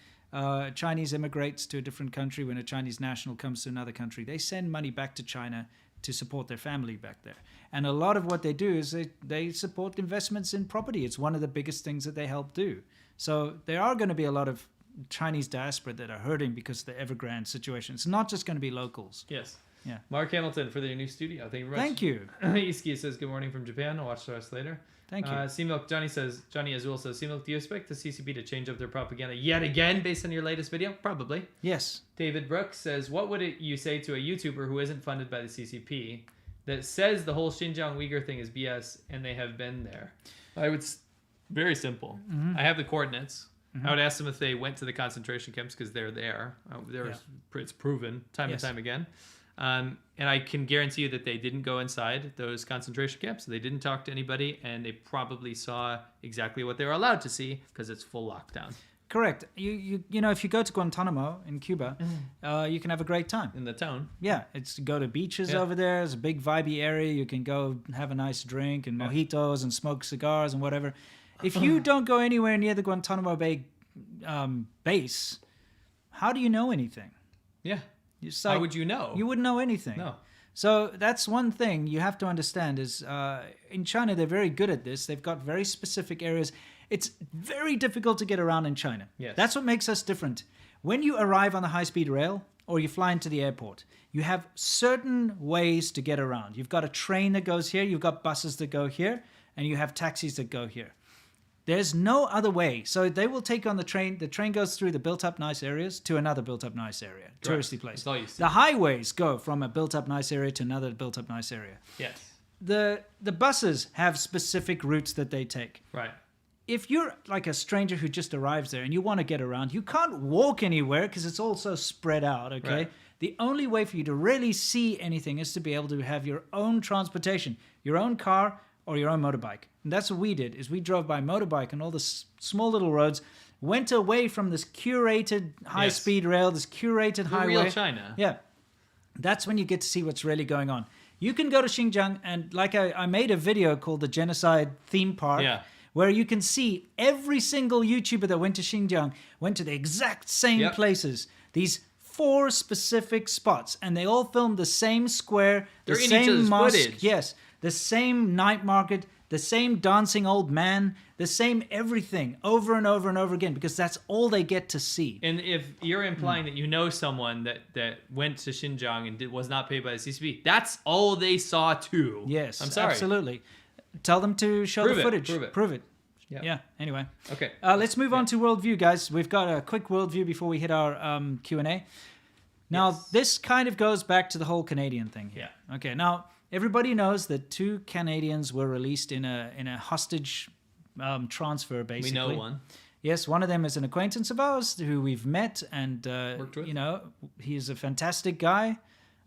Chinese immigrates to a different country, when a Chinese national comes to another country, they send money back to China to support their family back there. And a lot of what they do is they support investments in property. It's one of the biggest things that they help do. So there are going to be a lot of Chinese diaspora that are hurting because of the Evergrande situation. It's not just going to be locals. Yes. Yeah. Mark Hamilton for their new studio. Thank you very much. Thank you. Iski says good morning from Japan. I'll watch the rest later. Thank you. Johnny Azul says, C-Milk, do you expect the CCP to change up their propaganda yet again based on your latest video? Probably. Yes. David Brooks says, what would you say to a YouTuber who isn't funded by the CCP that says the whole Xinjiang Uyghur thing is BS and they have been there? Very simple. I have the coordinates. I would ask them if they went to the concentration camps because they're there. It's proven time and time again. And I can guarantee you that they didn't go inside those concentration camps. They didn't talk to anybody, and they probably saw exactly what they were allowed to see because it's full lockdown. Correct. You know, if you go to Guantanamo in Cuba, you can have a great time. In the town. Yeah, it's go to beaches over there. It's a big vibey area. You can go have a nice drink and mojitos and smoke cigars and whatever. If you don't go anywhere near the Guantanamo Bay base, how do you know anything? Yeah. Like, how would you know? You wouldn't know anything. No. So that's one thing you have to understand is in China, they're very good at this. They've got very specific areas. It's very difficult to get around in China. Yes. That's what makes us different. When you arrive on the high-speed rail or you fly into the airport, you have certain ways to get around. You've got a train that goes here, you've got buses that go here, and you have taxis that go here. There's no other way. So they will take on the train. The train goes through the built-up nice areas to another built-up nice area, touristy place. That's all you see. The highways go from a built-up nice area to another built-up nice area. Yes. The buses have specific routes that they take. Right. If you're like a stranger who just arrives there and you want to get around, you can't walk anywhere because it's all so spread out, okay? Right. The only way for you to really see anything is to be able to have your own transportation, your own car or your own motorbike. And that's what we did, is we drove by motorbike on all the small little roads, went away from this curated high-speed rail, this curated highway. Real China. Yeah. That's when you get to see what's really going on. You can go to Xinjiang, and like I made a video called the Genocide Theme Park, where you can see every single YouTuber that went to Xinjiang went to the exact same places. These 4 specific spots, and they all filmed the same square, the They're in each same other's mosque. footage. Yes. The same night market, the same dancing old man, the same everything over and over and over again, because that's all they get to see. And if you're implying that you know someone that went to Xinjiang and was not paid by the CCP, that's all they saw too. Yes, I'm sorry. absolutely. Tell them to show Prove the it, footage. prove it. Yeah. Anyway. Okay. Let's move on to worldview, guys. We've got a quick worldview before we hit our Q&A. Now, this kind of goes back to the whole Canadian thing here. Yeah. Okay. Now, everybody knows that 2 Canadians were released in a hostage transfer, basically. We know one. Yes, one of them is an acquaintance of ours who we've met, and Worked with. you know, he's a fantastic guy.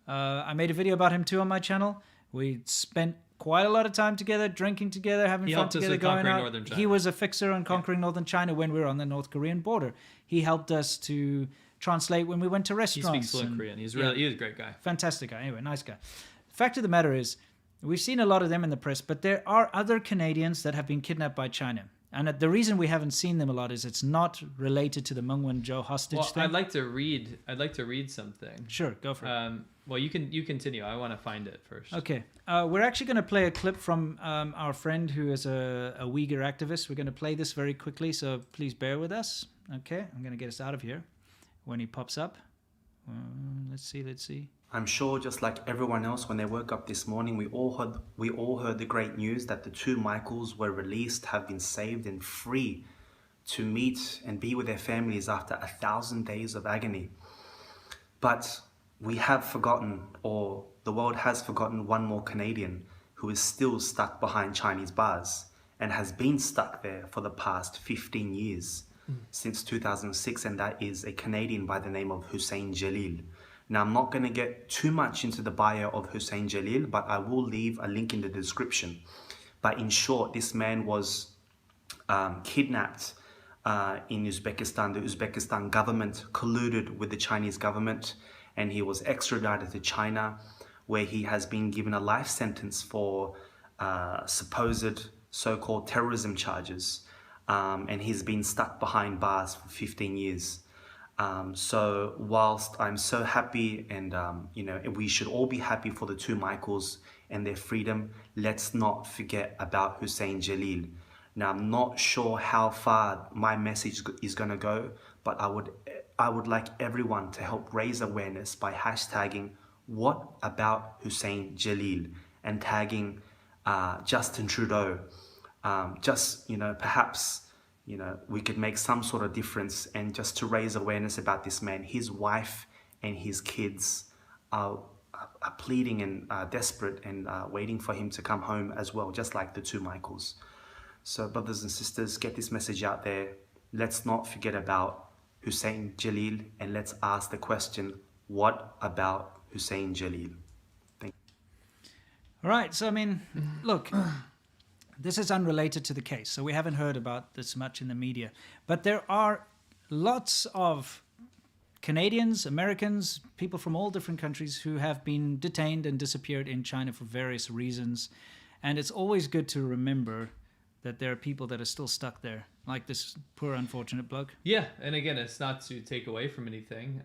I made a video about him too on my channel. We spent quite a lot of time together, drinking together, having He fun helped us together, with going conquering out. Northern China. He was a fixer on conquering Northern China when we were on the North Korean border. He helped us to translate when we went to He restaurants. speaks fluent and- Korean. He's yeah. he was a great guy. Fantastic guy. Anyway, nice guy. Fact of the matter is, we've seen a lot of them in the press, but there are other Canadians that have been kidnapped by China. And the reason we haven't seen them a lot is it's not related to the Meng Wanzhou hostage Well, thing. I'd like to read something. Sure, go for it. Well, you continue. I want to find it first. Okay. We're actually going to play a clip from our friend who is a Uyghur activist. We're going to play this very quickly, so please bear with us. Okay, I'm going to get us out of here when he pops up. Let's see. I'm sure just like everyone else, when they woke up this morning, we all heard the great news that the 2 Michaels were released, have been saved and free to meet and be with their families after 1,000 days of agony. But we have forgotten, or the world has forgotten, one more Canadian who is still stuck behind Chinese bars and has been stuck there for the past 15 years, since 2006, and that is a Canadian by the name of Hussein Jalil. Now, I'm not going to get too much into the bio of Hussein Jalil, but I will leave a link in the description. But in short, this man was kidnapped in Uzbekistan. The Uzbekistan government colluded with the Chinese government, and he was extradited to China, where he has been given a life sentence for supposed so-called terrorism charges. And he's been stuck behind bars for 15 years. So whilst I'm so happy, and you know, we should all be happy for the 2 Michaels and their freedom, let's not forget about Hussein Jalil. Now, I'm not sure how far my message is going to go, but I would like everyone to help raise awareness by hashtagging "What about Hussein Jalil" and tagging Justin Trudeau. Just, you know, perhaps, you know, we could make some sort of difference, and just to raise awareness about this man. His wife and his kids are pleading and desperate and waiting for him to come home as well, just like the 2 Michaels. So brothers and sisters, get this message out there. Let's not forget about Hussein Jalil, and let's ask the question, what about Hussein Jalil? Thank you. All right. So, I mean, look, this is unrelated to the case, so we haven't heard about this much in the media. But there are lots of Canadians, Americans, people from all different countries who have been detained and disappeared in China for various reasons. And it's always good to remember that there are people that are still stuck there, like this poor unfortunate bloke. Yeah, and again, it's not to take away from anything.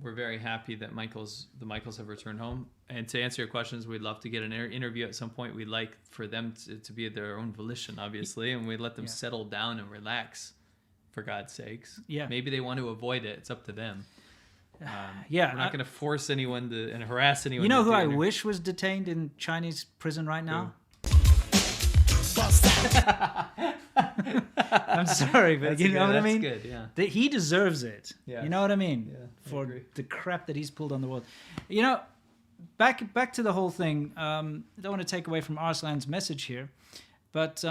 We're very happy that the Michaels have returned home. And to answer your questions, we'd love to get an interview at some point. We'd like for them to be at their own volition, obviously, and we'd let them settle down and relax, for God's sakes. Yeah. Maybe they want to avoid it. It's up to them. Yeah, We're not going to force anyone to and harass anyone. You know to who do I anything. wish was detained in Chinese prison right now? I'm sorry, but That's you good, know what I that's mean? good, yeah. He deserves it. Yeah. You know what I mean? Yeah, I For agree. the crap that he's pulled on the world. You know, back to the whole thing. I don't want to take away from Arslan's message here, but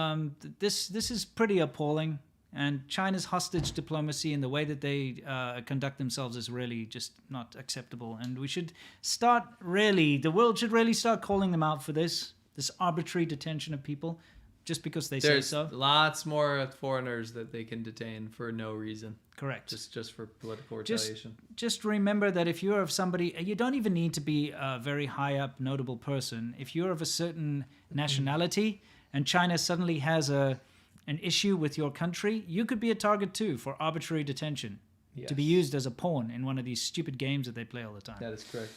this is pretty appalling. And China's hostage diplomacy and the way that they conduct themselves is really just not acceptable. And we should start the world should really start calling them out for this arbitrary detention of people just because they There's say so. lots more foreigners that they can detain for no reason. Correct. Just for political retaliation. Just remember that if you're of somebody, you don't even need to be a very high up, notable person. If you're of a certain nationality and China suddenly has an issue with your country, you could be a target too for arbitrary detention, to be used as a pawn in one of these stupid games that they play all the time. That is correct.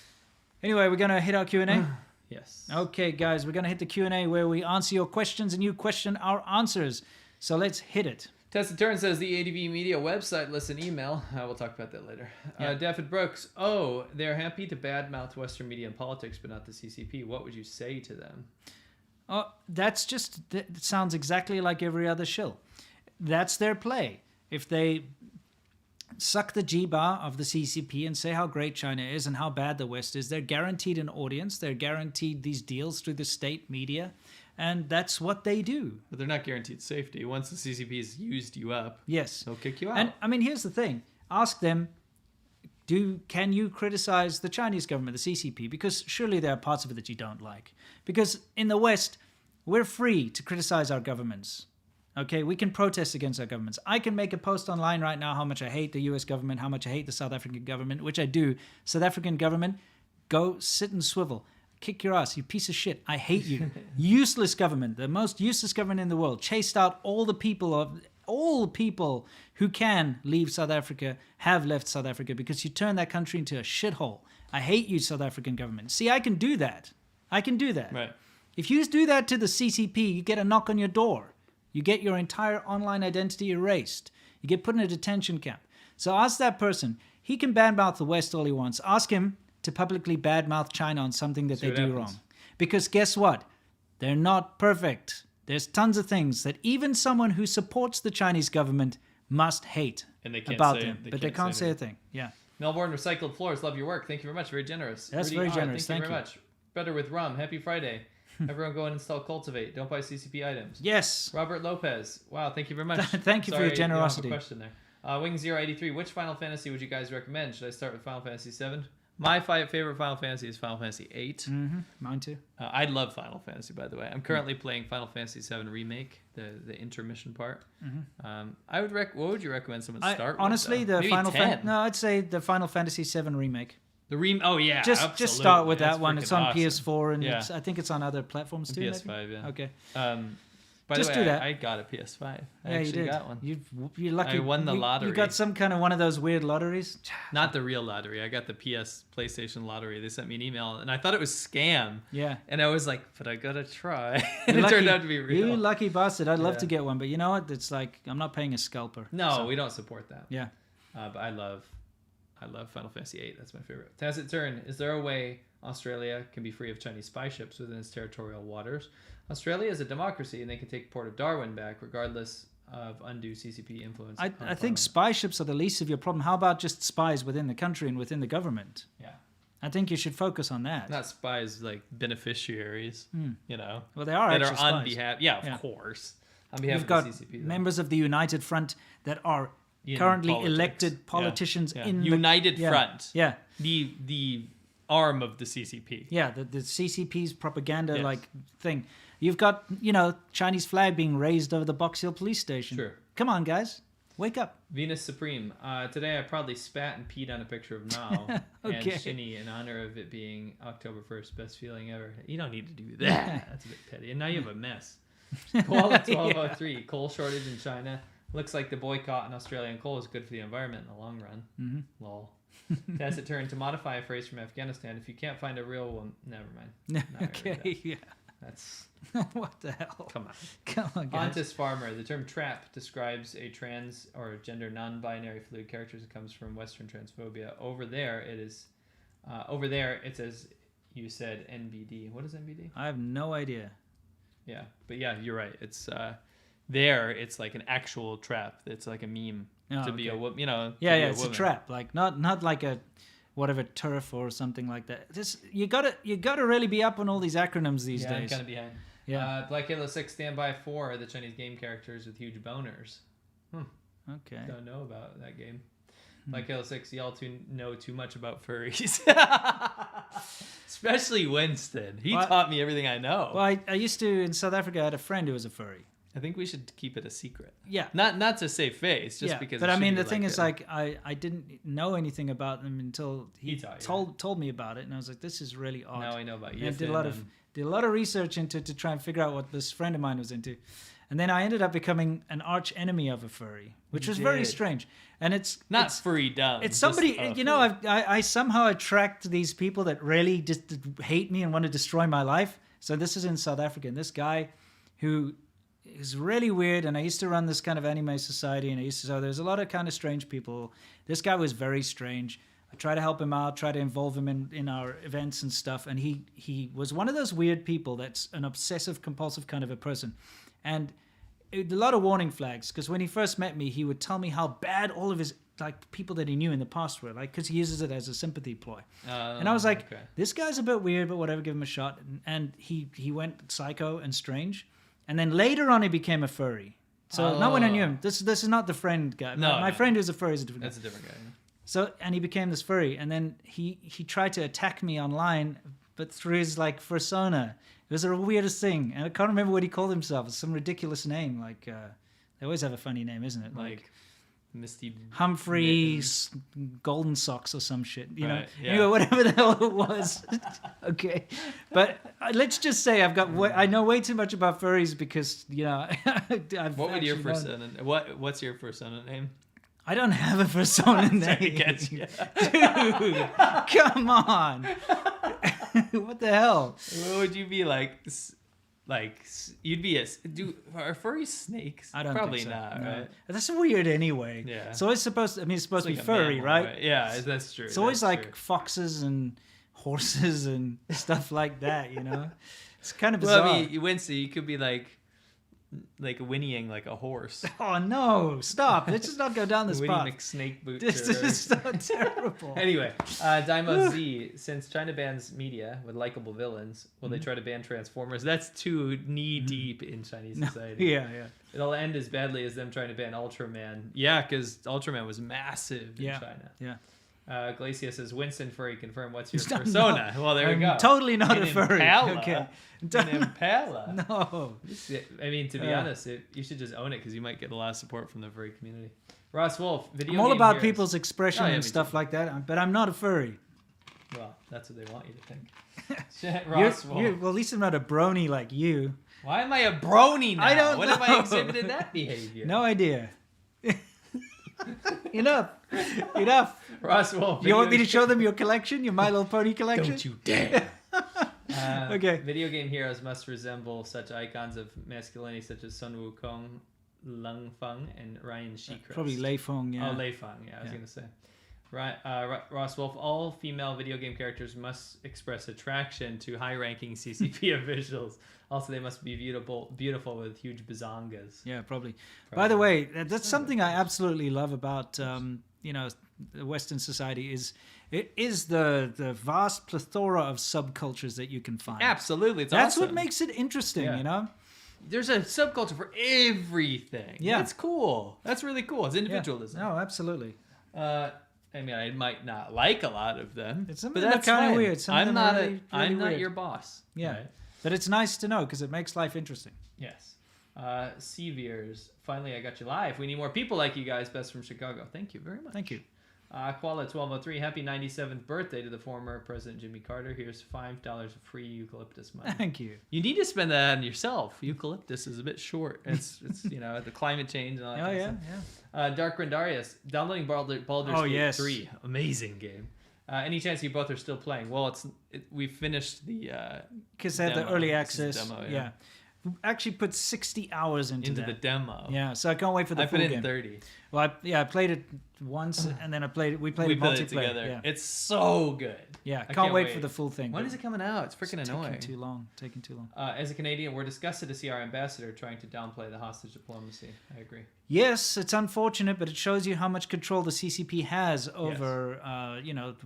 Anyway, we're going to hit our Q&A. Yes. Okay, guys, we're going to hit the Q&A where we answer your questions and you question our answers. So let's hit it. Tessa Turn says the ADV Media website lists an email. We'll talk about that later. David Brooks. Oh, they're happy to badmouth Western media and politics, but not the CCP. What would you say to them? Oh, that sounds exactly like every other shill. That's their play. If they suck the G-bar of the CCP and say how great China is and how bad the West is, they're guaranteed an audience. They're guaranteed these deals through the state media. And that's what they do. But they're not guaranteed safety. Once the CCP has used you up, yes, they'll kick you out. And I mean, here's the thing. Ask them, can you criticize the Chinese government, the CCP? Because surely there are parts of it that you don't like. Because in the West, we're free to criticize our governments. Okay, we can protest against our governments. I can make a post online right now how much I hate the US government, how much I hate the South African government, which I do. South African government, go sit and swivel. Kick your ass, you piece of shit. I hate you. Useless government, the most useless government in the world. Chased out all people who can leave South Africa, have left South Africa because you turn that country into a shithole. I hate you, South African government. See, I can do that. Right. If you do that to the CCP, you get a knock on your door. You get your entire online identity erased. You get put in a detention camp. So ask that person. He can badmouth the West all he wants. Ask him to publicly badmouth China on something that they do wrong. Because guess what? They're not perfect. There's tons of things that even someone who supports the Chinese government must hate about them. But they can't say a thing. Yeah. Melbourne Recycled Floors, love your work. Thank you very much. Very generous. That's Rudy very R, generous. Thank you very much. Better with rum. Happy Friday. Everyone go and install Cultivate. Don't buy CCP items. Yes. Robert Lopez. Wow, thank you very much. Thank you for your generosity. You don't have a question there. Wing083. Which Final Fantasy would you guys recommend? Should I start with Final Fantasy 7? My favorite Final Fantasy is Final Fantasy 8. Mm-hmm. Mine too. I love Final Fantasy, by the way. I'm currently playing Final Fantasy 7 Remake, the intermission part. Mm-hmm. What would you recommend someone start honestly, with? Honestly, I'd say the Final Fantasy 7 Remake. Oh yeah, just start with that one. It's on awesome. PS4 and I think it's on other platforms too. PS5, maybe? yeah. Okay. By just the way, do that. I got a PS5. I you actually did. got one. You're lucky. I won the lottery. You got some kind of one of those weird lotteries. Not the real lottery. I got the PlayStation lottery. They sent me an email, and I thought it was scam. Yeah. And I was like, but I gotta try. And it turned out to be real. You lucky bastard. I'd love to get one, but you know what? It's like I'm not paying a scalper. No, we don't support that. Yeah. But I love Final Fantasy 8. That's my favorite. Tacit Turn. Is there a way Australia can be free of Chinese spy ships within its territorial waters? Australia is a democracy, and they can take Port of Darwin back, regardless of undue CCP influence. I think spy ships are the least of your problem. How about just spies within the country and within the government? Yeah. I think you should focus on that. Not spies like beneficiaries, you know. Well, they are that actually are on spies. behalf. Yeah, of course. On behalf You've of got the CCP. members of the United Front that are currently elected politicians in the United Front. Yeah. The arm of the CCP. Yeah, the CCP's propaganda thing. You've got, Chinese flag being raised over the Box Hill police station. Sure. Come on, guys. Wake up. Venus Supreme. Today I proudly spat and peed on a picture of Mao Okay. and Shinny in honor of it being October 1st. Best feeling ever. You don't need to do that. That's a bit petty. And now you have a mess. Koala 1203. Coal shortage in China. Looks like the boycott on Australian coal is good for the environment in the long run. Mm-hmm. Lol. Tacit Turn. To modify a phrase from Afghanistan, if you can't find a real one, never mind. Okay, yeah. That's... What the hell? Come on. Come on, guys. Pontus Farmer. The term trap describes a trans or gender non-binary fluid character that comes from Western transphobia. Over there, it's as you said, NBD. What is NBD? I have no idea. Yeah, but yeah, you're right. It's there. It's like an actual trap. It's like a meme to be a woman. Yeah, it's a trap. Like not like a whatever turf or something like that. Just you gotta really be up on all these acronyms these days. I'm kind of behind. Yeah. Black Halo 6 Standby 4 are the Chinese game characters with huge boners. Okay. Don't know about that game. Black Halo 6, y'all know too much about furries. Especially Winston. He taught me everything I know. Well, I used to, in South Africa, I had a friend who was a furry. I think we should keep it a secret. Yeah. Not to save face, just because. But I mean, the thing is, like, I didn't know anything about them until he told me about it, and I was like, this is really odd. Now I know about you. I did a lot of research into to try and figure out what this friend of mine was into, And then I ended up becoming an arch enemy of a furry, which was very strange. And it's Not furry dumb. It's somebody, I somehow attract these people that really just hate me and want to destroy my life. So this is in South Africa. And this guy who is really weird, and I used to run this kind of anime society, and so there's a lot of kind of strange people. This guy was very strange. I try to help him out, try to involve him in our events and stuff, and he was one of those weird people that's an obsessive compulsive kind of a person. And a lot of warning flags, because when he first met me, he would tell me how bad all of his like people that he knew in the past were, like, because he uses it as a sympathy ploy. And I was like, this guy's a bit weird, but whatever, give him a shot. And he went psycho and strange. And then later on, he became a furry. So not when I knew him. This is not the friend guy. My friend who's a furry is a different guy. That's a different guy. Yeah. So, and he became this furry. And then he tried to attack me online, but through his, like, persona. It was the weirdest thing. And I can't remember what he called himself. It's some ridiculous name. Like, they always have a funny name, isn't it? Like Misty Humphrey Golden Socks or some shit, you know. Yeah. Anyway, whatever the hell it was. Okay, but let's just say I know way too much about furries because What would your persona? What's your persona name? I don't have a persona name. Dude, come on. What the hell? What would you be like? Like you'd be are furries snakes? I don't probably think so. not. No. Right? That's weird anyway. Yeah. It's always supposed to be like furry, mammal, right? Yeah, that's true. It's always like foxes and horses and stuff like that, you know? It's kind of bizarre. Well, I mean, Winston, you could be like whinnying like a horse. Oh no! Stop! Let's just not go down this Winnie path. McSnake boot. This is so terrible. Anyway, Daimo Z, since China bans media with likable villains, will they try to ban Transformers? That's too knee deep in Chinese society. Yeah. It'll end as badly as them trying to ban Ultraman. Yeah, because Ultraman was massive in China. Yeah. Glacia says, Winston Furry, confirm what's your persona. Well, there we go. Totally not a furry. Impala. Okay. An impala. No. I mean, to be honest, you should just own it because you might get a lot of support from the furry community. Ross Wolf, video I'm all game about heroes. people's expression and stuff like that, but I'm not a furry. Well, that's what they want you to think. Ross Wolf. Well, at least I'm not a brony like you. Why am I a brony now? I don't What know. if I exhibited that behavior? No idea. Enough. Ross Wolf. You want me to show them your collection, your My Little Pony collection? Don't you dare. Okay. Video game heroes must resemble such icons of masculinity such as Sun Wukong, Leng Feng, and Ryan Seacrest. Probably Lei Feng, yeah. Oh, Lei Feng, yeah, I was going to say. Ross Wolf, all female video game characters must express attraction to high-ranking CCP officials. Also, they must be beautiful with huge bazongas. Yeah, probably. By the way, that's something I absolutely love about the Western society is the vast plethora of subcultures that you can find. Absolutely, that's awesome. what makes it interesting, you know. There's a subculture for everything. Yeah, that's cool. That's really cool. It's individualism. Yeah. No, absolutely. I mean, I might not like a lot of them, but that's kind of fine. weird. I'm not really not weird. your boss. Yeah, right? But it's nice to know because it makes life interesting. Yes. Seviers, finally I got you live. We need more people like you guys. Best from Chicago. Thank you very much. Thank you. Koala1203, happy 97th birthday to the former President Jimmy Carter. Here's $5 of free eucalyptus money. Thank you. You need to spend that on yourself. Eucalyptus is a bit short. It's the climate change and all that kind of stuff. Dark Rendarius, downloading Baldur's Gate 3. Amazing game. Any chance you both are still playing? Well, we finished the because they had the early access. Demo, yeah. Actually put 60 hours into the demo. Yeah, so I can't wait for the full game. I put in 30. Well, I played it once, and then we played it multiplayer. Together. Yeah. It's so good. Yeah, can't wait for the full thing. When is it coming out? It's freaking annoying. Taking too long. As a Canadian, we're disgusted to see our ambassador trying to downplay the hostage diplomacy. I agree. Yes, it's unfortunate, but it shows you how much control the CCP has over,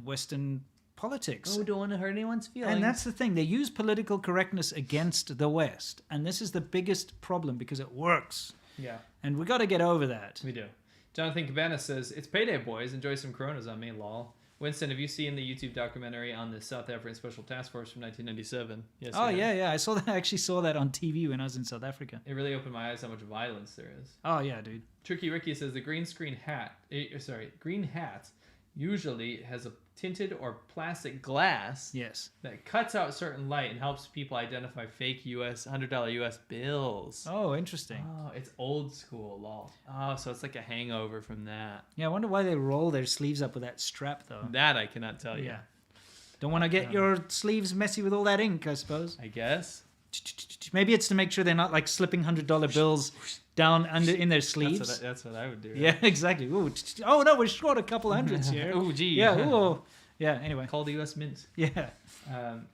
Western politics. Oh, don't want to hurt anyone's feelings. And that's the thing. They use political correctness against the West. And this is the biggest problem because it works. Yeah. And we got to get over that. We do. Jonathan Cabana says, it's payday, boys. Enjoy some Coronas on me, lol. Winston, have you seen the YouTube documentary on the South African Special Task Force from 1997? Yes. Oh, yeah. I actually saw that on TV when I was in South Africa. It really opened my eyes how much violence there is. Oh, yeah, dude. Tricky Ricky says the green hats usually has a tinted or plastic glass Yes. that cuts out certain light and helps people identify fake $100 US bills. Oh, interesting. Oh, it's old school, lol. Oh, so it's like a hangover from that. Yeah, I wonder why they roll their sleeves up with that strap, though. That I cannot tell you. Yeah. Don't want to get your sleeves messy with all that ink, I suppose. I guess. Maybe it's to make sure they're not like slipping $100 bills down under in their sleeves. That's what I would do. Yeah, exactly. Ooh, oh no, we're short a couple hundreds here. Oh, gee. Yeah. Ooh. Yeah. Anyway. Call the U.S. Mint. Yeah.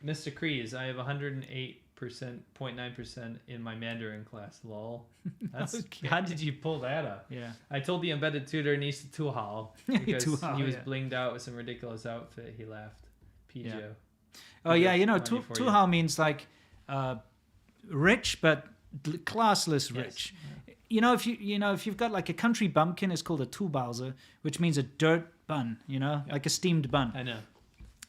Mr. Kreese, I have 108.9% in my Mandarin class. Lol. That's Okay. How did you pull that up? Yeah. I told the embedded tutor needs to too hao because Too hao, he was yeah. blinged out with some ridiculous outfit. He laughed. PGO. Yeah. Oh yeah, you know, Money for you. Tuhao means like rich but classless Yes. rich. You know, if you've got like a country bumpkin, it's called a Tubaozi, which means a dirt bun. You know, like a steamed bun. I know.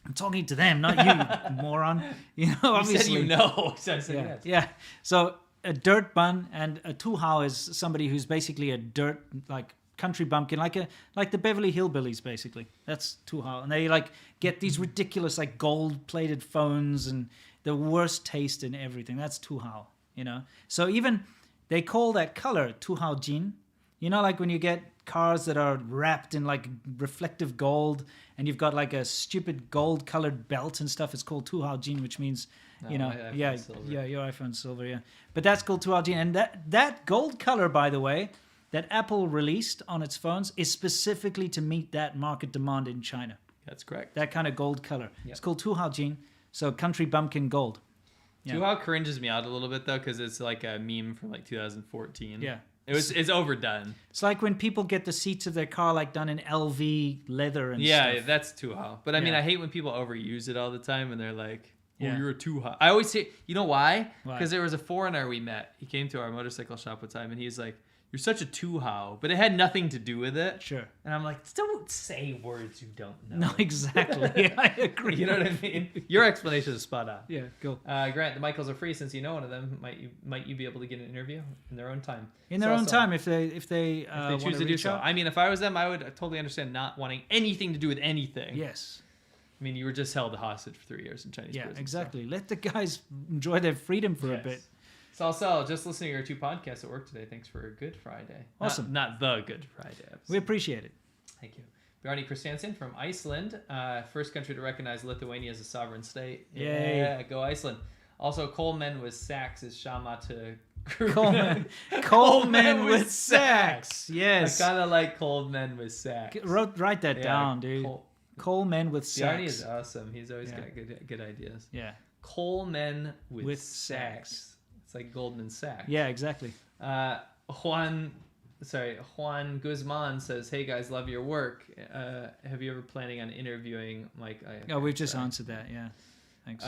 I'm talking to them, not you, moron. You know, obviously. You said you know. So I said Yeah. yes. Yeah. So a dirt bun and a Tuhao is somebody who's basically a dirt like country bumpkin, like the Beverly Hillbillies, basically. That's Tuhao, and they like get these ridiculous like gold-plated phones and the worst taste in everything. That's Tuhao, you know. So even they call that color Tuhao Jin. You know, like when you get cars that are wrapped in like reflective gold, and you've got like a stupid gold-colored belt and stuff. It's called Tuhao Jin, which means you know, my iPhone's yeah, silver. yeah, your iPhone's silver, yeah. But that's called Tuhao Jin, and that gold color, by the way, that Apple released on its phones is specifically to meet that market demand in China. That's correct. That kind of gold color. Yep. It's called Tuhao Jin, so country bumpkin gold. Yeah. Tuhao cringes me out a little bit though because it's like a meme from like 2014. Yeah. It's overdone. It's like when people get the seats of their car like done in LV leather and Yeah, stuff. that's Tuhao. But I mean, Yeah. I hate when people overuse it all the time and they're like, "Oh, Yeah. you're a Tuhao." I always say, you know why? Why? Because there was a foreigner we met. He came to our motorcycle shop one time and he's like, "You're such a Tuhao," but it had nothing to do with it. Sure. And I'm like, don't say words you don't know. No, exactly. I agree. You know what I mean? Your explanation is spot on. Yeah, go. Grant, the Michaels are free. Since you know one of them, might you be able to get an interview in their own time? In their So own also, time, if they they want choose to do reach so. out. I mean, if I was them, I would totally understand not wanting anything to do with anything. Yes. I mean, you were just held hostage for 3 years in Chinese Yeah, prison. exactly. Let the guys enjoy their freedom for So. a bit. Salsal, just listening to your 2 podcasts at work today. Thanks for a Good Friday. Awesome. Not the Good Friday episode. We appreciate it. Thank you. Bjarni Kristiansen from Iceland. First country to recognize Lithuania as a sovereign state. Yay. Yeah, go Iceland. Also, Coleman with Sachs is Shama to Coleman with Sachs. Yes. I kind of like Coleman with Sachs. Write that Yeah, down, dude. Coleman with Bjarni Sachs. is awesome. He's always Yeah. got good ideas. Yeah. Coleman with Sachs. Sachs. It's like Goldman Sachs. Yeah, exactly. Juan Guzman says, "Hey guys, love your work. Have you ever planning on interviewing Mike?" Oh, we've just answered that. Yeah. Thanks.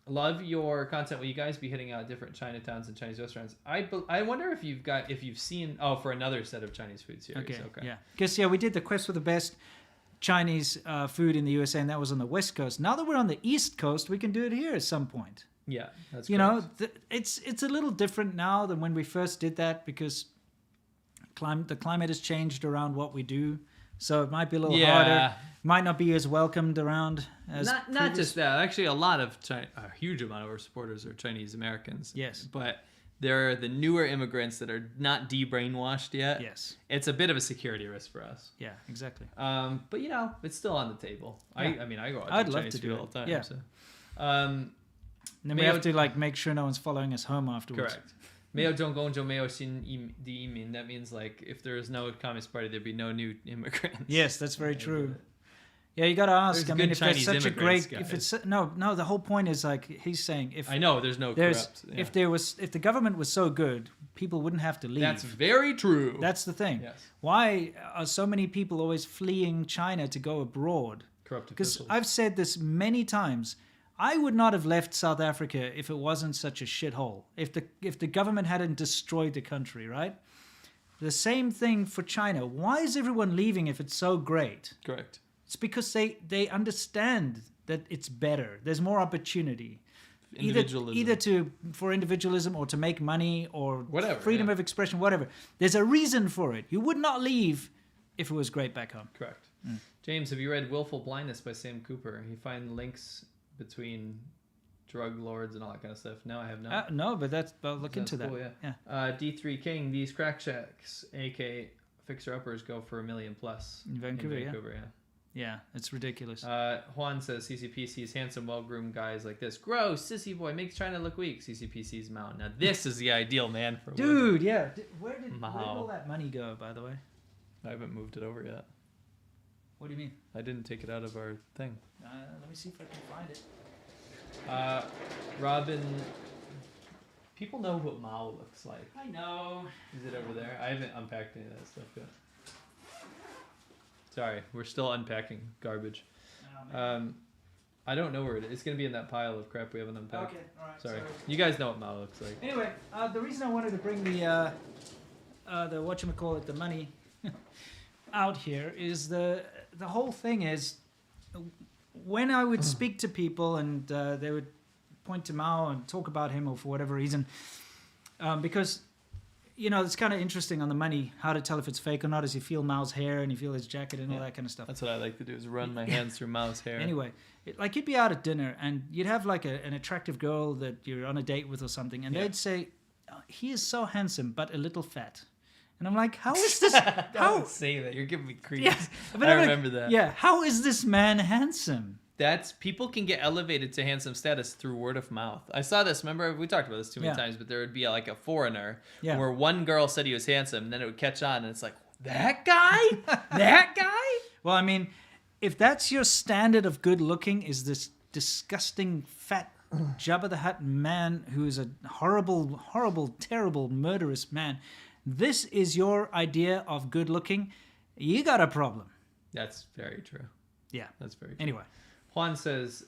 Love your content. Will you guys be hitting out different Chinatowns and Chinese restaurants? I wonder if you've seen for another set of Chinese food series. Okay. Yeah. Because we did the quest for the best Chinese food in the USA, and that was on the West Coast. Now that we're on the East Coast, we can do it here at some point. Yeah, that's You correct. know, it's a little different now than when we first did that because the climate has changed around what we do, so it might be a little harder. Might not be as welcomed around as Not previous- just that. Actually, a huge amount of our supporters are Chinese Americans. Yes. But they're the newer immigrants that are not de-brainwashed yet. Yes. It's a bit of a security risk for us. Yeah, exactly. But you know, it's still on the table. Yeah. I mean, I go out I'd to love Chinese to do food it. all the time. Yeah. So. And then we have to make sure no one's following us home afterwards. Correct. 没有中共就没有新的移民. That means like if there is no Communist Party, there'd be no new immigrants. Yes, that's very true. Yeah, you got to ask. There's I mean, good if there's Chinese such a immigrants, great, if guys. it's no, the whole point is like he's saying if I know there's no corrupt. Yeah. if the government was so good, people wouldn't have to leave. That's very true. That's the thing. Yes. Why are so many people always fleeing China to go abroad? Corrupt Because officials. I've said this many times. I would not have left South Africa if it wasn't such a shithole. If the government hadn't destroyed the country, right? The same thing for China. Why is everyone leaving if it's so great? Correct. It's because they understand that it's better. There's more opportunity. Individualism. Either for individualism or to make money or Whatever, freedom of expression, whatever. There's a reason for it. You would not leave if it was great back home. Correct. James, have you read Willful Blindness by Sam Cooper? He finds links between drug lords and all that kind of stuff. No, I have not. No, but I'll look into cool, that. yeah. D3 King, these crack shacks, aka fixer-uppers, go for $1 million plus. In Vancouver, yeah. Yeah, it's ridiculous. Juan says CCP sees handsome, well-groomed guys like this. Gross, sissy boy, makes China look weak. CCP sees Mao. Now this is the ideal man for Dude, yeah. Where did all that money go, by the way? I haven't moved it over yet. What do you mean? I didn't take it out of our thing. Let me see if I can find it. Robin, people know what Mao looks like. I know. Is it over there? I haven't unpacked any of that stuff yet. Sorry, we're still unpacking garbage. Oh, I don't know where it is. It's going to be in that pile of crap we haven't unpacked. Okay, all right. Sorry. You guys know what Mao looks like. Anyway, the reason I wanted to bring the whatchamacallit, the money out here is the whole thing is when I would speak to people and they would point to Mao and talk about him or for whatever reason, because it's kind of interesting on the money how to tell if it's fake or not is you feel Mao's hair and you feel his jacket and all that kind of stuff. That's what I like to do is run my hands through Mao's hair. Anyway, you'd be out at dinner and you'd have like an attractive girl that you're on a date with or something and they'd say, oh, he is so handsome but a little fat. And I'm like, how is this? Don't say that. You're giving me creeps. Yeah, I remember that. Yeah, how is this man handsome? That's people can get elevated to handsome status through word of mouth. I saw this. Remember, we talked about this too many times, but there would be like a foreigner where one girl said he was handsome, and then it would catch on, and it's like, that guy? That guy? Well, I mean, if that's your standard of good looking, is this disgusting fat Jabba the Hutt man who is a horrible, horrible, terrible, murderous man, this is your idea of good looking, you got a problem. That's very true. Yeah. That's very true. Anyway. Juan says,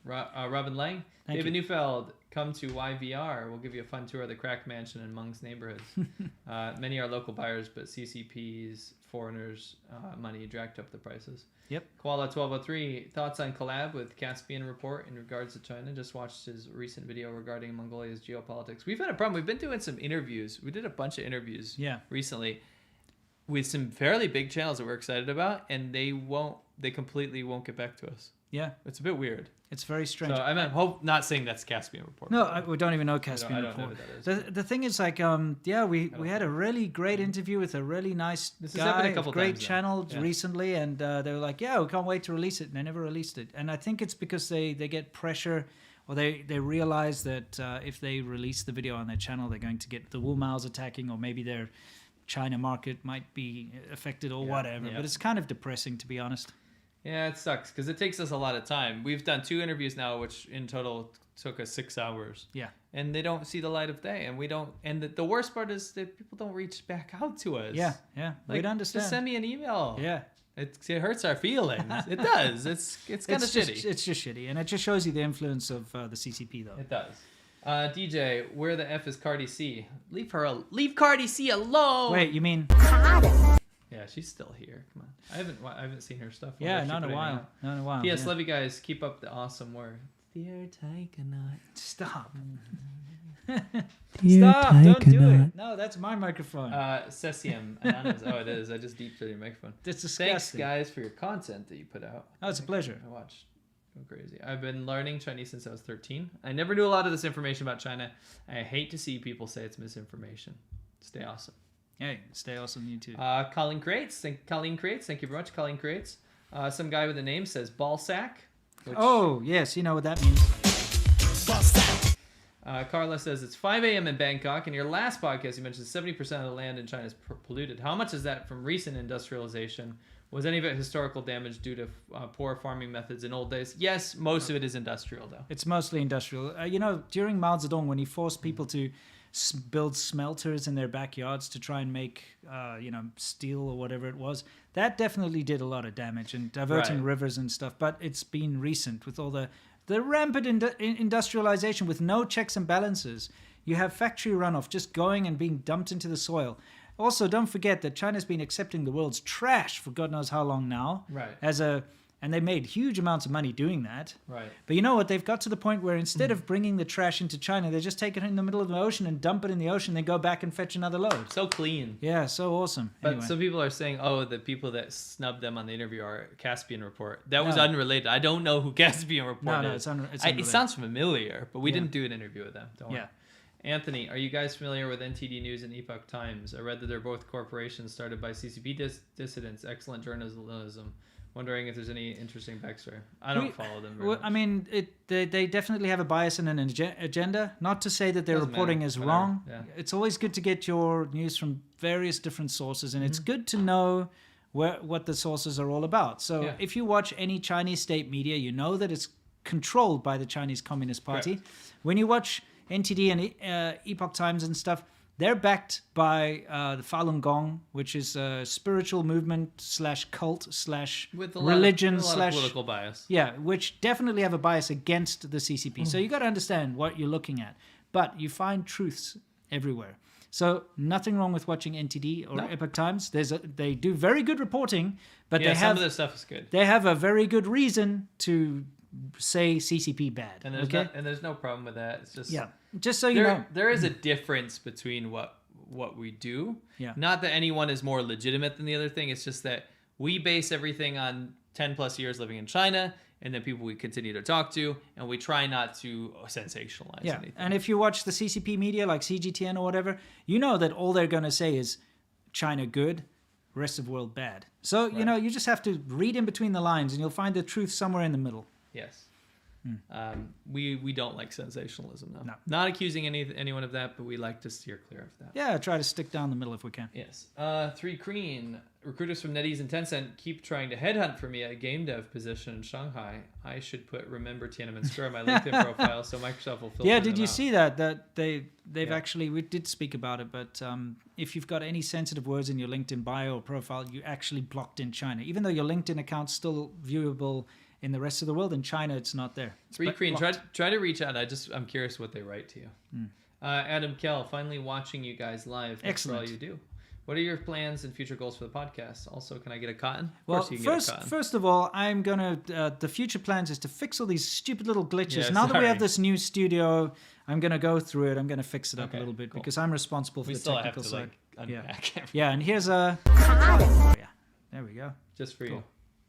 Robin Lang, David Neufeld, come to YVR. We'll give you a fun tour of the crack mansion in Mung's neighborhoods. Many are local buyers, but CCP's foreigners' money jacked up the prices. Yep. Koala 1203, thoughts on collab with Caspian Report in regards to China. Just watched his recent video regarding Mongolia's geopolitics. We've had a problem. We've been doing some interviews. We did a bunch of interviews recently with some fairly big channels that we're excited about, and they completely won't get back to us. Yeah. It's a bit weird. It's very strange. So I'm not saying that's Caspian Report. No, we don't even know Caspian I don't Report. know what that is. The thing is, like, we had a really great interview with a really nice guy, a couple great times channel recently, and they were like, we can't wait to release it, and they never released it. And I think it's because they get pressure, or they realize that if they release the video on their channel, they're going to get the Wu Maos attacking, or maybe their China market might be affected or whatever. But it's kind of depressing, to be honest. Yeah, it sucks because it takes us a lot of time. We've done 2 interviews now, which in total took us 6 hours. Yeah. And they don't see the light of day, and we don't. And the worst part is that people don't reach back out to us. Yeah. Like, we'd understand. Just send me an email. Yeah. It hurts our feelings. It does. It's kind of shitty. It's just shitty, and it just shows you the influence of the CCP, though. It does. DJ, where the F is Cardi C? Leave Cardi C alone. Wait, you mean? Yeah, she's still here. Come on, I haven't seen her stuff. Yeah, not in a while. Not in a while. P.S. Love you guys. Keep up the awesome work. Dear Taikonaut. Stop. Stop! Don't do it. No, that's my microphone. Cesium Anonymous. Oh, it is. I just deep through your microphone. That's disgusting. Thanks, guys, for your content that you put out. Oh, it's a pleasure. I watched. Go crazy. I've been learning Chinese since I was 13. I never knew a lot of this information about China. I hate to see people say it's misinformation. Stay awesome. Hey, stay awesome, you too. Colleen Creates. Thank you very much, Colleen Creates. Some guy with a name says ball sack. Oh, yes, you know what that means. Ball sack. Carla says it's 5 a.m. in Bangkok. In your last podcast, you mentioned 70% of the land in China is polluted. How much is that from recent industrialization? Was any of it historical damage due to poor farming methods in old days? Yes, most of it is industrial, though. It's mostly industrial. During Mao Zedong, when he forced people to build smelters in their backyards to try and make, steel or whatever it was, that definitely did a lot of damage and diverting rivers and stuff. But it's been recent with all the rampant industrialization with no checks and balances. You have factory runoff just going and being dumped into the soil. Also, don't forget that China's been accepting the world's trash for God knows how long now. Right. As a And they made huge amounts of money doing that. Right. But you know what? They've got to the point where instead of bringing the trash into China, they just take it in the middle of the ocean and dump it in the ocean, then go back and fetch another load. So clean. Yeah, so awesome. But Anyway. some people are saying, oh, the people that snubbed them on the interview are Caspian Report. That was No. unrelated. I don't know who Caspian Report No, is. it's It unrelated. sounds familiar, but we Yeah. didn't do an interview with them. Don't worry. Yeah. Anthony, are you guys familiar with NTD News and Epoch Times? I read that they're both corporations started by CCP dissidents. Excellent journalism. Wondering if there's any interesting backstory. I don't follow them very Well, much. I mean, they definitely have a bias and an agenda. Not to say that their Doesn't reporting matter. is Whatever. wrong. Yeah. It's always good to get your news from various different sources, and it's good to know what the sources are all about. So Yeah. if you watch any Chinese state media, you know that it's controlled by the Chinese Communist Party. Correct. When you watch NTD and Epoch Times and stuff, they're backed by the Falun Gong, which is a spiritual movement / cult / with religion with a lot / of political bias. yeah, which definitely have a bias against the CCP. So you got to understand what you're looking at. But you find truths everywhere. So nothing wrong with watching NTD or No. Epoch Times. They do very good reporting, but Yeah, they some have of this stuff is good. they have a very good reason to say CCP bad. And there's okay? there's no problem with that. It's just Yeah, just so you know. there is a difference between what we do. Yeah. Not that anyone is more legitimate than the other thing. It's just that we base everything on 10 plus years living in China and then people we continue to talk to, and we try not to sensationalize Yeah, anything. and if you watch the CCP media like CGTN or whatever, you know that all they're going to say is China good, rest of world bad. So, you know, you just have to read in between the lines and you'll find the truth somewhere in the middle. Yes. We don't like sensationalism, though. No. Not accusing anyone of that, but we like to steer clear of that. Yeah, try to stick down the middle if we can. Yes. 3 Kreen. Recruiters from NetEase and Tencent keep trying to headhunt for me a game dev position in Shanghai. I should put Remember Tiananmen Square on my LinkedIn profile so Microsoft will filter Yeah, them did you out. see that they've Yeah. actually, we did speak about it, but if you've got any sensitive words in your LinkedIn bio or profile, you actually blocked in China. Even though your LinkedIn account's still viewable in the rest of the world, in China it's not there. It's 3 Kreen. blocked. Try to reach out. I'm curious what they write to you. Adam Kell, finally watching you guys live. Thanks for all Excellent. you do. What are your plans and future goals for the podcast? Also, can I get a cotton? Of Well, course you can get a cotton. first of all, I'm gonna. The future plans is to fix all these stupid little glitches. Yeah, now that we have sorry. this new studio, I'm gonna go through it. I'm gonna fix it up Okay, a little bit cool. because I'm responsible for we the still have technical to side. unpack everything. Yeah, and here's a. Oh, yeah, there we go. Just for Cool.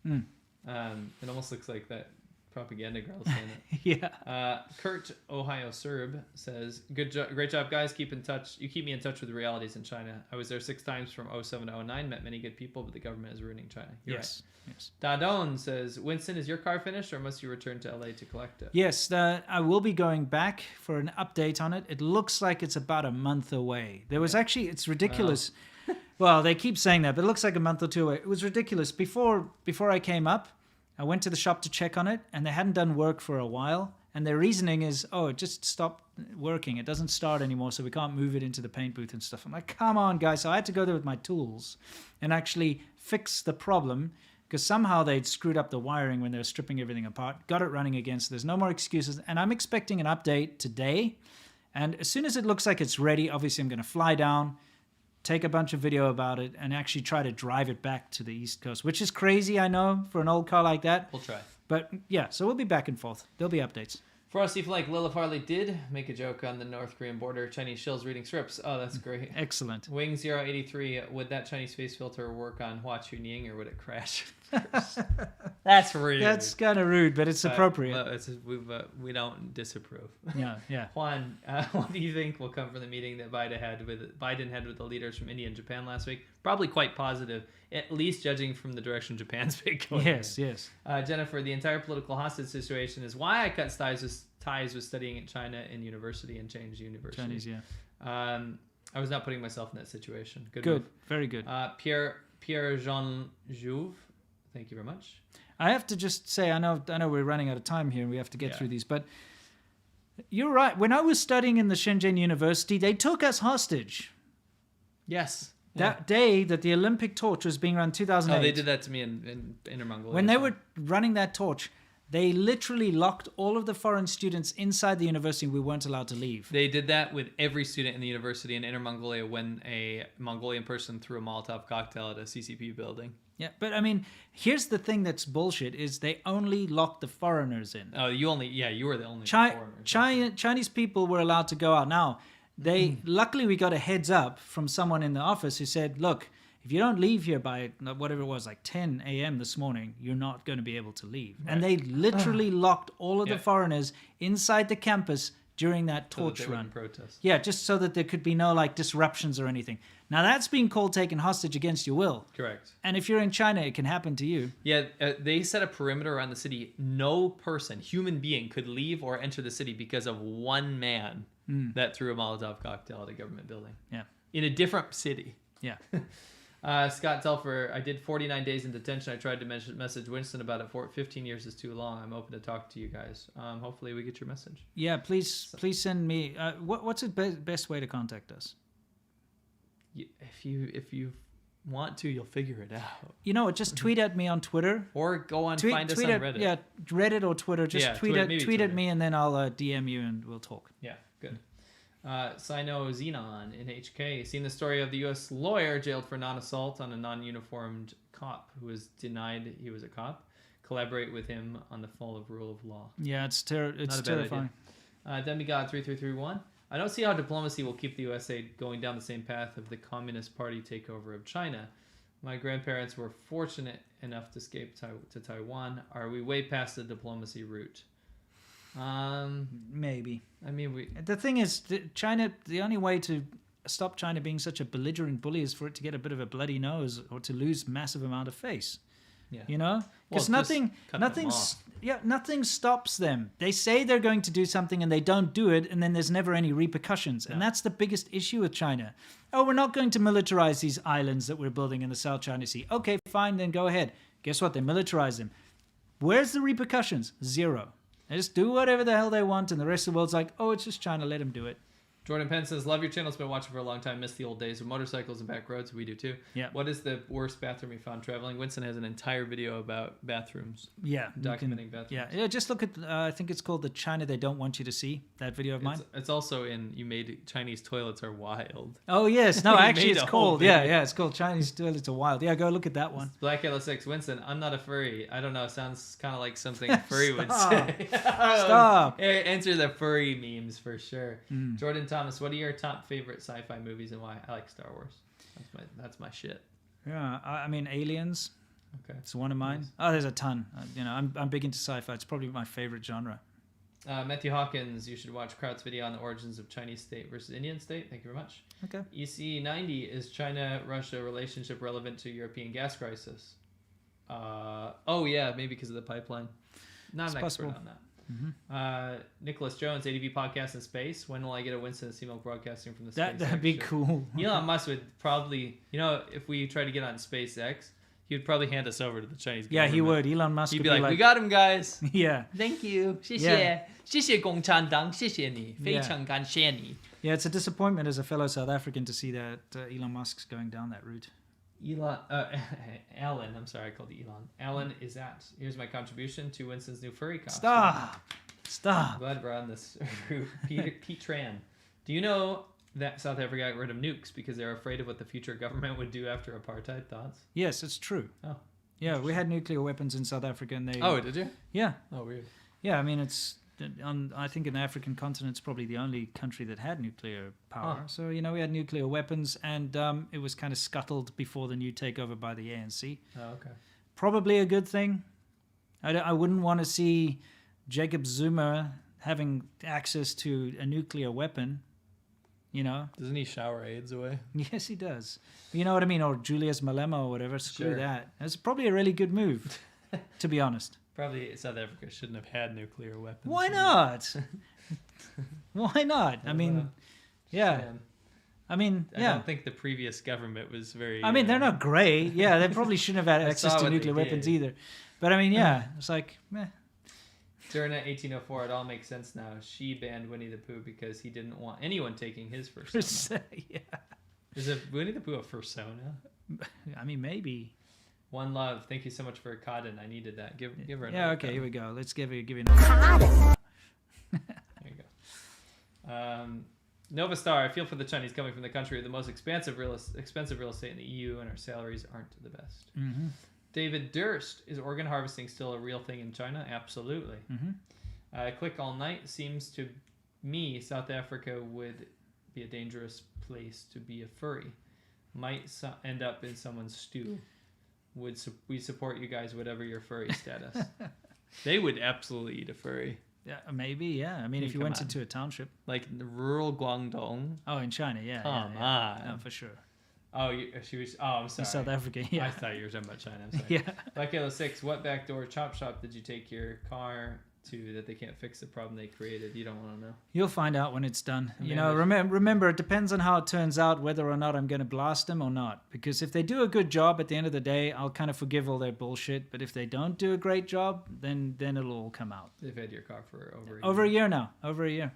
you. It almost looks like that propaganda girl saying it. Yeah. Kurt Ohio Serb says, great job, guys. Keep in touch. You keep me in touch with the realities in China. I was there 6 times from 07 to 09. Met many good people, but the government is ruining China. You're Yes. Yes. right. Dadon says, Winston, is your car finished or must you return to LA to collect it? Yes, I will be going back for an update on it. It looks like it's about a month away. There was actually, it's ridiculous. Well, they keep saying that, but it looks like a month or two away. It was ridiculous. Before I came up, I went to the shop to check on it, and they hadn't done work for a while. And their reasoning is, oh, it just stopped working. It doesn't start anymore, so we can't move it into the paint booth and stuff. I'm like, come on, guys. So I had to go there with my tools and actually fix the problem because somehow they'd screwed up the wiring when they were stripping everything apart. Got it running again, so there's no more excuses. And I'm expecting an update today. And as soon as it looks like it's ready, obviously I'm going to fly down, take a bunch of video about it, and actually try to drive it back to the East Coast, which is crazy, I know, for an old car like that. We'll try. But yeah, so we'll be back and forth. There'll be updates. Frosty Flake, Lilith Harley did make a joke on the North Korean border. Chinese shills reading scripts. Oh, that's great. Excellent. Wing 083, would that Chinese face filter work on Hua Chunying or would it crash? That's rude. That's kind of rued, but it's appropriate. Well, we don't disapprove. Yeah, yeah. Juan, what do you think will come from the meeting that Biden had with the leaders from India and Japan last week? Probably quite positive, at least judging from the direction Japan's been going. Yes, yes. Jennifer, the entire political hostage situation is why I cut ties with studying at China in university and changed university. Chinese, yeah. I was not putting myself in that situation. Good. Good, Move. very good. Pierre Jean Jouve, thank you very much. I have to just say, I know we're running out of time here and we have to get Yeah. through these, but you're right. When I was studying in the Shenzhen University, they took us hostage. Yes. That day that the Olympic torch was being run, 2008. Oh, they did that to me in Inner Mongolia. When they were running that torch, they literally locked all of the foreign students inside the university and we weren't allowed to leave. They did that with every student in the university in Inner Mongolia when a Mongolian person threw a Molotov cocktail at a CCP building. Yeah, but I mean, here's the thing that's bullshit: is they only lock the foreigners in. Oh, you were the only foreigner. Chinese people were allowed to go out. Now, luckily we got a heads up from someone in the office who said, look, if you don't leave here by whatever it was, like 10 a.m. this morning, you're not going to be able to leave. Right. And they literally locked all of the foreigners inside the campus during that torch run. Protest. Yeah, just so that there could be no like disruptions or anything. Now that's being called taken hostage against your will. Correct. And if you're in China, it can happen to you. Yeah, they set a perimeter around the city. No person, human being, could leave or enter the city because of one man that threw a Molotov cocktail at a government building. Yeah. In a different city. Yeah. Scott Telfer, I did 49 days in detention. I tried to message Winston about it. 15 years is too long. I'm open to talk to you guys. Hopefully we get your message. Yeah, please send me. What's the best way to contact us? If you want to, you'll figure it out. You know what? Just tweet at me on Twitter. Or go on, find us on Reddit. Yeah, Reddit or Twitter. Just tweet at me and then I'll DM you and we'll talk. Yeah, good. Sino Xenon in HK. Seen the story of the U.S. lawyer jailed for non-assault on a non-uniformed cop who was denied he was a cop. Collaborate with him on the fall of rule of law. Yeah, it's terrifying. Demigod 3331. I don't see how diplomacy will keep the USA going down the same path of the Communist Party takeover of China. My grandparents were fortunate enough to escape to Taiwan. Are we way past the diplomacy route? Maybe. I mean, the thing is, China. The only way to stop China being such a belligerent bully is for it to get a bit of a bloody nose or to lose massive amount of face. Yeah. You know, because nothing stops them. They say they're going to do something and they don't do it, and then there's never any repercussions. And that's the biggest issue with China. Oh, we're not going to militarize these islands that we're building in the South China Sea. Okay, fine, then go ahead. Guess what? They militarize them. Where's the repercussions? Zero. They just do whatever the hell they want, and the rest of the world's like, oh, it's just China, let them do it. Jordan Penn says, love your channel. It's been watching for a long time. Miss the old days of motorcycles and back roads. We do too. Yeah. What is the worst bathroom you found traveling? Winston has an entire video about bathrooms. Yeah. Documenting bathrooms. Yeah. Just look at, I think it's called The China They Don't Want You to See, that video of mine. It's also in, you made Chinese toilets are wild. Oh, yes. No, actually it's called, it's called Chinese Toilets Are Wild. Yeah, go look at that one. Black LS6, Winston, I'm not a furry. I don't know. Sounds kind of like something a furry would say. Stop. Answer the furry memes for sure. Jordan Thomas, what are your top favorite sci-fi movies and why? I like Star Wars. That's my shit. Yeah, I mean Aliens. Okay, it's one of mine. Nice. Oh, there's a ton. I'm big into sci-fi. It's probably my favorite genre. Matthew Hawkins, you should watch Kraut's video on the origins of Chinese state versus Indian state. Thank you very much. Okay. EC90, is China-Russia relationship relevant to European gas crisis? Oh yeah, maybe because of the pipeline. Not an expert on that. Mm-hmm. Nicholas Jones, ADV podcast in space. When will I get a Winston and C-Milk broadcasting from the SpaceX? That'd be cool. Elon Musk would probably, if we try to get on SpaceX, he would probably hand us over to the Chinese government. Yeah, he would. Elon Musk He'd would be like, we got him, guys. Yeah. Thank you. 谢谢. 谢谢共产党. 谢谢你. 非常感谢你. Yeah, it's a disappointment as a fellow South African to see that Elon Musk's going down that route. Alan, I'm sorry, I called you Elon. Alan is at. Here's my contribution to Winston's new furry costume. Stop. I'm glad we're on this route. Pete Tran. Do you know that South Africa got rid of nukes because they're afraid of what the future government would do after apartheid? Thoughts? Yes, it's true. Oh. Yeah, we had nuclear weapons in South Africa and they... Oh, did you? Yeah. Oh, weird. Yeah, I mean, I think in the African continent, it's probably the only country that had nuclear power. Huh. So, we had nuclear weapons and it was kind of scuttled before the new takeover by the ANC. Oh, okay. Probably a good thing. I wouldn't want to see Jacob Zuma having access to a nuclear weapon, Doesn't he shower AIDS away? Yes, he does. You know what I mean? Or Julius Malema or whatever. Screw that. It's probably a really good move, to be honest. Probably South Africa shouldn't have had nuclear weapons. Why not? Why not? I mean, yeah. I don't think the previous government was very... I mean, they're not great. Yeah, they probably shouldn't have had access to nuclear weapons either. But I mean, yeah, it's like, meh. During 1804, it all makes sense now. She banned Winnie the Pooh because he didn't want anyone taking his persona. Yeah. Is Winnie the Pooh a persona? I mean, maybe. One Love, thank you so much for Cotton. I needed that. Give her another. Yeah, okay, here we go. Let's give you another. There you go. Nova Star, I feel for the Chinese coming from the country with the most expensive real estate in the EU, and our salaries aren't the best. Mm-hmm. David Durst, is organ harvesting still a real thing in China? Absolutely. Click all night. Seems to me South Africa would be a dangerous place to be a furry. Might end up in someone's stew. We support you guys, whatever your furry status. They would absolutely eat a furry. Yeah, maybe, yeah. I mean, if you went into a township. Like rural Guangdong. Oh, in China, yeah. Come on. No, for sure. Oh, she was. Oh, I'm sorry. In South Africa, yeah. I thought you were talking about China. I'm sorry. Yeah. Laowhy86, what backdoor chop shop did you take your car to that they can't fix the problem they created? You don't want to know. You'll find out when it's done. You know, remember, it depends on how it turns out whether or not I'm going to blast them or not. Because if they do a good job at the end of the day, I'll kind of forgive all their bullshit. But if they don't do a great job, then it'll all come out. They've had your car for over a year. Over a year now. Over a year.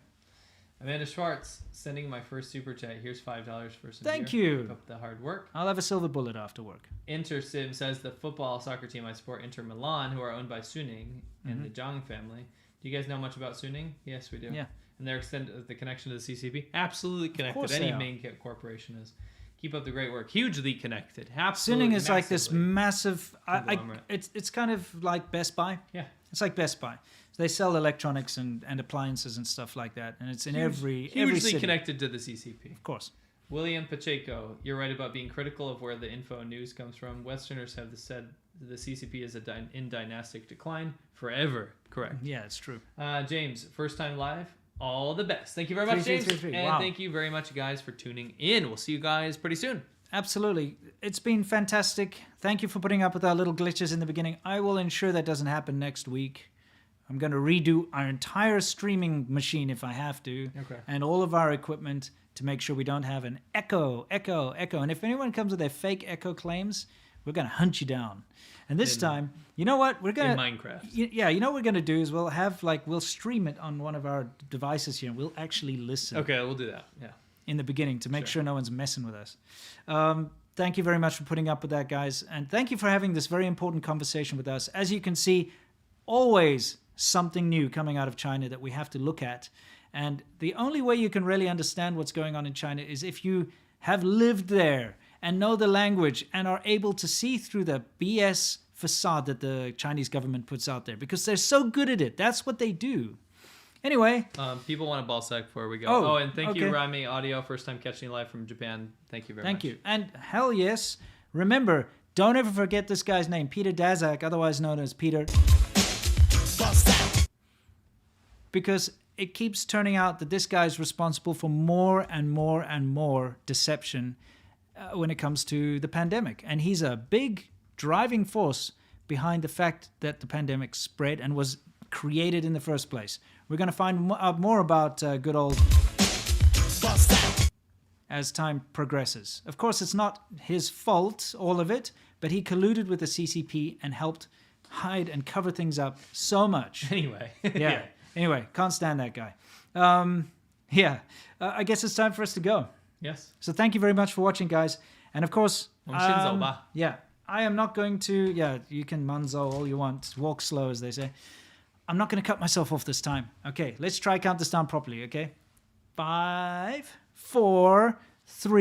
Amanda Schwartz sending my first super chat. Here's $5 for some Thank beer. you. Keep up the hard work. I'll have a silver bullet after work. InterSim says the football soccer team I support, Inter Milan, who are owned by Suning and the Zhang family. Do you guys know much about Suning? Yes, we do. Yeah. And their the connection to the CCP? Absolutely connected. Of course Any they are. main corporation is. Keep up the great work. Hugely connected. Absolutely. Suning is like this massive. Conglomerate. It's kind of like Best Buy. Yeah. It's like Best Buy. They sell electronics and appliances and stuff like that, and it's in every hugely city. Connected to the CCP. Of course. William Pacheco, you're right about being critical of where the info and news comes from. Westerners have said the CCP is in dynastic decline forever. Correct. Yeah, it's true. James, first time live. All the best. Thank you very much, James. 3333. And Wow. thank you very much, guys, for tuning in. We'll see you guys pretty soon. Absolutely. It's been fantastic. Thank you for putting up with our little glitches in the beginning. I will ensure that doesn't happen next week. I'm going to redo our entire streaming machine if I have to, and all of our equipment to make sure we don't have an echo. And if anyone comes with their fake echo claims, we're going to hunt you down. And this time, you know what? We're going In to Minecraft. Yeah, you know what we're going to do is we'll stream it on one of our devices here, and we'll actually listen. Okay, we'll do that. Yeah. In the beginning to make sure no one's messing with us. Thank you very much for putting up with that, guys. And thank you for having this very important conversation with us. As you can see, always something new coming out of China that we have to look at. And the only way you can really understand what's going on in China is if you have lived there and know the language and are able to see through the BS facade that the Chinese government puts out there, because they're so good at it. That's what they do. Anyway. People want a ball sack before we go. Oh, and thank you, okay. Rami Audio, first time catching live from Japan. Thank you very much. Thank you. And hell yes, remember, don't ever forget this guy's name, Peter Daszak, otherwise known as Peter. Because it keeps turning out that this guy is responsible for more and more and more deception when it comes to the pandemic. And he's a big driving force behind the fact that the pandemic spread and was created in the first place. We're going to find out more about good old as time progresses. Of course, it's not his fault, all of it, but he colluded with the CCP and helped hide and cover things up so much. Anyway. Yeah. Anyway, can't stand that guy. I guess it's time for us to go. Yes. So thank you very much for watching, guys. And of course, yeah, I am not going to, you can manzo all you want. Walk slow, as they say. I'm not going to cut myself off this time. Okay, let's try count this down properly, okay? 5, 4, 3.